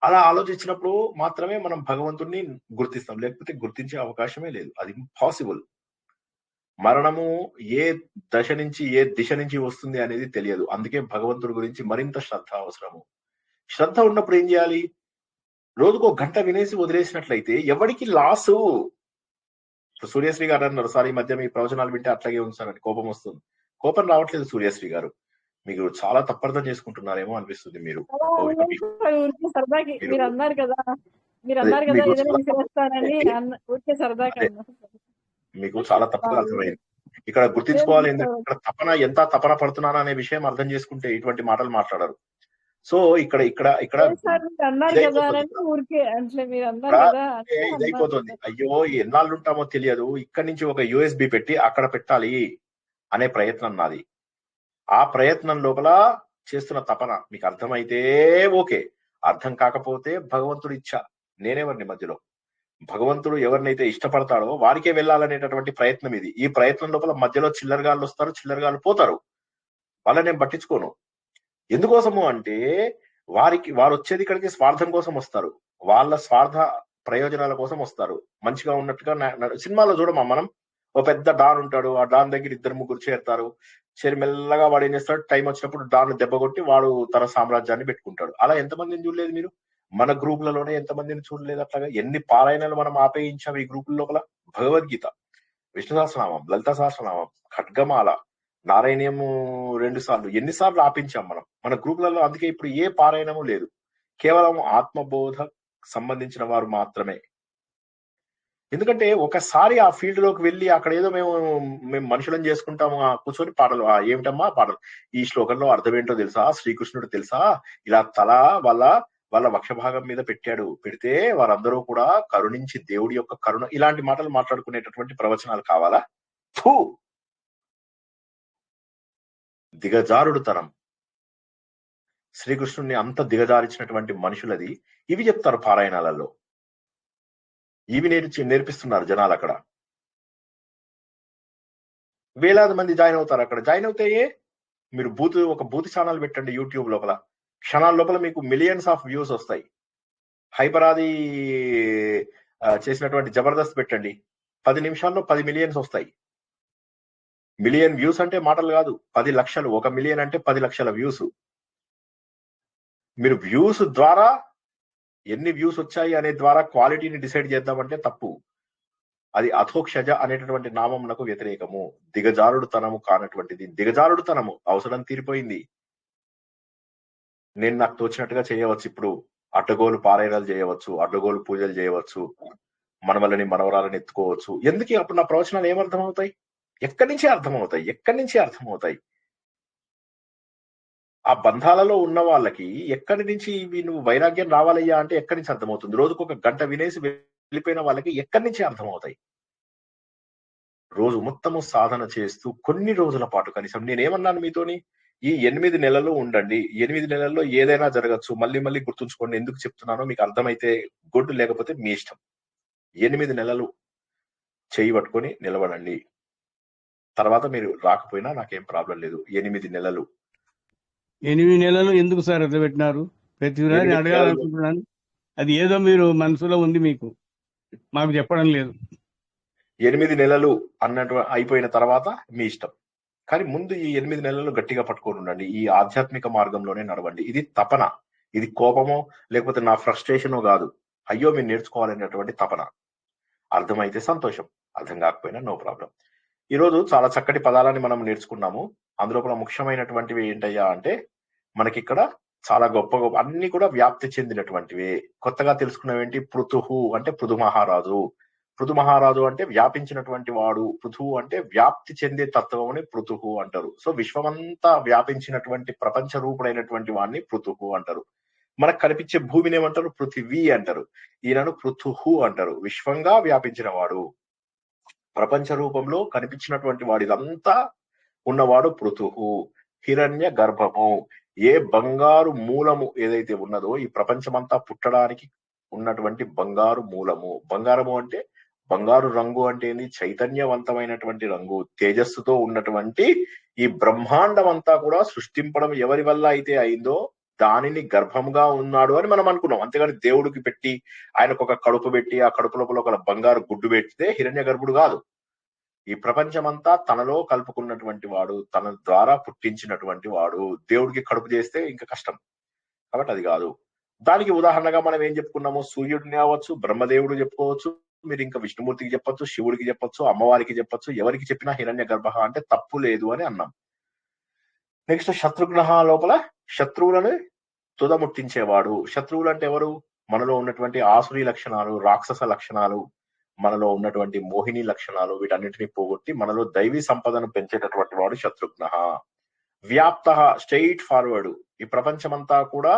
అలా ఆలోచించినప్పుడు మాత్రమే మనం భగవంతుడిని గుర్తిస్తాం, లేకపోతే గుర్తించే అవకాశమే లేదు. అది ఇంపాసిబుల్. మరణము ఏ దశ నుంచి ఏ దిశ నుంచి వస్తుంది అనేది తెలియదు. అందుకే భగవంతుడి గురించి మరింత శ్రద్ధ అవసరము. శ్రద్ధ ఉన్నప్పుడు ఏం చేయాలి? రోజుకో గంట వినేసి వదిలేసినట్లయితే ఎవరికి లాసు? సూర్యశ్రీ గారు అన్నారు, సార్ ఈ మధ్య మీ ప్రవచనాలు వింటే అట్లాగే ఉంచారని కోపం వస్తుంది. కోపం రావట్లేదు సూర్యశ్రీ గారు, మీకు చాలా తప్పర్థం చేసుకుంటున్నారేమో అనిపిస్తుంది. మీరు సరదాకి మీరు అన్నారు కదా ఏదైనా విసిరేస్తానని ఊరికే సరదాకి మీకు చాలా తప్పుగా అర్థమైంది. ఇక్కడ గుర్తించుకోవాలి ఏంటంటే ఇక్కడ తపన ఎంత తపన పడుతున్నాను అనే విషయం అర్థం చేసుకుంటే ఇటువంటి మాటలు మాట్లాడరు. సో ఇక్కడ ఇదైపోతుంది. అయ్యో ఎన్నాళ్ళు ఉంటామో తెలియదు, ఇక్కడి నుంచి ఒక యూఎస్బి పెట్టి అక్కడ పెట్టాలి అనే ప్రయత్నం నాది. ఆ ప్రయత్నం లోపల చేస్తున్న తపన మీకు అర్థమైతే ఓకే, అర్థం కాకపోతే భగవంతుడు ఇచ్చ. నేనెవరిని మధ్యలో? భగవంతుడు ఎవరినైతే ఇష్టపడతాడో వారికే వెళ్ళాలనేటటువంటి ప్రయత్నం ఇది. ఈ ప్రయత్నం లోపల మధ్యలో చిల్లరగాళ్ళు వస్తారు, చిల్లరగాళ్ళు పోతారు. వాళ్ళని నేను పట్టించుకోను. ఎందుకోసము అంటే వారు వచ్చేది ఇక్కడికి స్వార్థం కోసం వస్తారు, వాళ్ళ స్వార్థ ప్రయోజనాల కోసం వస్తారు. మంచిగా ఉన్నట్టుగా సినిమాలో చూడమా మనం, ఓ పెద్ద డాన్ ఉంటాడు, ఆ డాన్ దగ్గర 2-3 చేరుతారు. సరే మెల్లగా వాడు ఏం చేస్తాడు, టైం వచ్చినప్పుడు డాన్ దెబ్బ కొట్టి వాడు తన సామ్రాజ్యాన్ని పెట్టుకుంటాడు. అలా ఎంతమందిని చూడలేదు మీరు? మన గ్రూపులలోనే ఎంతమందిని చూడలేదు అట్లాగా? ఎన్ని పారాయణలు మనం ఆపేయించాం ఈ గ్రూపుల లోపల. భగవద్గీత, విష్ణు సహస్రనామం, లలిత సహస్రనామం, ఖడ్గమాల, నారాయణ్యము 2 సార్లు, ఎన్నిసార్లు ఆపించాం మనం మన గ్రూపులలో. అందుకే ఇప్పుడు ఏ పారాయణము లేదు, కేవలం ఆత్మబోధ సంబంధించిన వారు మాత్రమే. ఎందుకంటే ఒకసారి ఆ ఫీల్డ్ లోకి వెళ్ళి అక్కడ ఏదో మేము మనుషులను చేసుకుంటాము, కూర్చొని పాటలు, ఏమిటమ్మా పాటలు, ఈ శ్లోకంలో అర్థం ఏంటో తెలుసా, శ్రీకృష్ణుడు తెలుసా, ఇలా తల వాళ్ళ వక్షభాగం మీద పెడితే వారందరూ కూడా కరుణించి దేవుడి యొక్క కరుణ, ఇలాంటి మాటలు మాట్లాడుకునేటటువంటి ప్రవచనాలు కావాలా? దిగజారుడు తరం. శ్రీకృష్ణుడిని అంత దిగజారించినటువంటి మనుషులది ఇవి చెప్తారు పారాయణాలలో. ఇవి నేర్పిస్తున్నారు జనాలు. అక్కడ వేలాది మంది జాయిన్ అవుతారు. అక్కడ జాయిన్ అవుతే మీరు ఒక బూత్ ఛానల్ పెట్టండి యూట్యూబ్ లోపల, క్షణాల లోపల మీకు మిలియన్స్ ఆఫ్ వ్యూస్ వస్తాయి. హైపరాది చేసినటువంటి జబర్దస్త్ పెట్టండి, 10 నిమిషాల్లో 10 మిలియన్స్ వస్తాయి. మిలియన్ వ్యూస్ అంటే మాటలు కాదు, 10 లక్షలు. 1 మిలియన్ అంటే 10 లక్షల వ్యూస్. మీరు వ్యూస్ ద్వారా ఎన్ని వ్యూస్ వచ్చాయి అనే ద్వారా క్వాలిటీని డిసైడ్ చేద్దామంటే తప్పు. అది అథోక్షజ అనేటటువంటి నామమునకు వ్యతిరేకము. దిగజారుడుతనము కానటువంటిది. దిగజారుడుతనము అవసరం తీరిపోయింది. నేను నాకు తోచినట్టుగా చేయవచ్చు. ఇప్పుడు అడ్డగోలు పారాయణాలు చేయవచ్చు, అడ్డగోలు పూజలు చేయవచ్చు, మనవలని మనవరాలని ఎత్తుకోవచ్చు. ఎందుకు అప్పుడు నా ప్రవచనాలు ఏమర్థమవుతాయి? ఎక్కడి నుంచి అర్థమవుతాయి? ఆ బంధాలలో ఉన్న వాళ్ళకి ఎక్కడి నుంచి నువ్వు వైరాగ్యం రావాలయ్యా అంటే ఎక్కడి నుంచి అర్థమవుతుంది? రోజుకు ఒక గంట వినేసి వెళ్ళిపోయిన వాళ్ళకి ఎక్కడి నుంచి అర్థమవుతాయి? రోజు మొత్తము సాధన చేస్తూ కొన్ని రోజుల పాటు కనీసం, నేనేమన్నాను మీతోని, ఈ 8 నెలలు ఉండండి. 8 నెలల్లో ఏదైనా జరగచ్చు. మళ్ళీ గుర్తుంచుకోండి. ఎందుకు చెప్తున్నానో మీకు అర్థమైతే గుడ్, లేకపోతే మీ ఇష్టం. 8 నెలలు చేయి పట్టుకొని నిలబడండి. తర్వాత మీరు రాకపోయినా నాకేం ప్రాబ్లం లేదు. 8 నెలలు. 8 నెలలు ఎందుకు సార్ అట్లా పెట్టినారు? ప్రతిసారి అడగాలనుకుంటున్నాను. అది ఏదో మీరు మనసులో ఉంది, మీకు మాకు చెప్పడం లేదు. 8 నెలలు అన్నట్టు అయిపోయిన తర్వాత మీ ఇష్టం. కానీ ముందు ఈ 8 నెలలు గట్టిగా పట్టుకొని ఉండండి. ఈ ఆధ్యాత్మిక మార్గంలోనే నడవండి. ఇది తపన, ఇది కోపమో లేకపోతే నా ఫ్రస్ట్రేషనో కాదు. అయ్యో మీరు నేర్చుకోవాలనేటువంటి తపన. అర్థమైతే సంతోషం, అర్థం కాకపోయినా నో ప్రాబ్లం. ఈరోజు చాలా చక్కటి పదాలని మనం నేర్చుకున్నాము. అందులో ముఖ్యమైనటువంటివి ఏంటయ్యా అంటే, మనకి ఇక్కడ చాలా గొప్ప అన్ని కూడా వ్యాప్తి చెందినటువంటివి. కొత్తగా తెలుసుకున్నవేంటి? పృథుహు అంటే పృథు మహారాజు. పృథు మహారాజు అంటే వ్యాపించినటువంటి వాడు. పృథువు అంటే వ్యాప్తి చెందే తత్వం అని పృథుహు అంటారు. సో విశ్వమంతా వ్యాపించినటువంటి ప్రపంచ రూపుడైనటువంటి వాడిని పృథుహు అంటారు. మనకు కనిపించే భూమిని ఏమంటారు? పృథివీ అంటారు. ఈయనను పృథుహు అంటారు. విశ్వంగా వ్యాపించిన వాడు, ప్రపంచ రూపంలో కనిపించినటువంటి వాడు, ఇదంతా ఉన్నవాడు పృథుహు. హిరణ్య గర్భము, ఏ బంగారు మూలము ఏదైతే ఉన్నదో ఈ ప్రపంచమంతా పుట్టడానికి ఉన్నటువంటి బంగారు మూలము. బంగారము అంటే బంగారు రంగు అంటే ఏంది? చైతన్యవంతమైనటువంటి రంగు, తేజస్సుతో ఉన్నటువంటి ఈ బ్రహ్మాండం అంతా కూడా సృష్టింపడం ఎవరి వల్ల అయితే అయిందో దానిని గర్భంగా ఉన్నాడు అని మనం అనుకున్నాం. అంతేగాని దేవుడికి పెట్టి ఆయనకు ఒక కడుపు పెట్టి ఆ కడుపు లోపల ఒక బంగారు గుడ్డు పెడితే హిరణ్య గర్భుడు కాదు. ఈ ప్రపంచమంతా తనలో కలుపుకున్నటువంటి వాడు, తన ద్వారా పుట్టించినటువంటి వాడు. దేవుడికి కడుపు చేస్తే ఇంకా కష్టం, కాబట్టి అది కాదు. దానికి ఉదాహరణగా మనం ఏం చెప్పుకున్నాము? సూర్యుడిని అవ్వచ్చు, బ్రహ్మదేవుడు చెప్పుకోవచ్చు, మీరు ఇంకా విష్ణుమూర్తికి చెప్పొచ్చు, శివుడికి చెప్పొచ్చు, అమ్మవారికి చెప్పొచ్చు, ఎవరికి చెప్పినా హిరణ్య గర్భ అంటే తప్పు లేదు అని అన్నాం. నెక్స్ట్ శత్రుఘ్న లోపల శత్రువులను తుదముట్టించేవాడు. శత్రువులు అంటే ఎవరు? మనలో ఉన్నటువంటి ఆసురీ లక్షణాలు, రాక్షస లక్షణాలు, మనలో ఉన్నటువంటి మోహిని లక్షణాలు, వీటన్నిటిని పోగొట్టి మనలో దైవీ సంపదను పెంచేటటువంటి వాడు శత్రుఘ్న. వ్యాప్త, స్ట్రెయిట్ ఫార్వర్డ్. ఈ ప్రపంచమంతా కూడా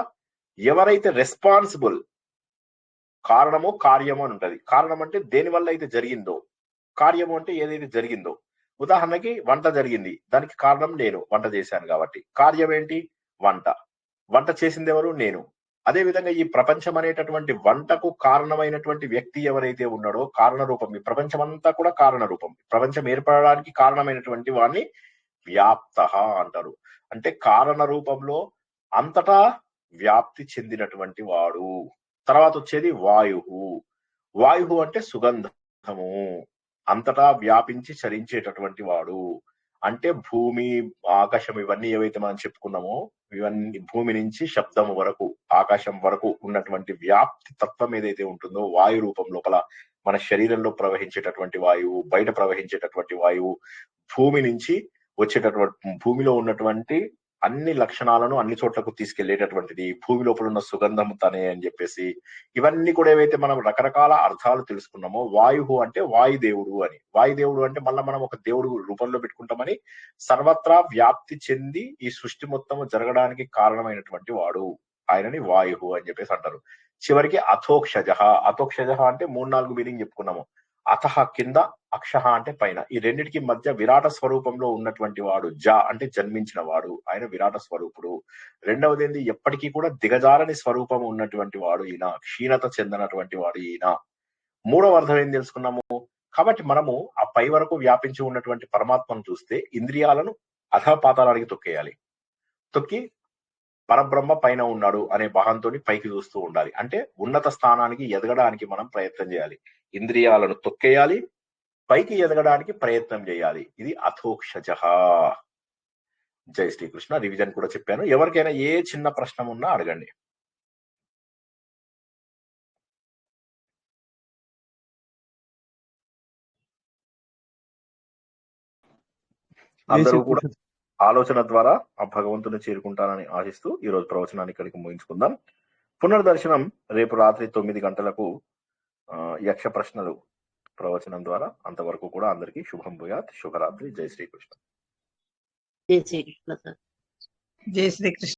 ఎవరైతే రెస్పాన్సిబుల్, కారణము కార్యము అని ఉంటది. కారణం అంటే దేని వల్ల అయితే జరిగిందో, కార్యము అంటే ఏదైతే జరిగిందో. ఉదాహరణకి వంట జరిగింది, దానికి కారణం నేను, వంట చేశాను కాబట్టి. కార్యం ఏంటి? వంట. వంట చేసింది ఎవరు? నేను. అదే విధంగా ఈ ప్రపంచం అనేటటువంటి వంటకు కారణమైనటువంటి వ్యక్తి ఎవరైతే ఉన్నాడో, కారణ రూపం. ఈ ప్రపంచం అంతా కూడా కారణ రూపం. ప్రపంచం ఏర్పడడానికి కారణమైనటువంటి వాడిని వ్యాప్త అంటారు. అంటే కారణ రూపంలో అంతటా వ్యాప్తి చెందినటువంటి వాడు. తర్వాత వచ్చేది వాయువు. వాయువు అంటే సుగంధము, అంతటా వ్యాపించి చరించేటటువంటి వాడు. అంటే భూమి, ఆకాశం, ఇవన్నీ ఏవైతే మనం చెప్పుకున్నామో, ఇవన్నీ భూమి నుంచి శబ్దం వరకు, ఆకాశం వరకు ఉన్నటువంటి వ్యాప్తి తత్వం ఏదైతే ఉంటుందో వాయు రూపం లోపల మన శరీరంలో ప్రవహించేటటువంటి వాయువు, బయట ప్రవహించేటటువంటి వాయువు, భూమి నుంచి వచ్చేటటువంటి, భూమిలో ఉన్నటువంటి అన్ని లక్షణాలను అన్ని చోట్లకు తీసుకెళ్లేటటువంటిది, భూమి లోపల ఉన్న సుగంధం తనే అని చెప్పేసి, ఇవన్నీ కూడా ఏవైతే మనం రకరకాల అర్థాలు తెలుసుకున్నామో, వాయువు అంటే వాయుదేవుడు అని. వాయుదేవుడు అంటే మళ్ళీ మనం ఒక దేవుడు రూపంలో పెట్టుకుంటామని, సర్వత్రా వ్యాప్తి చెంది ఈ సృష్టి మొత్తము జరగడానికి కారణమైనటువంటి వాడు, ఆయనని వాయువు అని చెప్పేసి అంటారు. చివరికి అథోక్షజ. అథోక్షజ అంటే 3-4 మీనింగ్ చెప్పుకున్నాము. అథహ కింద, అక్షహ అంటే పైన. ఈ రెండిటికి మధ్య విరాట స్వరూపంలో ఉన్నటువంటి వాడు. జ అంటే జన్మించిన వాడు, ఆయన విరాట స్వరూపుడు. రెండవది ఏంది? ఎప్పటికీ కూడా దిగజారని స్వరూపం ఉన్నటువంటి వాడు ఈయన, క్షీణత చెందినటువంటి వాడు ఈయన. మూడవ అర్థం ఏం తెలుసుకున్నాము? కాబట్టి మనము ఆ పై వరకు వ్యాపించి ఉన్నటువంటి పరమాత్మను చూస్తే ఇంద్రియాలను అధపాతాళానికి తొక్కేయాలి. తొక్కి పరబ్రహ్మ పైన ఉన్నాడు అనే భావంతో పైకి చూస్తూ ఉండాలి. అంటే ఉన్నత స్థానానికి ఎదగడానికి మనం ప్రయత్నం చేయాలి. ఇంద్రియాలను తొక్కేయాలి, పైకి ఎదగడానికి ప్రయత్నం చేయాలి. ఇది అథోక్షజ. జై శ్రీకృష్ణ. రివిజన్ కూడా చెప్పాను. ఎవరికైనా ఏ చిన్న ప్రశ్న ఉన్నా అడగండి. అందరూ కూడా ఆలోచన ద్వారా ఆ భగవంతుని చేరుకుంటానని ఆశిస్తూ ఈ రోజు ప్రవచనాన్ని ఇక్కడికి ముగించుకుందాం. పునర్దర్శనం రేపు రాత్రి 9 గంటలకు యక్ష ప్రశ్నలు ప్రవచనం ద్వారా. అంతవరకు కూడా అందరికీ శుభం భూయాత్. శుభరాత్రి. జై శ్రీకృష్ణ. జై శ్రీకృష్ణ సార్. జై శ్రీకృష్ణ.